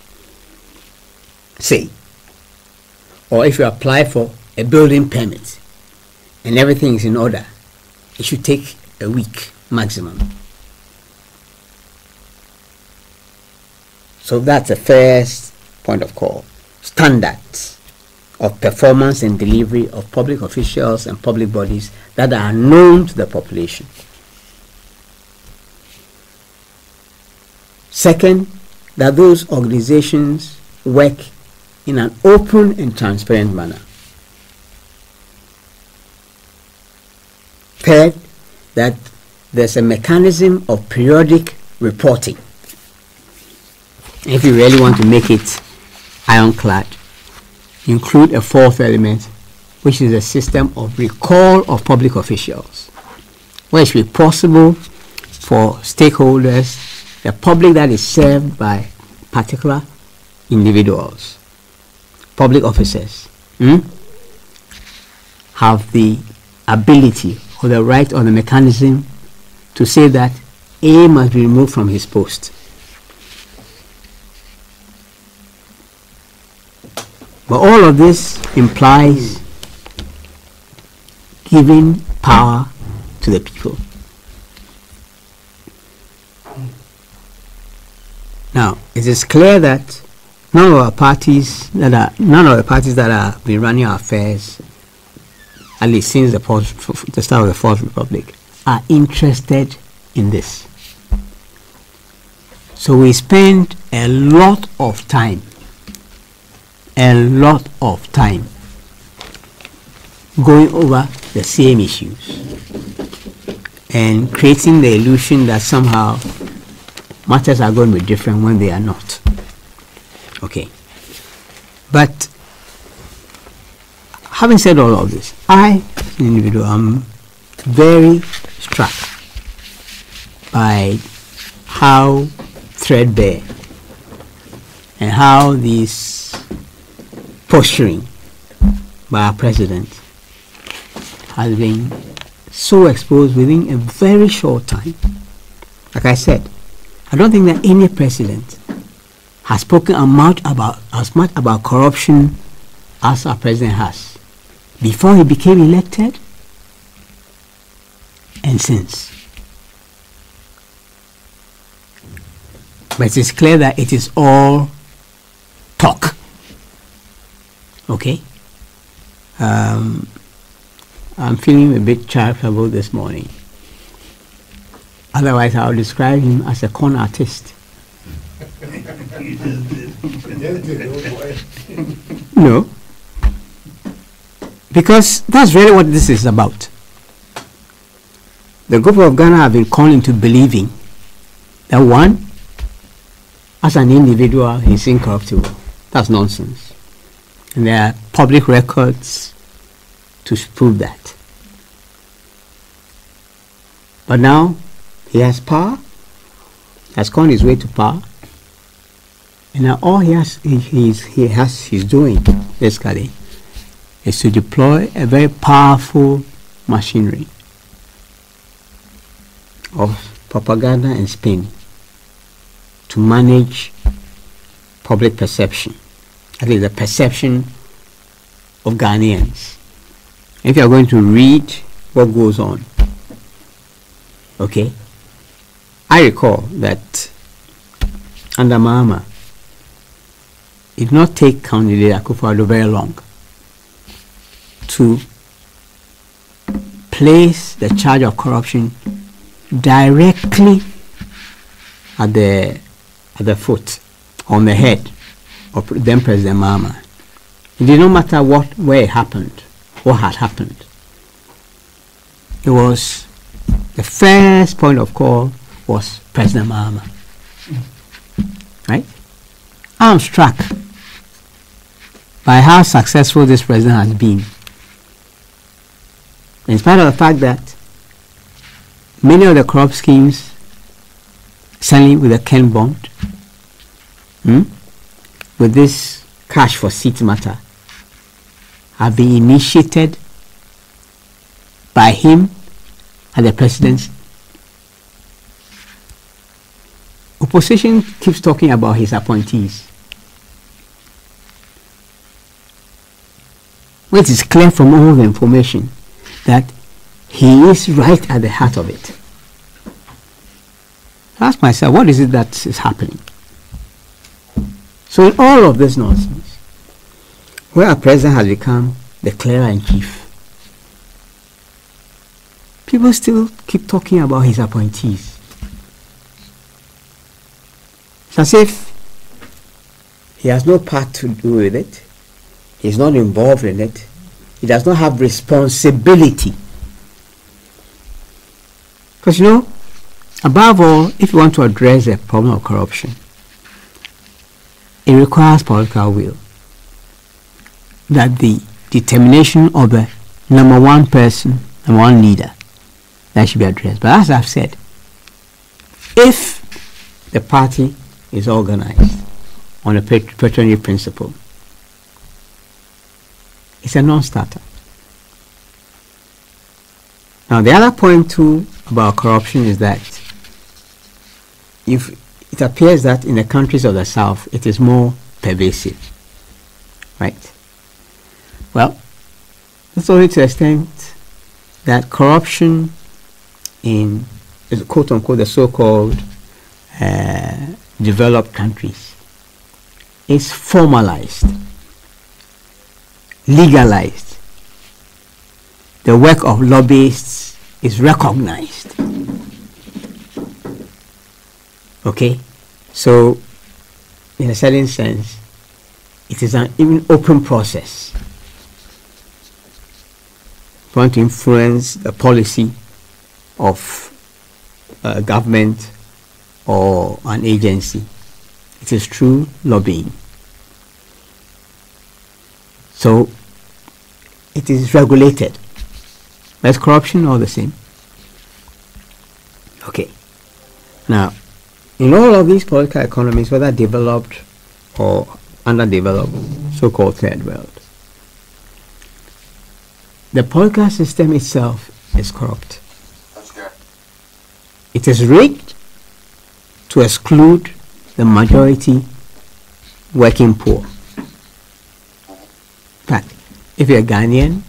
Say. Or if you apply for a building permit and everything is in order, it should take a week maximum. So that's the first point of call. Standards of performance and delivery of public officials and public bodies that are known to the population. Second, that those organizations work in an open and transparent manner. Third, that there's a mechanism of periodic reporting. If you really want to make it ironclad, include a 4th element, which is a system of recall of public officials, where it should be possible for stakeholders, the public that is served by particular individuals, public officers, have the ability or the right or the mechanism to say that A must be removed from his post. But all of this implies giving power to the people. Now, it is clear that none of the parties that have been running our affairs, at least since the start of the Fourth Republic, are interested in this. So we spend a lot of time going over the same issues and creating the illusion that somehow matters are going to be different when they are not. Okay. But having said all of this, I, as an individual, am very struck by how threadbare and how this posturing by our president has been so exposed within a very short time. Like I said, I don't think that any president has spoken as much about corruption as our president has before he became elected and since. But it is clear that it is all talk. Okay? I'm feeling a bit charitable this morning. Otherwise, I'll describe him as a con artist. No. Because that's really what this is about. The government of Ghana have been conned into believing that one, as an individual, he's incorruptible. That's nonsense. And there are public records to prove that. But now, he has power, has gone his way to power, and now all he's doing basically is to deploy a very powerful machinery of propaganda and spin to manage public perception, at least the perception of Ghanaians If you are going to read what goes on, okay, I recall that under Mahama, it did not take candidate Akufo-Addo very long to place the charge of corruption directly at the foot, on the head of then President Mahama. It did not matter where it happened, what had happened. It was the first point of call was President Mahama. Right? I'm struck by how successful this president has been. In spite of the fact that many of the corrupt schemes, certainly with the Ken bond, with this cash for seat matter, have been initiated by him and the presidency. Opposition keeps talking about his appointees, which is clear from all the information that he is right at the heart of it. I ask myself, what is it that is happening? So in all of this nonsense, where our president has become the declarer-in-chief, people still keep talking about his appointees. It's as if he has no part to do with it. He's not involved in it. He does not have responsibility. Because above all, if you want to address the problem of corruption, it requires political will. That the determination of the number one person, number one leader, that should be addressed. But as I've said, if the party is organized on a patronage principle, it's a non-starter. Now the other point too about corruption is that if it appears that in the countries of the South it is more pervasive, right? Well, that's only to the extent that corruption in quote unquote the so-called developed countries is formalized, legalized. The work of lobbyists is recognized. Okay, so in a certain sense, it is an even open process. Trying to influence the policy of a government or an agency. It is true lobbying. So it is regulated. Is corruption all the same? Okay. Now, in all of these political economies, whether developed or underdeveloped, so-called third world, the political system itself is corrupt. It is rigged to exclude the majority working poor. In fact, if you're a Ghanaian,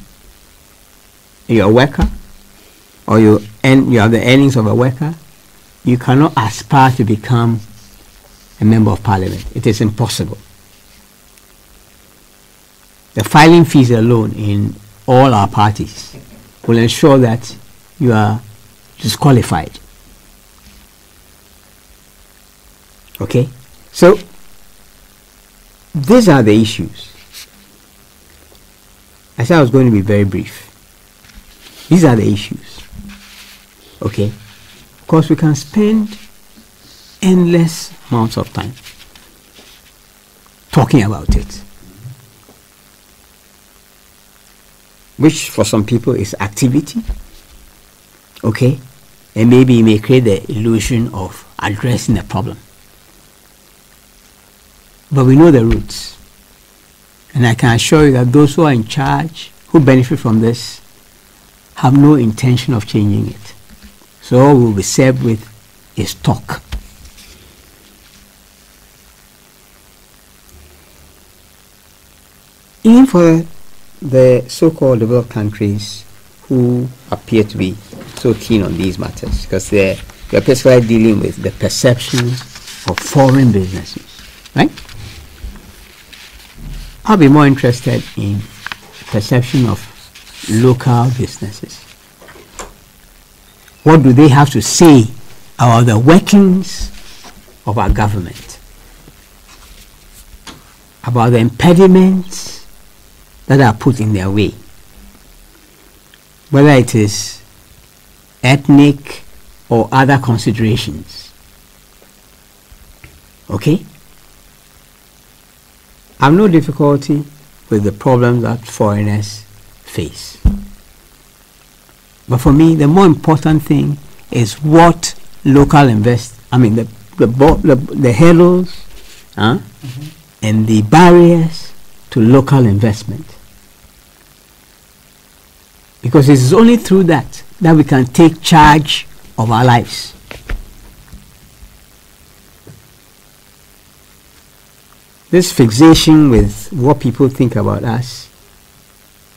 you're a worker, or you have the earnings of a worker, you cannot aspire to become a member of parliament. It is impossible. The filing fees alone in all our parties will ensure that you are disqualified. Okay? So, these are the issues. I said I was going to be very brief. These are the issues. Okay? Of course, we can spend endless amounts of time talking about it, which for some people is activity. Okay? And maybe it may create the illusion of addressing the problem. But we know the roots. And I can assure you that those who are in charge, who benefit from this, have no intention of changing it. So all we'll be served with is talk. Even for the so-called developed countries who appear to be so keen on these matters, because they're basically dealing with the perception of foreign businesses, right? I'll be more interested in perception of local businesses. What do they have to say about the workings of our government, about the impediments that are put in their way, whether it is ethnic or other considerations? Okay? I have no difficulty with the problems that foreigners face. But for me, the more important thing is what local the hurdles and the barriers to local investment. Because it is only through that we can take charge of our lives. This fixation with what people think about us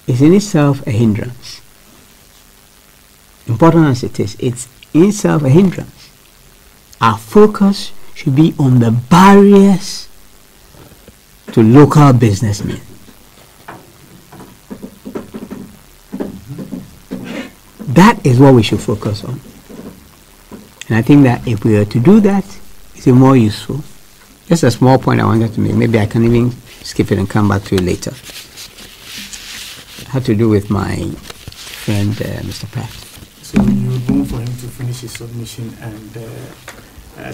is in itself a hindrance. Important as it is, it's in itself a hindrance. Our focus should be on the barriers to local businessmen. That is what we should focus on. And I think that if we were to do that, it's more useful. Just a small point I wanted to make. Maybe I can even skip it and come back to it later. It had to do with my friend, Mr. Pratt. So you would want for him to finish his submission and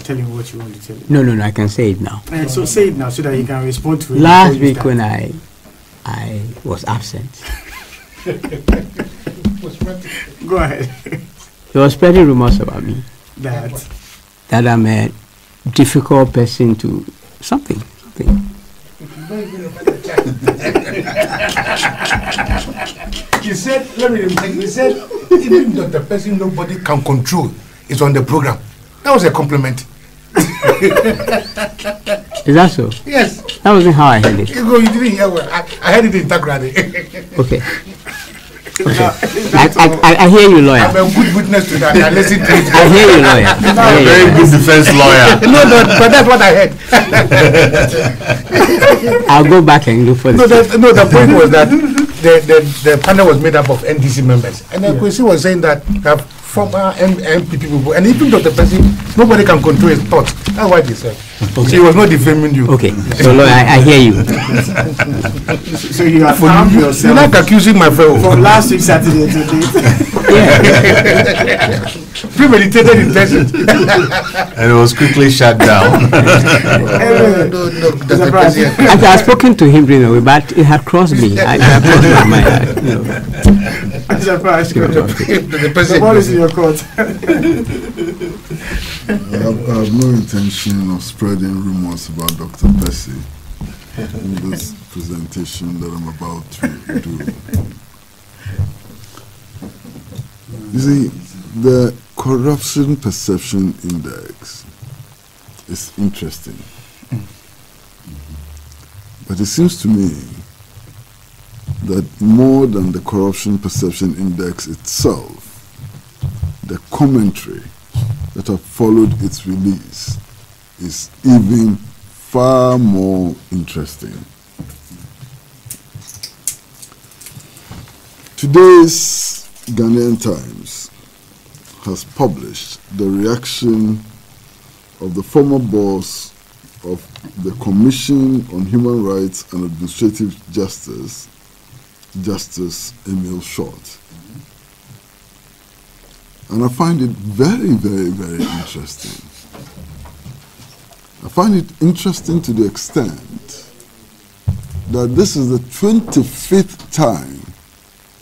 tell him what you want to tell him? No, I can say it now. So say it now so that he can respond to it. Last week when I was absent. Go ahead. There was spreading rumors about me. That I'm a difficult person to something. He said, even though the person nobody can control is on the program. That was a compliment. Is that so? Yes. That wasn't how I heard it. You didn't hear well. I heard it in Takrade. Okay. I hear you, lawyer. I'm a good witness to that. I listen to it. I hear you, lawyer. Very good defense lawyer. But that's what I heard. I'll go back and look for this. The point was that the panel was made up of NDC members, and then Kwesi was saying that former MP people, and even though the person, nobody can control his thoughts. That's why they said. Okay. So he was not defaming you. Okay. So lawyer, I hear you. So you have found yourself. You're not accusing my friend from last week Saturday to date. Yeah. Premeditated intention. And it was quickly shut down. No. I had spoken to him during the way, but it had crossed me. I had crossed my mind. I'm surprised. The ball is in your court. I have no intention of spreading rumors about Dr. Percy in this presentation that I'm about to do. You see, the Corruption Perception Index is interesting. But it seems to me that more than the Corruption Perception Index itself, the commentary that have followed its release is even far more interesting. Today's Ghanaian Times has published the reaction of the former boss of the Commission on Human Rights and Administrative Justice, Justice Emil Short. And I find it very, very, very interesting. I find it interesting to the extent that this is the 25th time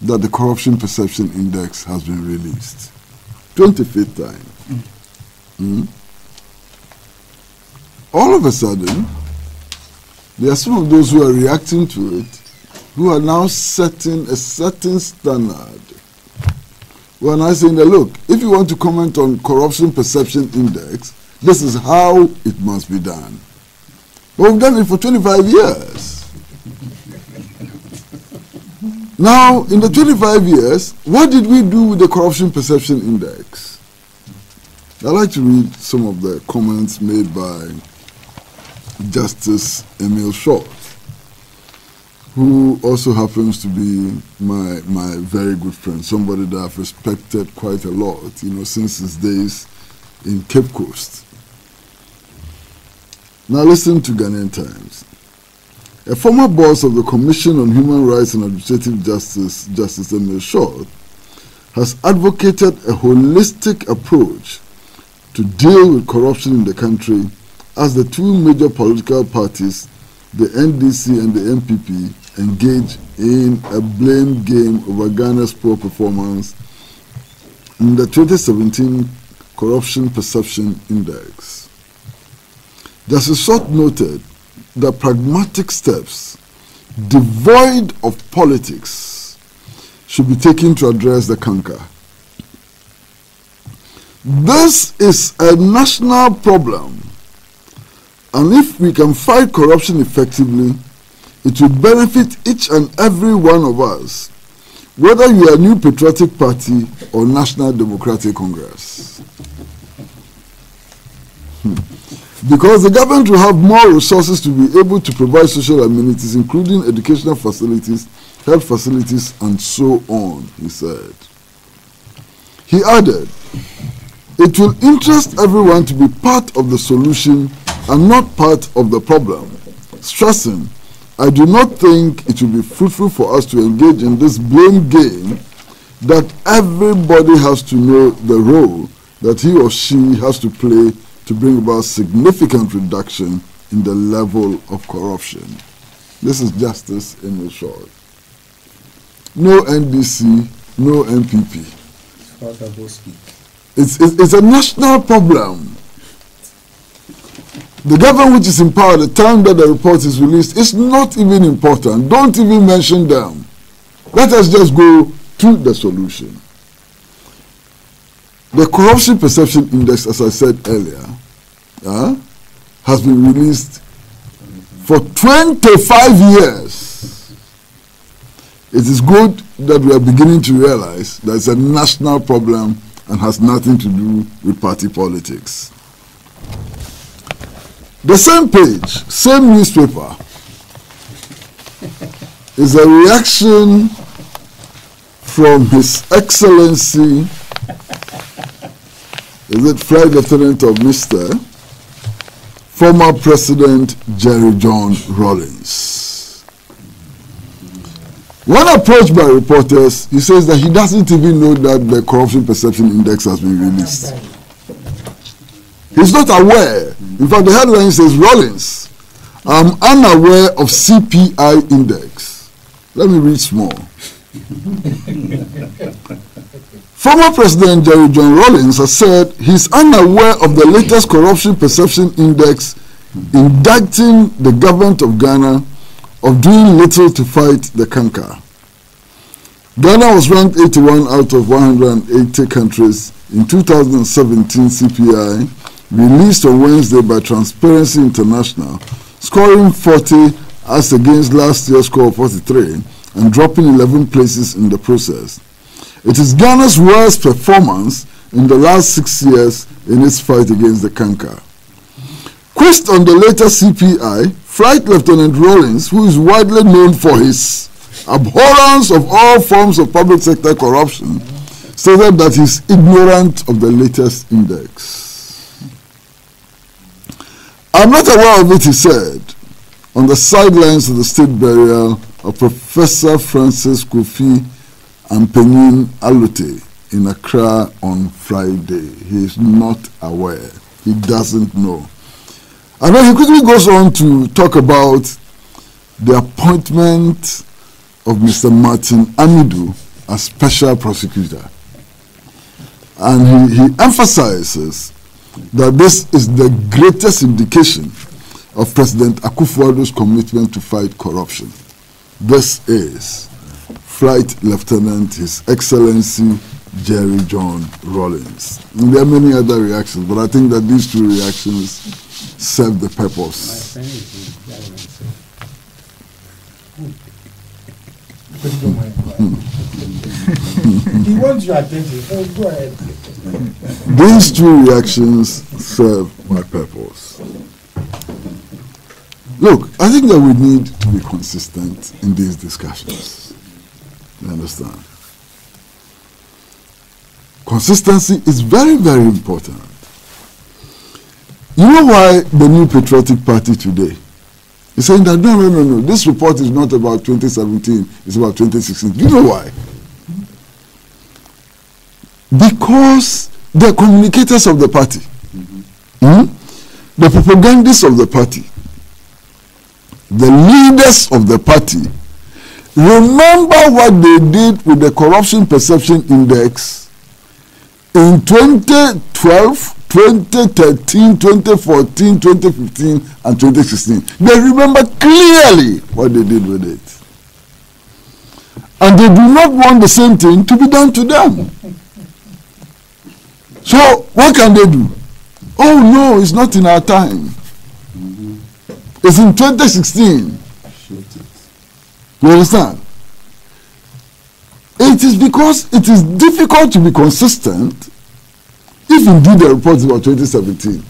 that the Corruption Perception Index has been released. 25th time. All of a sudden, there are some of those who are reacting to it, who are now setting a certain standard. Who are now saying that, look, if you want to comment on Corruption Perception Index, this is how it must be done. But we've done it for 25 years. Now, in the 25 years, what did we do with the Corruption Perception Index? I'd like to read some of the comments made by Justice Emil Short, who also happens to be my very good friend, somebody that I've respected quite a lot, since his days in Cape Coast. Now listen to Ghanaian Times. A former boss of the Commission on Human Rights and Administrative Justice, Justice Emil Short, has advocated a holistic approach to deal with corruption in the country as the two major political parties, the NDC and the MPP, engage in a blame game over Ghana's poor performance in the 2017 Corruption Perception Index. Justice Short noted that pragmatic steps devoid of politics should be taken to address the canker. This is a national problem, and if we can fight corruption effectively, it will benefit each and every one of us, whether you are New Patriotic Party or National Democratic Congress. Because the government will have more resources to be able to provide social amenities, including educational facilities, health facilities, and so on, he said. He added, it will interest everyone to be part of the solution and not part of the problem, stressing, I do not think it will be fruitful for us to engage in this blame game that everybody has to know the role that he or she has to play to bring about significant reduction in the level of corruption. This is Justice Emil Short. No NDC, no MPP. It's a national problem. The government which is in power at the time that the report is released is not even important. Don't even mention them. Let us just go to the solution. The Corruption Perception Index, as I said earlier, has been released for 25 years. It is good that we are beginning to realize that it's a national problem and has nothing to do with party politics. The same page, same newspaper, is a reaction from His Excellency, is it Flight Lieutenant of Mr. former President Jerry John Rawlings. When approached by reporters, he says that he doesn't even know that the Corruption Perception Index has been released. He's not aware. In fact, the headline says, Rawlings, I'm unaware of CPI index. Let me read small. Former President Jerry John Rawlings has said he's unaware of the latest Corruption Perception Index indicting the government of Ghana of doing little to fight the canker. Ghana was ranked 81 out of 180 countries in 2017 CPI, released on Wednesday by Transparency International, scoring 40 as against last year's score of 43 and dropping 11 places in the process. It is Ghana's worst performance in the last 6 years in its fight against the canker. Quizzed on the latest CPI, Flight Lieutenant Rawlings, who is widely known for his abhorrence of all forms of public sector corruption, stated that he is ignorant of the latest index. I'm not aware of it, he said, on the sidelines of the state burial of Professor Francis Kofi Ampenin Alute in Accra on Friday. He is not aware. He doesn't know. And then he quickly goes on to talk about the appointment of Mr. Martin Amidu as special prosecutor. And he emphasizes that this is the greatest indication of President Akufo-Addo's commitment to fight corruption. This is Flight Lieutenant His Excellency Jerry John Rawlings. And there are many other reactions, but I think that these two reactions serve the purpose. He wants your attention, so go ahead. These two reactions serve my purpose. Look, I think that we need to be consistent in these discussions. You understand? Consistency is very, very important. You know why the New Patriotic Party today is saying that no, this report is not about 2017, it's about 2016. You know why? Because the communicators of the party, the propagandists of the party, the leaders of the party, remember what they did with the Corruption Perception Index in 2012, 2013, 2014, 2015, and 2016. They remember clearly what they did with it. And they do not want the same thing to be done to them. So, what can they do? Oh no, it's not in our time. It's in 2016. You understand? It is because it is difficult to be consistent if indeed the report is about 2017.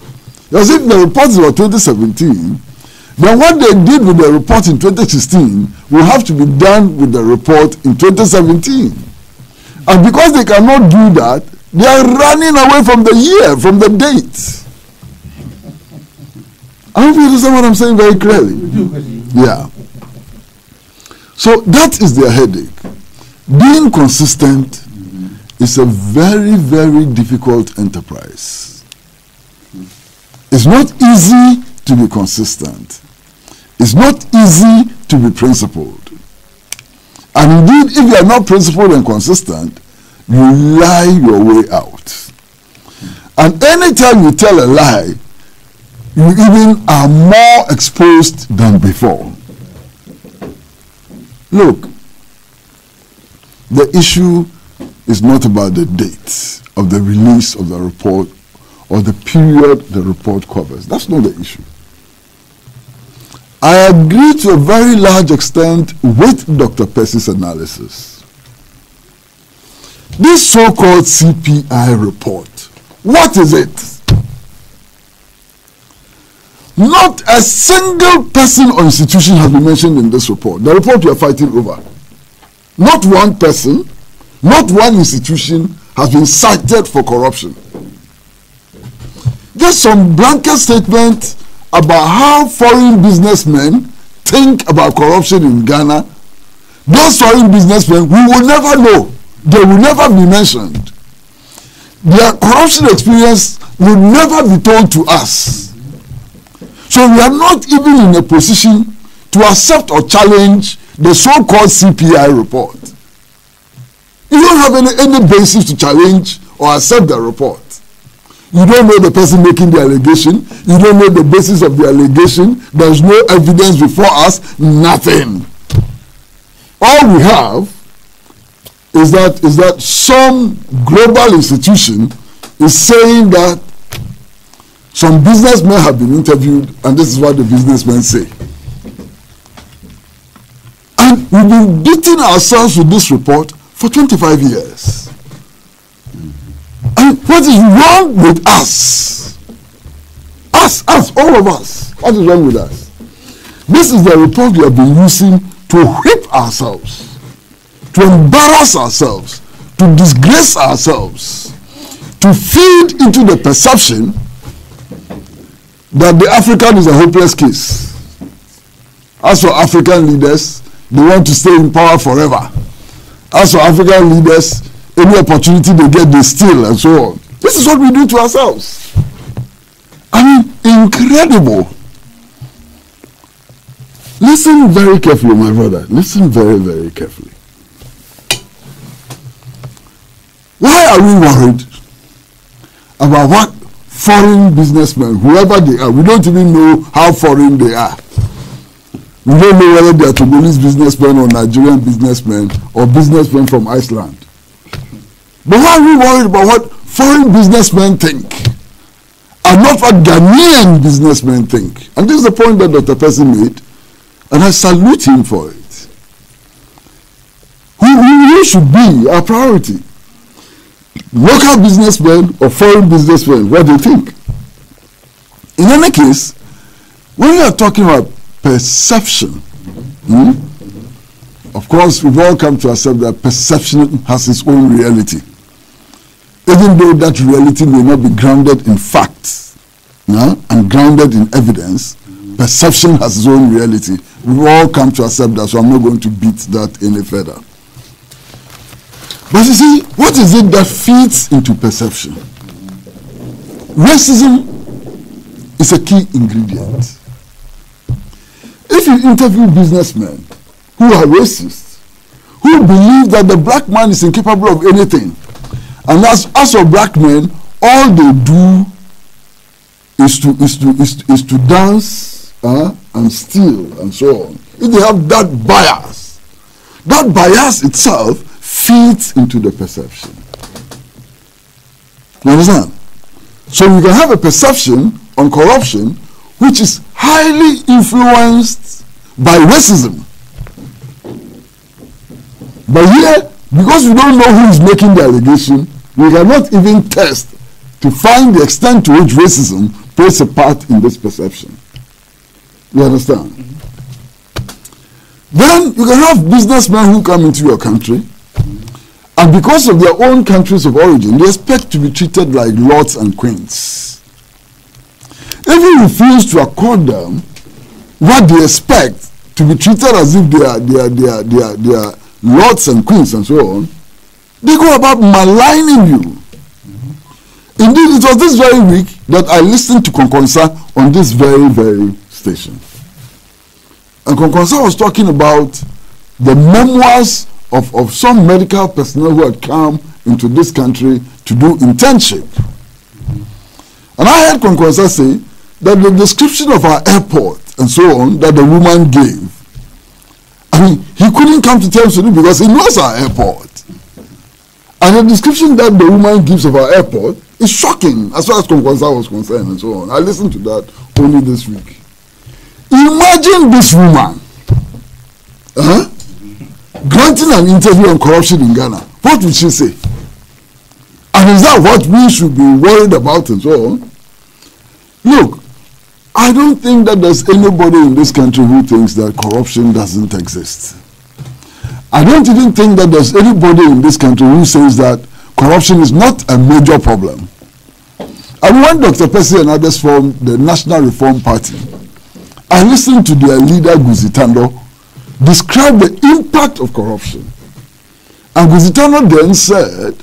Because if the report is about 2017, then what they did with the report in 2016 will have to be done with the report in 2017. And because they cannot do that, they are running away from the year, from the date. I hope you understand what I'm saying very clearly. Yeah. So that is their headache. Being consistent is a very, very difficult enterprise. It's not easy to be consistent. It's not easy to be principled. And indeed, if you are not principled and consistent, you lie your way out. And anytime you tell a lie, you even are more exposed than before. Look, the issue is not about the date of the release of the report or the period the report covers. That's not the issue. I agree to a very large extent with Dr. Percy's analysis. This so-called CPI report, what is it? Not a single person or institution has been mentioned in this report. The report we are fighting over. Not one person, not one institution has been cited for corruption. Just some blanket statement about how foreign businessmen think about corruption in Ghana. Those foreign businessmen, we will never know. They will never be mentioned. Their corruption experience will never be told to us. So we are not even in a position to accept or challenge the so-called CPI report. You don't have any basis to challenge or accept the report. You don't know the person making the allegation. You don't know the basis of the allegation. There's no evidence before us. Nothing. All we have is that some global institution is saying that some businessmen have been interviewed, and this is what the businessmen say. And we've been beating ourselves with this report for 25 years. And what is wrong with us? Us, all of us. What is wrong with us? This is the report we have been using to whip ourselves, to embarrass ourselves, to disgrace ourselves, to feed into the perception that the African is a hopeless case. As for African leaders, they want to stay in power forever. As for African leaders, any opportunity they get, they steal and so on. This is what we do to ourselves. I mean, incredible. Listen very carefully, my brother. Listen very, very carefully. Why are we worried about what foreign businessmen, whoever they are, we don't even know how foreign they are. We don't know whether they are Togolese businessmen or Nigerian businessmen or businessmen from Iceland. But why are we worried about what foreign businessmen think and not what Ghanaian businessmen think? And this is the point that Dr. Percy made, and I salute him for it. who should be our priority? Local businessmen or foreign businessmen? What do you think? In any case, when you are talking about perception, of course, we've all come to accept that perception has its own reality. Even though that reality may not be grounded in facts and grounded in evidence, perception has its own reality. We've all come to accept that, so I'm not going to beat that any further. But you see, what is it that feeds into perception? Racism is a key ingredient. If you interview businessmen who are racist, who believe that the black man is incapable of anything, and as for black men, all they do is to dance and steal and so on. If they have that bias itself feeds into the perception. You understand? So you can have a perception on corruption which is highly influenced by racism. But here, because we don't know who is making the allegation, we cannot even test to find the extent to which racism plays a part in this perception. You understand? Then you can have businessmen who come into your country, and because of their own countries of origin, they expect to be treated like lords and queens. If you refuse to accord them what they expect, to be treated as if they are lords and queens and so on, they go about maligning you. Indeed, it was this very week that I listened to Konkonsa on this very station. And Konkonsa was talking about the memoirs of some medical personnel who had come into this country to do internship. And I heard Konkonsa say that the description of our airport and so on that the woman gave, I mean, he couldn't come to terms with it because he knows our airport. And the description that the woman gives of our airport is shocking as far as Konkonsa was concerned and so on. I listened to that only this week. Imagine this woman granting an interview on corruption in Ghana. What would she say? And is that what we should be worried about and so on? Look, I don't think that there's anybody in this country who thinks that corruption doesn't exist. I don't even think that there's anybody in this country who says that corruption is not a major problem. And when Dr. Percy and others formed the National Reform Party, I listened to their leader, Guzitando, describe the impact of corruption. And Guzitano then said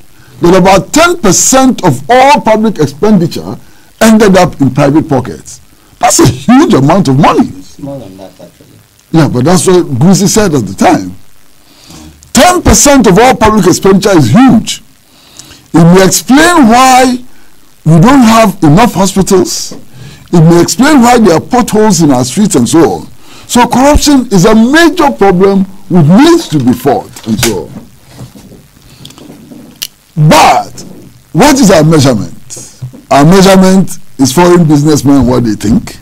that about 10% of all public expenditure ended up in private pockets. That's a huge amount of money. It's more than that, actually. Yeah, but that's what Guzi said at the time. 10% of all public expenditure is huge. It may explain why we don't have enough hospitals. It may explain why there are potholes in our streets and so on. So corruption is a major problem which needs to be fought and so on. But what is our measurement? Our measurement is foreign businessmen what they think.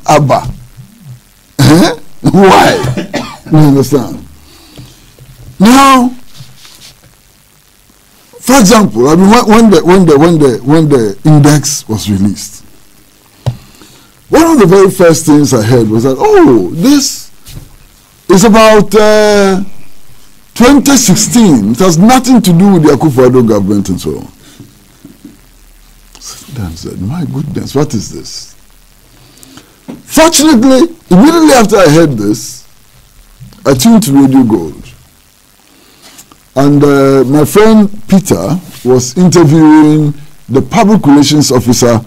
Abba. Why? You understand? Now, for example, I mean, when the index was released, one of the very first things I heard was that, oh, this is about 2016. It has nothing to do with the Akufo-Addo government and so on. Then I said, my goodness, what is this? Fortunately, immediately after I heard this, I tuned to Radio Gold. And my friend Peter was interviewing the public relations officer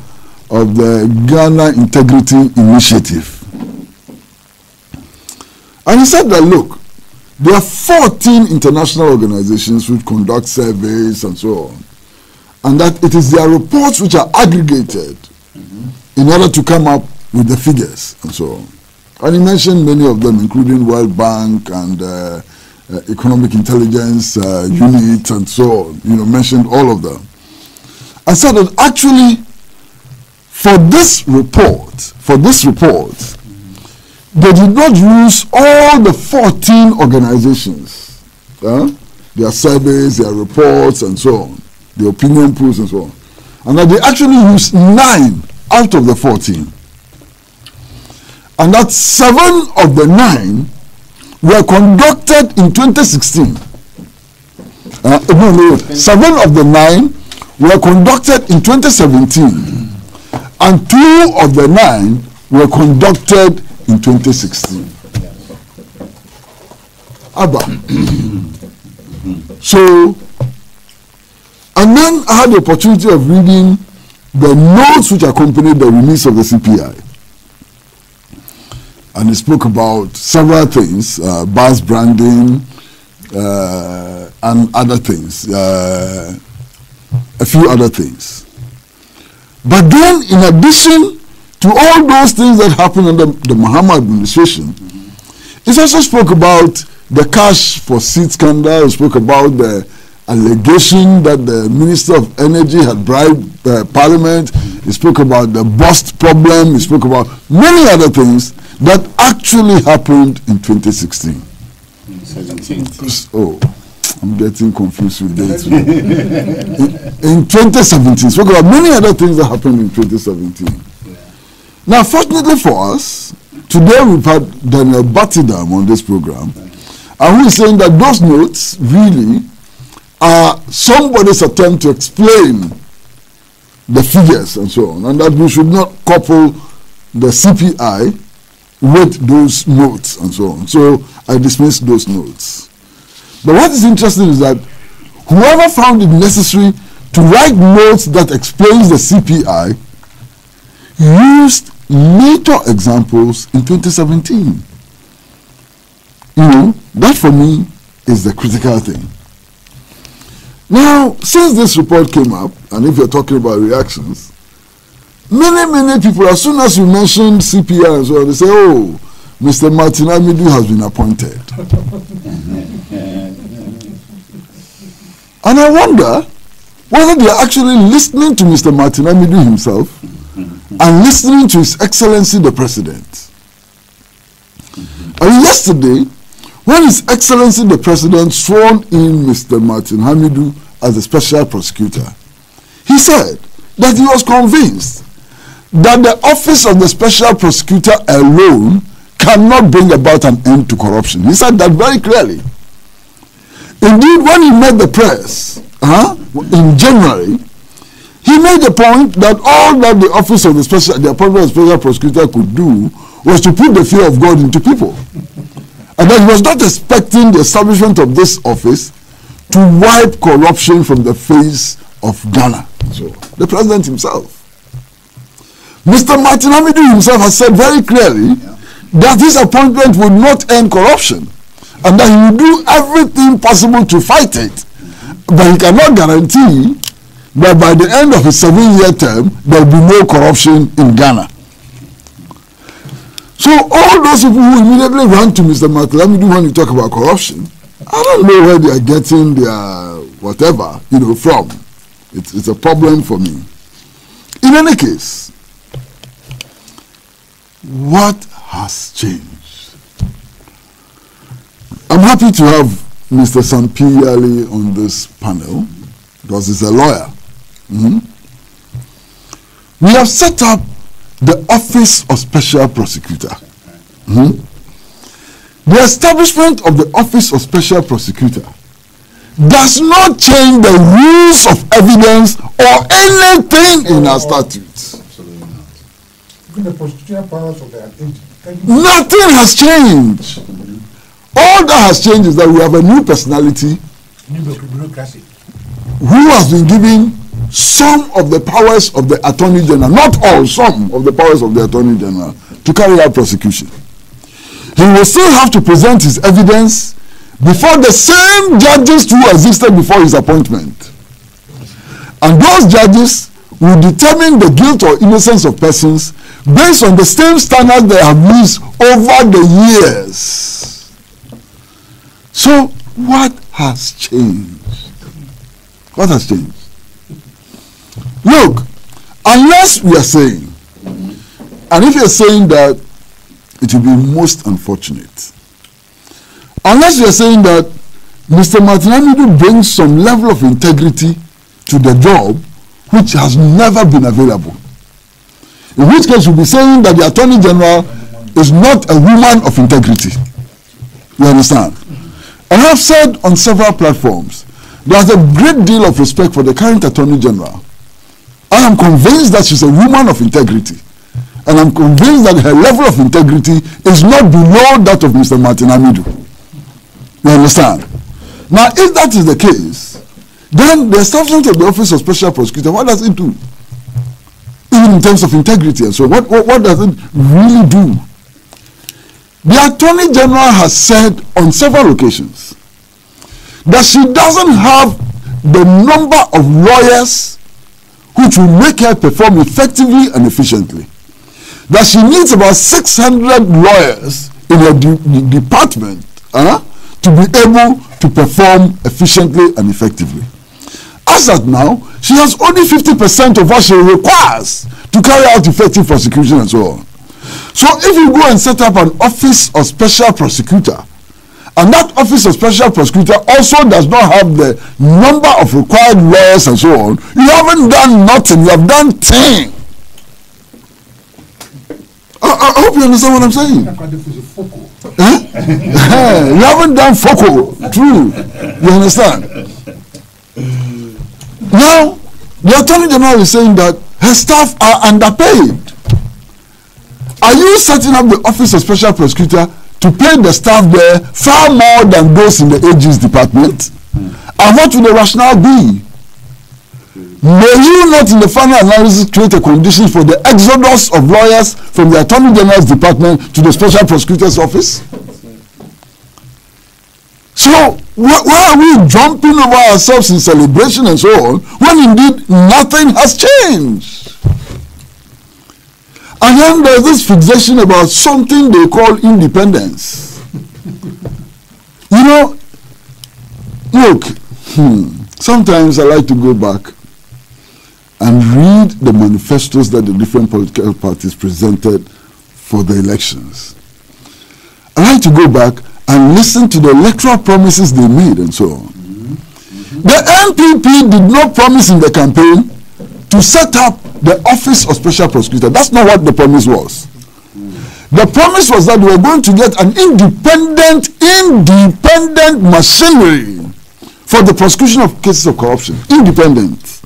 of the Ghana Integrity Initiative. And he said that, look, there are 14 international organizations which conduct surveys and so on. And that it is their reports which are aggregated in order to come up with the figures and so on. And he mentioned many of them, including World Bank and Economic Intelligence Unit and so on. You know, mentioned all of them. I said that actually, for this report, they did not use all the 14 organizations, their surveys, their reports, and so on, the opinion polls and so on, and that they actually used 9 out of the 14. And that 7 of the 9 were conducted in 2016. 7 of the 9 were conducted in 2017, and 2 of the 9 were conducted in 2016. Abba. So, and then I had the opportunity of reading the notes which accompanied the release of the CPI. And it spoke about several things, bus branding, and other things, a few other things. But then, in addition to all those things that happened under the Mahama administration, it also spoke about the cash for seed scandal. It spoke about the allegation that the Minister of Energy had bribed Parliament. It spoke about the bust problem. It spoke about many other things that actually happened in 2016. Oh, I'm getting confused with dates. In 2017, spoke about many other things that happened in 2017. Yeah. Now, fortunately for us, today we've had Daniel Batidam on this program, and who is saying that those notes really are somebody's attempt to explain the figures and so on, and that we should not couple the CPI with those notes and so on. So I dismissed those notes. But what is interesting is that whoever found it necessary to write notes that explains the CPI used later examples in 2017. You know, that for me is the critical thing. Now, since this report came up, and if you're talking about reactions, many people, as soon as you mention CPI and so on, they say, oh, Mr. Martin Amidu has been appointed. And I wonder whether they are actually listening to Mr. Martin Amidu himself and listening to His Excellency the President. And yesterday, when His Excellency the President sworn in Mr. Martin Amidu as the Special Prosecutor, he said that he was convinced that the office of the Special Prosecutor alone cannot bring about an end to corruption. He said that very clearly. Indeed, when he met the press in January, he made the point that all that the office of the appointment of the Special Prosecutor could do was to put the fear of God into people. And that he was not expecting the establishment of this office to wipe corruption from the face of Ghana. So, the president himself. Mr. Martin Amidu himself has said very clearly that this appointment would not end corruption and that he will do everything possible to fight it. But he cannot guarantee that by the end of his 7-year term, there will be no corruption in Ghana. So all those people who immediately run to Mr. Martin Amidu when you talk about corruption, I don't know where they are getting their whatever, from. It's a problem for me. In any case, what has changed? I'm happy to have Mr. Sampiyali on this panel because he's a lawyer. We have set up the Office of Special Prosecutor. The establishment of the Office of Special Prosecutor does not change the rules of evidence or anything in our statutes. Even the prosecutorial powers of the agency. Nothing has changed. All that has changed is that we have a new personality who has been given some of the powers of the Attorney General, not all, some of the powers of the Attorney General to carry out prosecution. He will still have to present his evidence before the same judges who existed before his appointment. And those judges will determine the guilt or innocence of persons based on the same standards they have used over the years. So, what has changed? What has changed? Look, unless we are saying, and if you're saying that it will be most unfortunate. Unless you are saying that Mr. Martin Amidu brings some level of integrity to the job which has never been available. In which case you'll be saying that the Attorney General is not a woman of integrity. You understand? And I've said on several platforms, there's a great deal of respect for the current Attorney General. I am convinced that she's a woman of integrity. And I'm convinced that her level of integrity is not below that of Mr. Martin Amidu. You understand? Now, if that is the case, then the establishment of the Office of Special Prosecutor, what does it do? Even in terms of integrity and so what does it really do? The Attorney General has said on several occasions that she doesn't have the number of lawyers which will make her perform effectively and efficiently. That she needs about 600 lawyers in her department to be able to perform efficiently and effectively. As at now, she has only 50% of what she requires to carry out effective prosecution and so on. So if you go and set up an Office of Special Prosecutor, and that Office of Special Prosecutor also does not have the number of required lawyers and so on, you haven't done nothing, you have done 10. I hope you understand what I'm saying. You haven't done focal, true. You understand? Now, the Attorney General is saying that her staff are underpaid. Are you setting up the Office of Special Prosecutor to pay the staff there far more than those in the AG's department? And what will the rationale be? May you not in the final analysis create a condition for the exodus of lawyers from the Attorney General's department to the Special Prosecutor's office? So why are we jumping over ourselves in celebration and so on when indeed nothing has changed? And then there's this fixation about something they call independence. You know, look, sometimes I like to go back and read the manifestos that the different political parties presented for the elections. I like to go back and listen to the electoral promises they made and so on. The NPP did not promise in the campaign to set up the Office of Special Prosecutor. That's not what the promise was. The promise was that we were going to get an independent machinery for the prosecution of cases of corruption. Independent.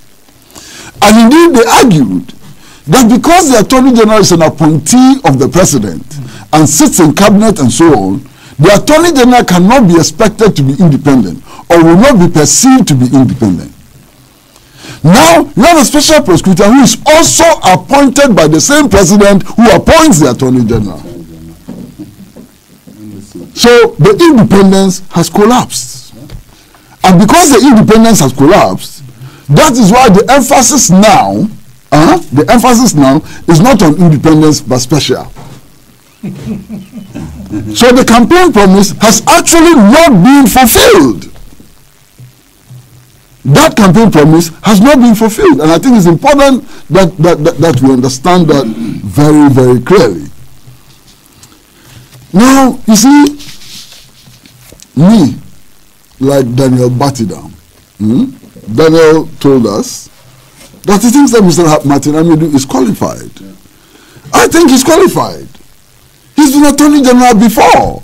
And indeed they argued that because the Attorney General is an appointee of the President and sits in cabinet and so on, the Attorney General cannot be expected to be independent or will not be perceived to be independent. Now, you have a Special Prosecutor who is also appointed by the same President who appoints the Attorney General. So, the independence has collapsed. And because the independence has collapsed, that is why the emphasis now is not on independence but special. So the campaign promise has actually not been fulfilled. That campaign promise has not been fulfilled, and I think it's important that we understand that very, very clearly. Now, you see, me, like Daniel Batidam, Daniel told us that he thinks that Mr. Martin Amidu is qualified. I think he's qualified. He's been Attorney General before.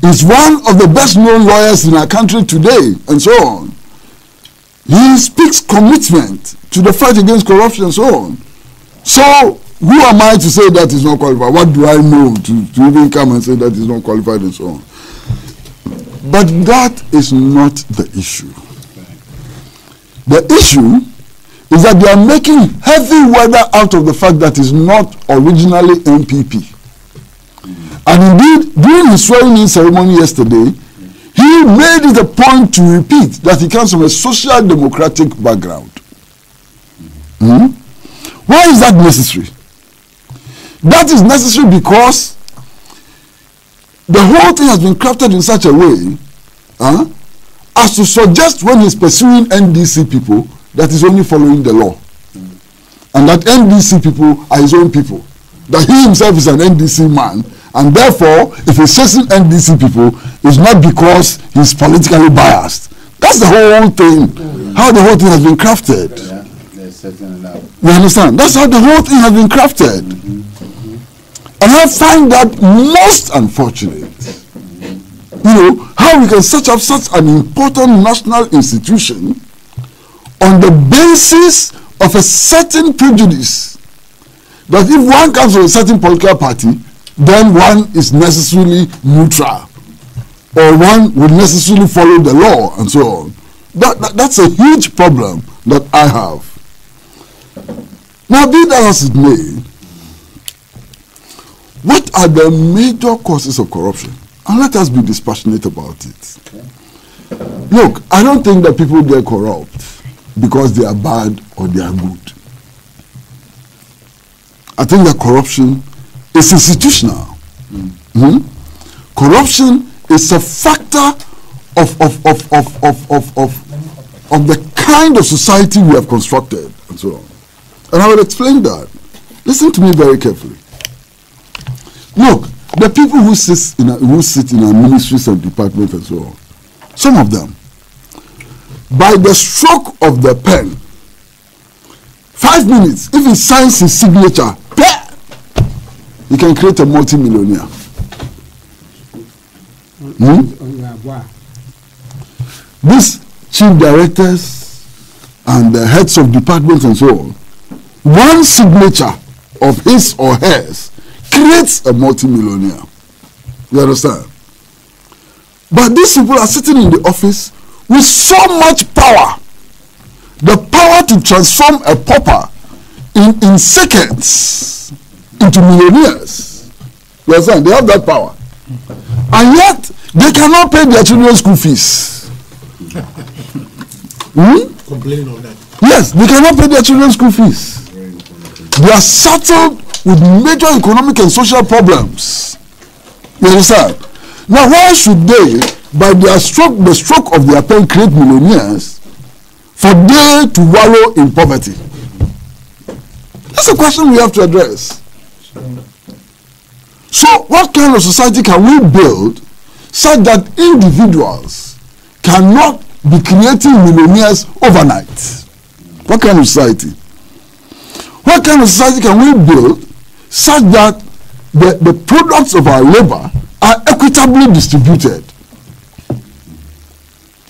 He's one of the best known lawyers in our country today, and so on. He speaks commitment to the fight against corruption and so on. So, who am I to say that he's not qualified? What do I know to even come and say that he's not qualified and so on? But that is not the issue. The issue is that they are making heavy weather out of the fact that he's not originally MPP. And indeed, during his swearing-in ceremony yesterday, he made it a point to repeat that he comes from a social democratic background. Why is that necessary? That is necessary because the whole thing has been crafted in such a way as to suggest when he's pursuing NDC people that he's only following the law. And that NDC people are his own people. that he himself is an NDC man, and therefore, if he's chasing NDC people, it's not because he's politically biased. That's the whole thing, how the whole thing has been crafted. You understand? That's how the whole thing has been crafted. And I find that most unfortunate. You know, how we can set up such an important national institution on the basis of a certain prejudice, that if one comes from a certain political party, then one is necessarily neutral, or one would necessarily follow the law, and so on. That's a huge problem that I have. Now, be that as it may, what are the major causes of corruption? And let us be dispassionate about it. Look, I don't think that people get corrupt because they are bad or they are good. I think that corruption is institutional. Corruption is a factor of the kind of society we have constructed, and so on. And I will explain that. Listen to me very carefully. Look, the people who sit in our ministries and departments and so on, some of them, by the stroke of the pen, 5 minutes, if he signs his signature, he can create a multi-millionaire. These chief directors and the heads of departments and so on, one signature of his or hers creates a multi-millionaire. You understand? But these people are sitting in the office with so much power, the power to transform a pauper in seconds into millionaires. You understand? They have that power. And yet, they cannot pay their children's school fees. Complaining on that. Yes, they cannot pay their children's school fees. They are saddled with major economic and social problems. You understand? Now, why should they, by the stroke of their pen, create millionaires for they to wallow in poverty? That's a question we have to address. So, what kind of society can we build such that individuals cannot be creating millionaires overnight? What kind of society? What kind of society can we build such that the products of our labor are equitably distributed?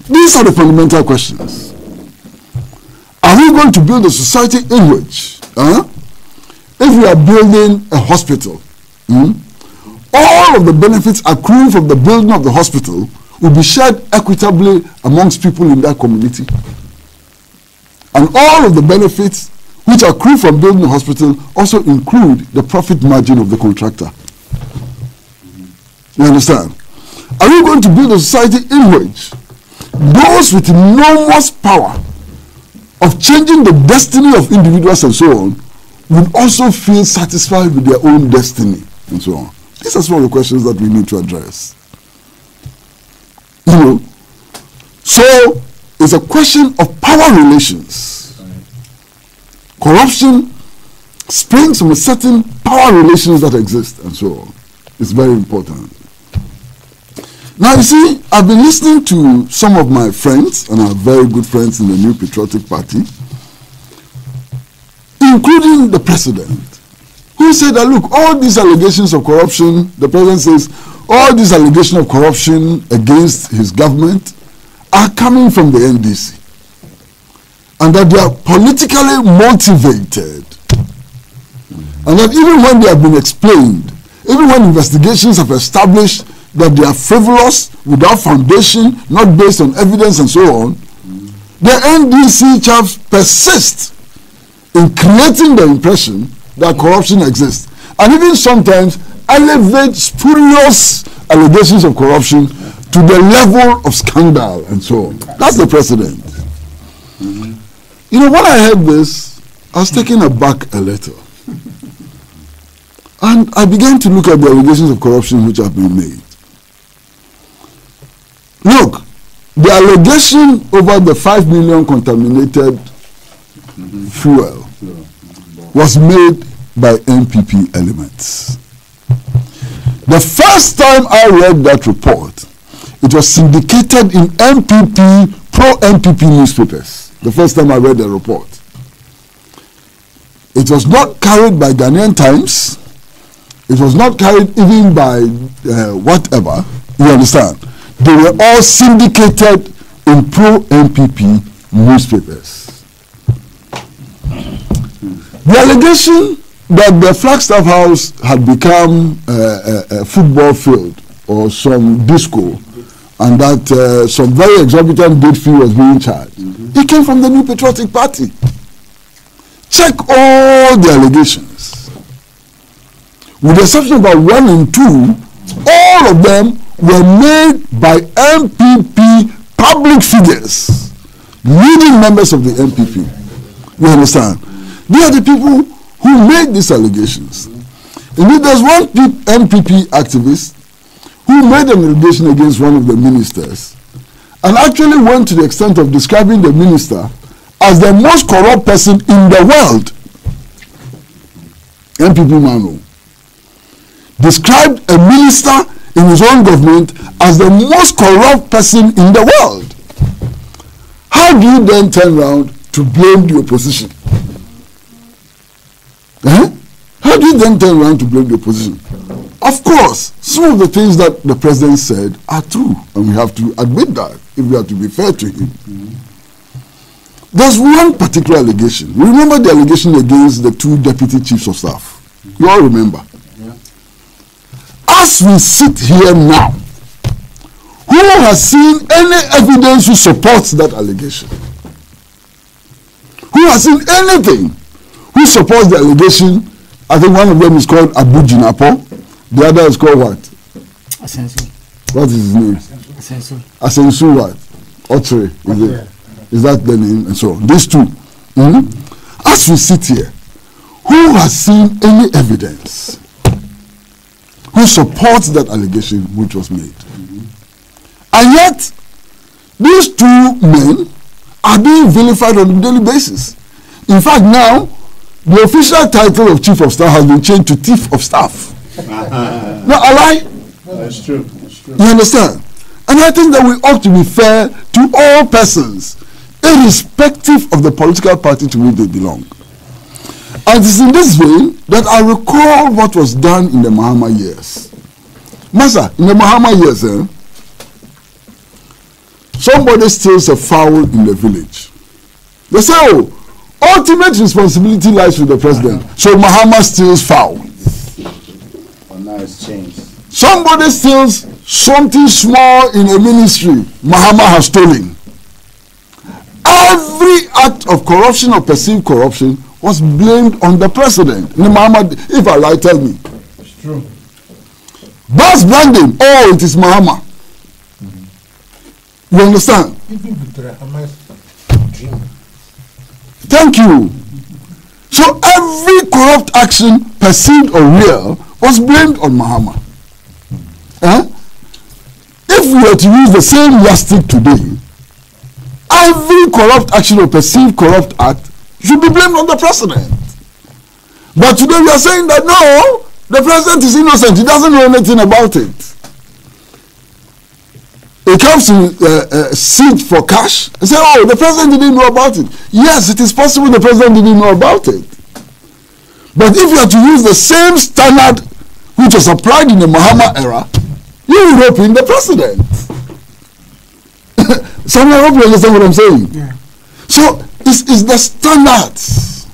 These are the fundamental questions. Are we going to build a society in which, if we are building a hospital, all of the benefits accruing from the building of the hospital will be shared equitably amongst people in that community? And all of the benefits which accrue from building a hospital also include the profit margin of the contractor. You understand? Are we going to build a society in which those with enormous power of changing the destiny of individuals and so on would also feel satisfied with their own destiny and so on? These are some of the questions that we need to address. You know, so it's a question of power relations. Corruption springs from a certain power relations that exist and so on. It's very important. Now you see, I've been listening to some of my friends, and I have very good friends in the New Patriotic Party, including the president, who said that, look, all these allegations of corruption, the president says, all these allegations of corruption against his government are coming from the NDC. And that they are politically motivated. And that even when they have been explained, even when investigations have established that they are frivolous, without foundation, not based on evidence and so on, the NDC chaps persist in creating the impression that corruption exists. And even sometimes elevate spurious allegations of corruption to the level of scandal and so on. That's the precedent. You know, when I heard this, I was taken aback a little. And I began to look at the allegations of corruption which have been made. Look, the allegation over the 5 million contaminated fuel was made by MPP elements. The first time I read that report, it was syndicated in MPP, pro-MPP newspapers. The first time I read the report. It was not carried by Ghanaian Times. It was not carried even by whatever. You understand? They were all syndicated in pro-MPP newspapers. The allegation that the Flagstaff House had become a football field or some disco, and that some very exorbitant gate fee was being charged, it came from the New Patriotic Party. Check all the allegations. With the exception of about 1 and 2, all of them were made by MPP public figures, leading members of the MPP. You understand? They are the people who made these allegations. Indeed, there's one MPP activist who made an allegation against one of the ministers and actually went to the extent of describing the minister as the most corrupt person in the world. MPP Mano described a minister in his own government as the most corrupt person in the world. How do you then turn around to blame the opposition? How do you then turn around to blame the opposition? Of course, some of the things that the president said are true, and we have to admit that if we have to be fair to him. There's one particular allegation. Remember the allegation against the 2 deputy chiefs of staff? You all remember. Yeah. As we sit here now, who has seen any evidence who supports that allegation? Who has seen anything who supports the allegation? I think one of them is called Abu Jinapo. The other is called what? Asensu. What is his name? Asensu. Asensu what? Otre. Is that the name? And so on. These two. As we sit here, who has seen any evidence who supports that allegation which was made? And yet, these 2 men are being vilified on a daily basis. In fact, now, the official title of Chief of Staff has been changed to Thief of Staff. No, a lie? That's true. That's true. You understand? And I think that we ought to be fair to all persons, irrespective of the political party to which they belong. And it is in this vein that I recall what was done in the Mahama years. Master, in the Mahama years, somebody steals a fowl in the village. They say, oh, ultimate responsibility lies with the president. So Mahama steals fowl. Well, now it's changed. Somebody steals something small in a ministry. Mahama has stolen. Every act of corruption or perceived corruption was blamed on the president. Mahama, if I lie, tell me. It's true. Bas branding, oh, it is Mahama. You understand? Thank you. So every corrupt action, perceived or real, was blamed on Mahama. If we were to use the same yardstick today, every corrupt action or perceived corrupt act should be blamed on the president. But today we are saying that no, the president is innocent. He doesn't know anything about it. It comes to seed for cash and say, oh, the president didn't know about it. Yes, it is possible the president didn't know about it. But if you are to use the same standard which was applied in the Mahama era, you will open the president. Someone hope you understand what I'm saying. Yeah. So it's the standards.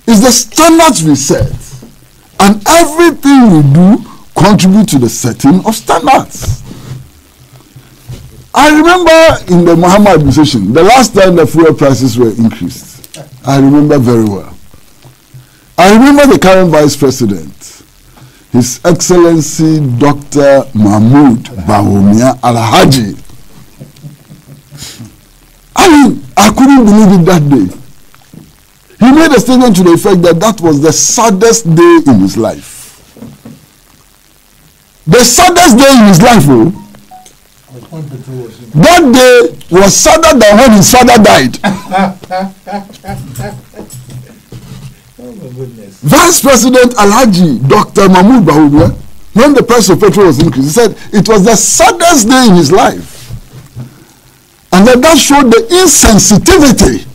It's the standards we set. And everything we do contribute to the setting of standards. I remember in the Mahama administration, the last time the fuel prices were increased. I remember very well. I remember the current Vice President, His Excellency Dr. Mahmoud Bawumia Alhaji. I mean, I couldn't believe it that day. He made a statement to the effect that that was the saddest day in his life. The saddest day in his life, oh. That day was sadder than when his father died. Vice President Alhaji Dr. Mahmoud Bawumia, when the price of petrol was increased, he said it was the saddest day in his life. And that showed the insensitivity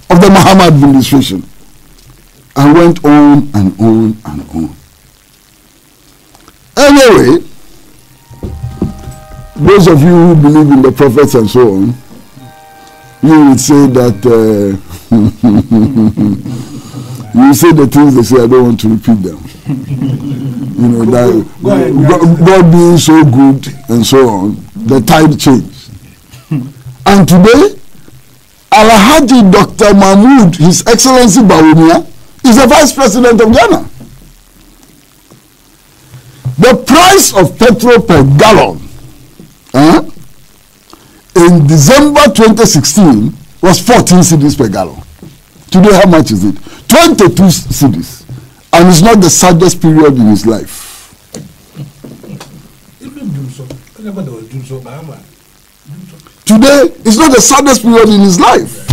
of the Muhammad administration. And went on and on and on. Anyway, those of you who believe in the prophets and so on, you would say that you say the things they say, I don't want to repeat them. You know, that God being so good and so on, the tide changed. And today, Alhaji Dr. Mahmoud, His Excellency Bawumia, is the Vice President of Ghana. The price of petrol per gallon in December 2016 was 14 cedis per gallon. Today, how much is it? 22 cedis. And it's not the saddest period in his life. Today, it's not the saddest period in his life.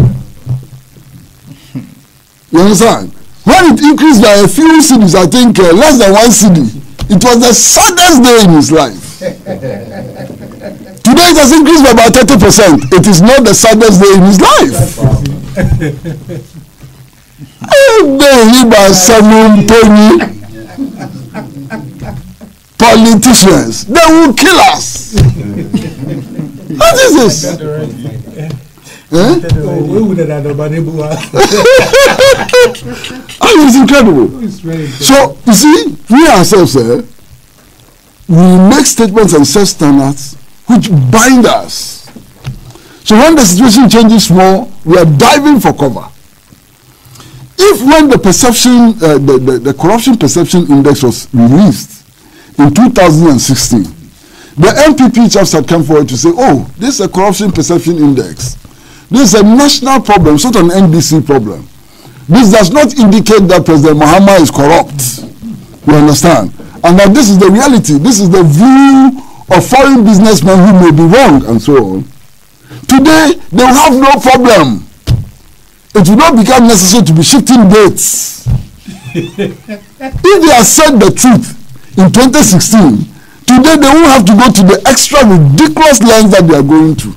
You understand? When it increased by a few cedis, I think less than 1 cedi, it was the saddest day in his life. Today it has increased by about 30%. It is not the saddest day in his life. Politicians, they will kill us. What is this? It's incredible. So, you see, we ourselves, we make statements and set standards which bind us. So when the situation changes more, we are diving for cover. If when the perception, the corruption perception index was released in 2016, the MPP chiefs had come forward to say, oh, this is a corruption perception index. This is a national problem, it's not an NDC problem. This does not indicate that President Muhammad is corrupt. You understand? And that this is the reality. This is the view of foreign businessmen who may be wrong and so on. Today, they will have no problem. It will not become necessary to be shifting dates. If they have said the truth in 2016, today they won't have to go to the extra ridiculous lengths that they are going to.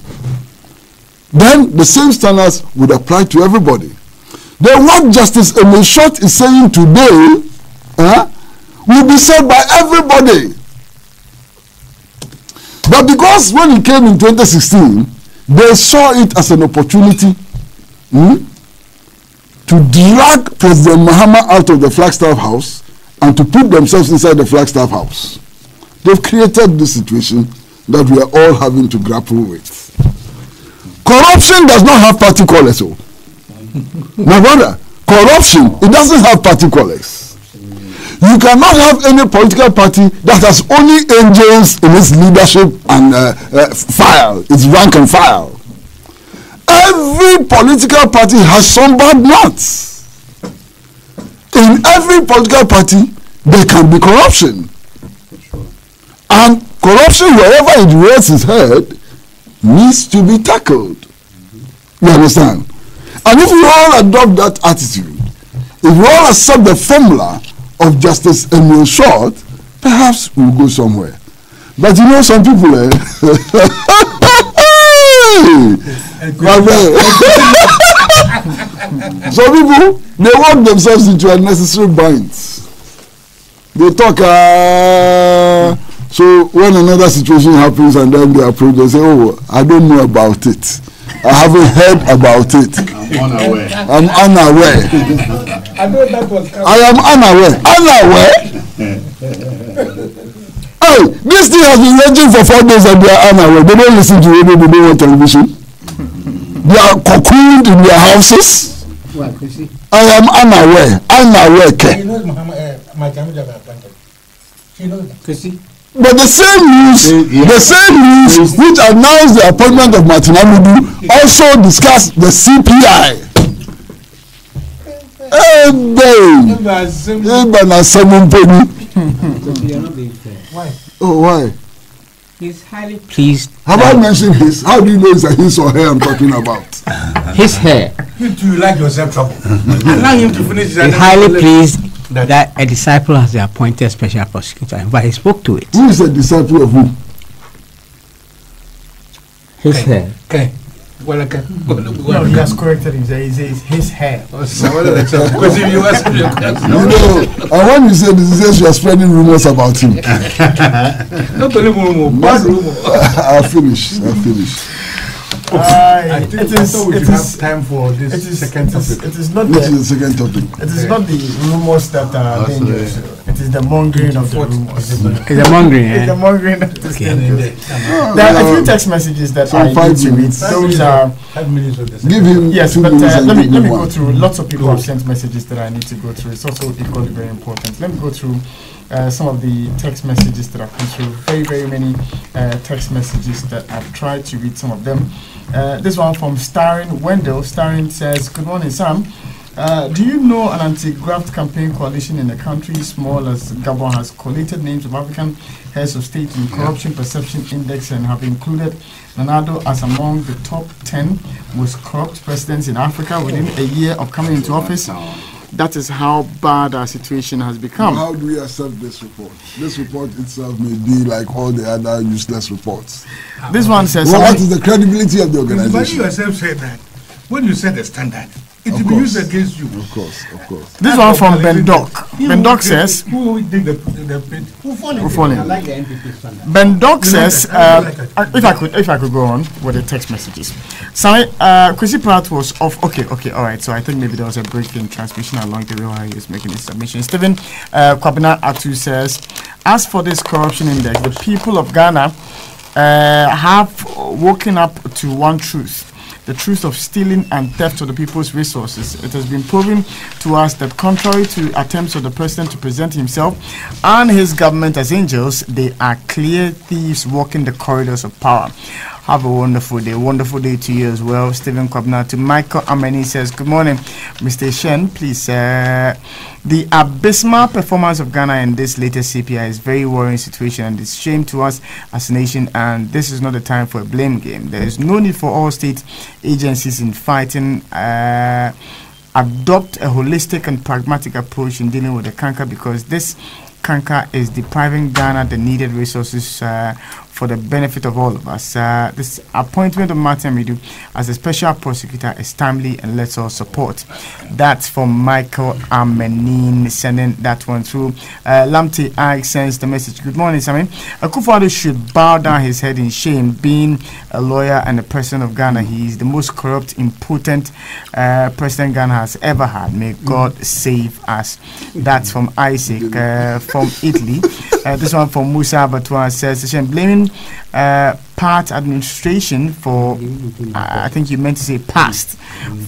Then the same standards would apply to everybody. Then what Justice Emil Short is saying today will be said by everybody. But because when he came in 2016, they saw it as an opportunity to drag President Muhammad out of the Flagstaff House and to put themselves inside the Flagstaff House. They've created this situation that we are all having to grapple with. Corruption does not have party colors. My brother, corruption, it doesn't have party colors. You cannot have any political party that has only angels in its leadership and file, its rank and file. Every political party has some bad nuts. In every political party, there can be corruption. And corruption, wherever it rears its head, needs to be tackled. You understand? And if we all adopt that attitude, if we all accept the formula of Justice Emil Short, perhaps we'll go somewhere. But you know, some people, some people, they work themselves into unnecessary binds. They talk, so when another situation happens and then they approach, they say, oh, I don't know about it. I haven't heard about it. I'm unaware. I'm unaware. I am unaware. Unaware? Hey, this thing has been raging for 4 days and they are unaware. They don't listen to radio, they don't watch television. They are cocooned in their houses. I am unaware. Unaware. But the same news which announced the appointment of Martin Amudu also discussed the CPI. Why? Oh, why? He's highly pleased. Have I mentioned his? How do you know it's a his or her I'm talking about? His hair You like yourself trouble. Allow him to finish. He's highly pleased that a disciple has the appointed special prosecutor, but he spoke to it. Who is a disciple of who? His hair. Okay. Well, okay. No, he has corrected him. He says his hair. Because if you ask me, And when you say this, he says you are spreading rumors about him. not only bad rumor. I'll finish. It is time for this second topic. It is not Which is the, the second topic? it is not the rumors that are dangerous. It is the mongering of the rumors. It's a mongering, It's the eh? mongering that is Okay. dangerous. There are a few text messages that Some I need 5 to read. minutes. Those are 5 minutes of this. Give him yes, 2 but minutes and let me give him go one. through. Lots of people have sent messages that I need to go through. It's also equally very important. Let me go through some of the text messages that have come through. Very many text messages that I've tried to read some of them. This one from Starring Wendell. Starring says, "Good morning, Sam. Do you know an anti-graft campaign coalition in a country small as Gabon has collated names of African heads of state in corruption perception index and have included Nanado as among the top 10 most corrupt presidents in Africa within a year of coming into office? That is how bad our situation has become." How do we accept this report? This report itself may be like all the other useless reports. This one says, Well, what is the credibility of the But you organization? yourself said that when you set the standard, it Of will be used course. against you. Of course. this one from Ben Doc. Ben Doc says, Who did the who fall in? fall in. I like the NPP standard. Ben Doc You like says, that? I like that. if I could go on with the text messages. Sorry, Chrissy Pratt was off. Okay, all right. So I think maybe there was a break in transmission along the way while he was making his submission. Stephen Kwabena Atu says, as for this corruption index, the people of Ghana have woken up to one truth. The truth of stealing and theft of the people's resources. It has been proven to us that contrary to attempts of the president to present himself and his government as angels, they are clear thieves walking the corridors of power. Have a wonderful day. Wonderful day to you as well. Stephen Kwabna. To Michael Ameni says, "Good morning, Mr. Shen. Please, the abysmal performance of Ghana in this latest CPI is very worrying situation and it's shame to us as a nation, and this is not the time for a blame game. There is no need for all state agencies in fighting adopt a holistic and pragmatic approach in dealing with the canker, because this canker is depriving Ghana the needed resources for the benefit of all of us. This appointment of Martin Midu as a special prosecutor is timely and let's all support." That's from Michael Amenin sending that one through. Lamte I sends the message. "Good morning, Samin. Akufo-Addo should bow down his head in shame, being a lawyer and the president of Ghana. He is the most corrupt, impotent president Ghana has ever had. May God save us." That's from Isaac from Italy. This one from Musa Batwa says, "Blaming part administration for, I think you meant to say past,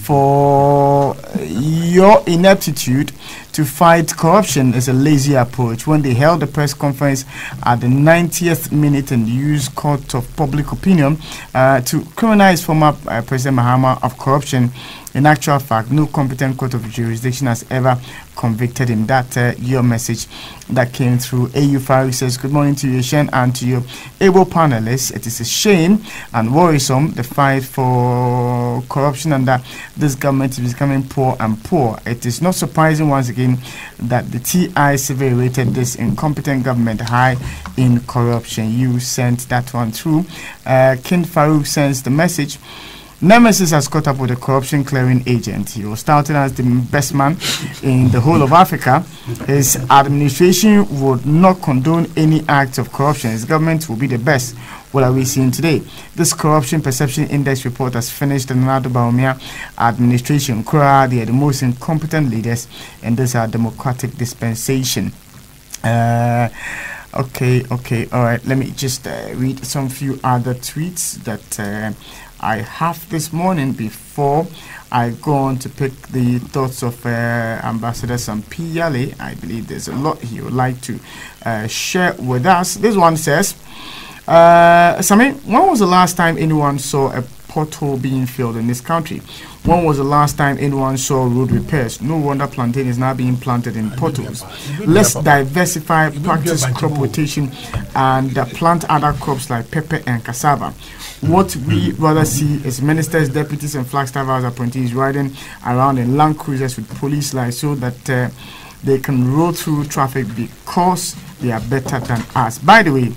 for your ineptitude to fight corruption is a lazy approach. When they held a press conference at the 90th minute and used court of public opinion to criminalize former President Mahama of corruption, in actual fact, no competent court of jurisdiction has ever convicted him." That your message that came through. AU Farouk says, "Good morning to you, Shen, and to your able panelists. It is a shame and worrisome, the fight for corruption, and that this government is becoming poor and poor. It is not surprising once again that the TI survey rated this incompetent government high in corruption." You sent that one through. King Farouk sends the message. "Nemesis has caught up with a corruption clearing agent. He was touted as the best man in the whole of Africa. His administration would not condone any act of corruption. His government will be the best. What are we seeing today? This corruption perception index report has finished the Nana Baumia administration. They are the most incompetent leaders in this democratic dispensation." Okay, all right. Let me just read some few other tweets that I have this morning before I go on to pick the thoughts of Ambassador Sampi Yale. I believe there's a lot he would like to share with us. This one says, Sami, when was the last time anyone saw a pothole being filled in this country? When was the last time anyone saw road repairs? No wonder plantain is now being planted in potholes. Let's diversify, practice crop rotation, and plant other crops like pepper and cassava. What we rather see is ministers, deputies, and Flagstaff House appointees riding around in Land Cruisers with police lights so that they can roll through traffic because they are better than us. By the way,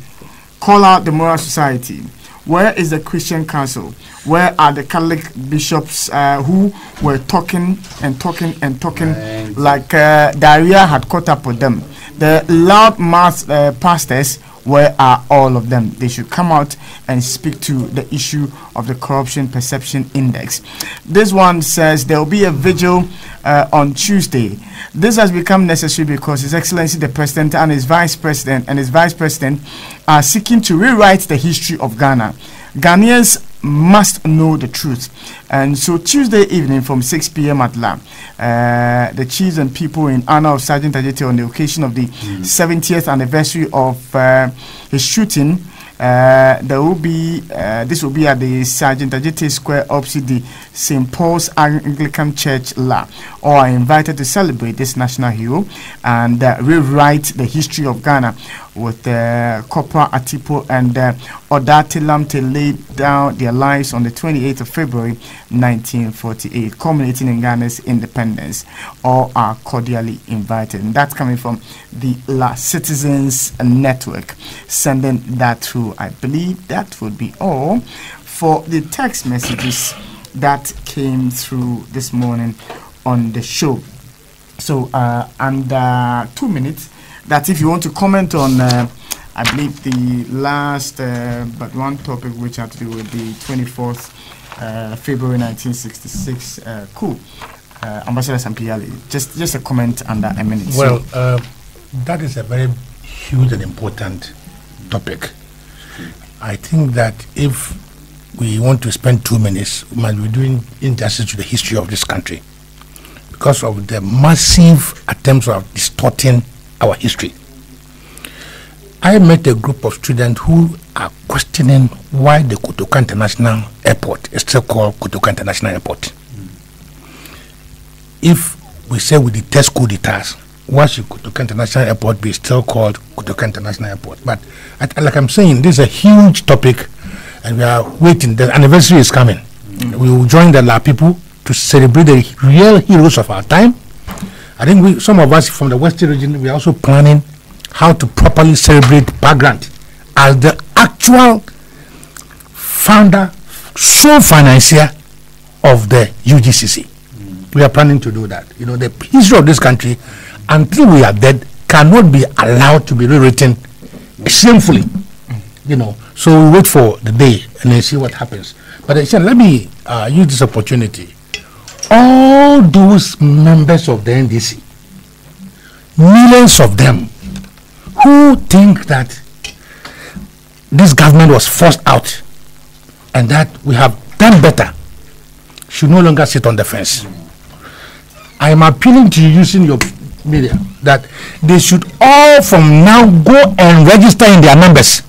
call out the Moral Society. Where is the Christian Council? Where are the Catholic bishops who were talking like diarrhea had caught up with them? The loud mouth pastors, where are all of them? They should come out and speak to the issue of the Corruption Perception Index. This one says there will be a vigil on Tuesday. This has become necessary because His Excellency the President and his Vice President are seeking to rewrite the history of Ghana. Ghanaians must know the truth. And so Tuesday evening from 6 p.m. at LA, the chiefs and people in honor of Sergeant Ajete on the occasion of the 70th anniversary of his shooting, there will be this will be at the Sergeant Ajete Square opposite the St. Paul's Anglican Church, La. All are invited to celebrate this national hero and rewrite the history of Ghana with Corporal Atipo and Odate Lamte laid down their lives on the 28th of February 1948, culminating in Ghana's independence. All are cordially invited. And that's coming from the La Citizens Network, sending that through. I believe that would be all for the text messages that came through this morning on the show. So, under 2 minutes, that if you want to comment on, I believe the last but one topic which had to do with the 24th February 1966 coup, Ambassador Sampiali, just a comment under a minute. Well, that is a very huge and important topic. I think that if we want to spend 2 minutes, we might be doing injustice to the history of this country because of the massive attempts of distorting our history. I met a group of students who are questioning why the Kotoka International Airport is still called Kotoka International Airport. If we say we detest coup d'etats, why should Kotoka International Airport be still called Kotoka International Airport? But like I'm saying, this is a huge topic and we are waiting. The anniversary is coming. We will join the La people to celebrate the real heroes of our time. I think some of us from the Western region, we are also planning how to properly celebrate Bagrant as the actual founder, sole financier of the UGCC. We are planning to do that. You know, the history of this country, until we are dead, cannot be allowed to be rewritten shamefully. You know, so we wait for the day and then see what happens. But let me use this opportunity. All those members of the NDC, millions of them, who think that this government was forced out and that we have done better, should no longer sit on the fence. I am appealing to you using your media that they should all from now go and register in their members,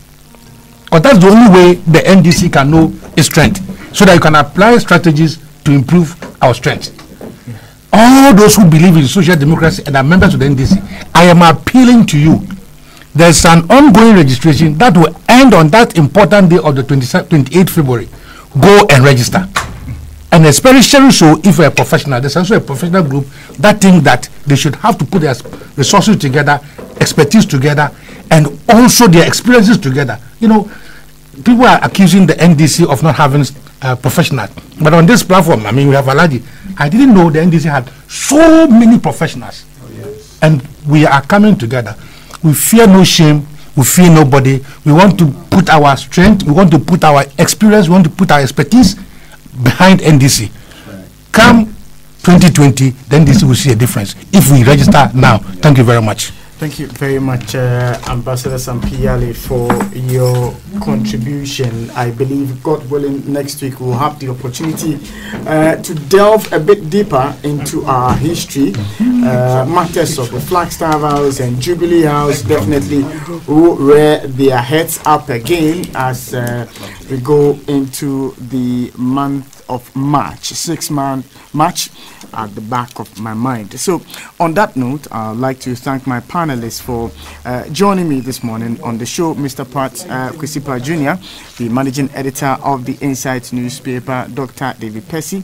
because that's the only way the NDC can know its strength, so that you can apply strategies to improve our strength. All those who believe in social democracy and are members of the NDC, I am appealing to you. There's an ongoing registration that will end on that important day of the 28th February. Go and register. And especially so if you're a professional, there's also a professional group that think that they should have to put their resources together, expertise together, and also their experiences together. You know, people are accusing the NDC of not having professionals. But on this platform, I mean, we have Alhaji. I didn't know the NDC had so many professionals. Oh, yes. And we are coming together. We fear no shame. We fear nobody. We want to put our strength. We want to put our experience. We want to put our expertise behind NDC. Right. Come 2020, the NDC will see a difference if we register now. Thank you very much. Thank you very much, Ambassador Sampiale, for your contribution. I believe, God willing, next week we'll have the opportunity to delve a bit deeper into our history. Matters of the Flagstaff House and Jubilee House definitely will rear their heads up again as we go into the month of March, 6-month March at the back of my mind. So on that note, I'd like to thank my panelists for joining me this morning on the show. Mr. Pat Kwesipa Jr., the managing editor of the Insight newspaper, Dr. David Percy,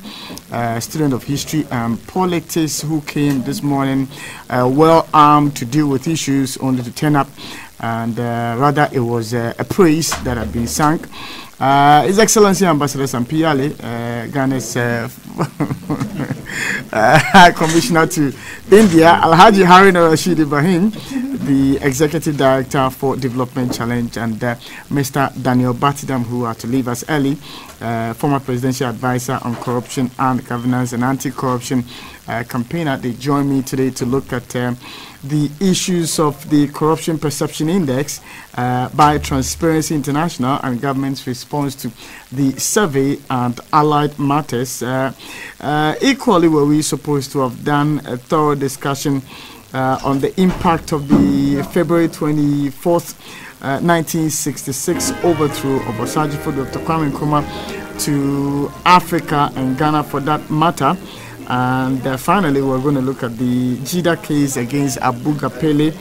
student of history and politics, who came this morning well armed to deal with issues, only to turn up and rather it was a praise that had been sung. His Excellency Ambassador Sampiale, Ghana's High Commissioner to India, Alhaji And Alhaji Ibrahim, the Executive Director for Development Challenge, and Mr. Daniel Batidam, who are to leave us early, former Presidential Advisor on Corruption and Governance and Anti-Corruption campaigner. They join me today to look at the issues of the Corruption Perception Index by Transparency International and government's response to the survey and allied matters. Equally, were we supposed to have done a thorough discussion on the impact of the February 24th, 1966 overthrow of Osajifo Dr. Kwame Nkrumah to Africa and Ghana for that matter. And finally, we're going to look at the Jida case against Abu Gapele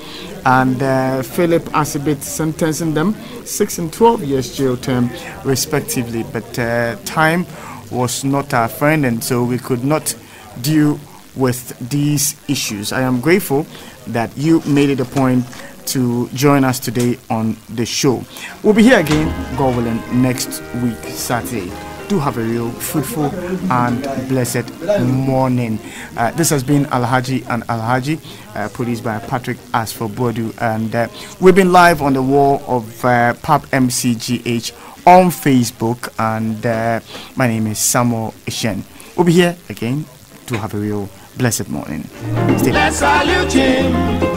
and Philip Asibit, sentencing them 6 and 12 years jail term respectively. But time was not our friend, and so we could not deal with these issues. I am grateful that you made it a point to join us today on the show. We'll be here again, God willing, next week, Saturday. Do have a real fruitful and blessed morning. This has been Alhaji and Alhaji, produced by Patrick Asfor Bodu, and we've been live on the wall of Pub MCGH on Facebook, and my name is Samuel Ishen. We'll be here again. Do have a real blessed morning. Stay.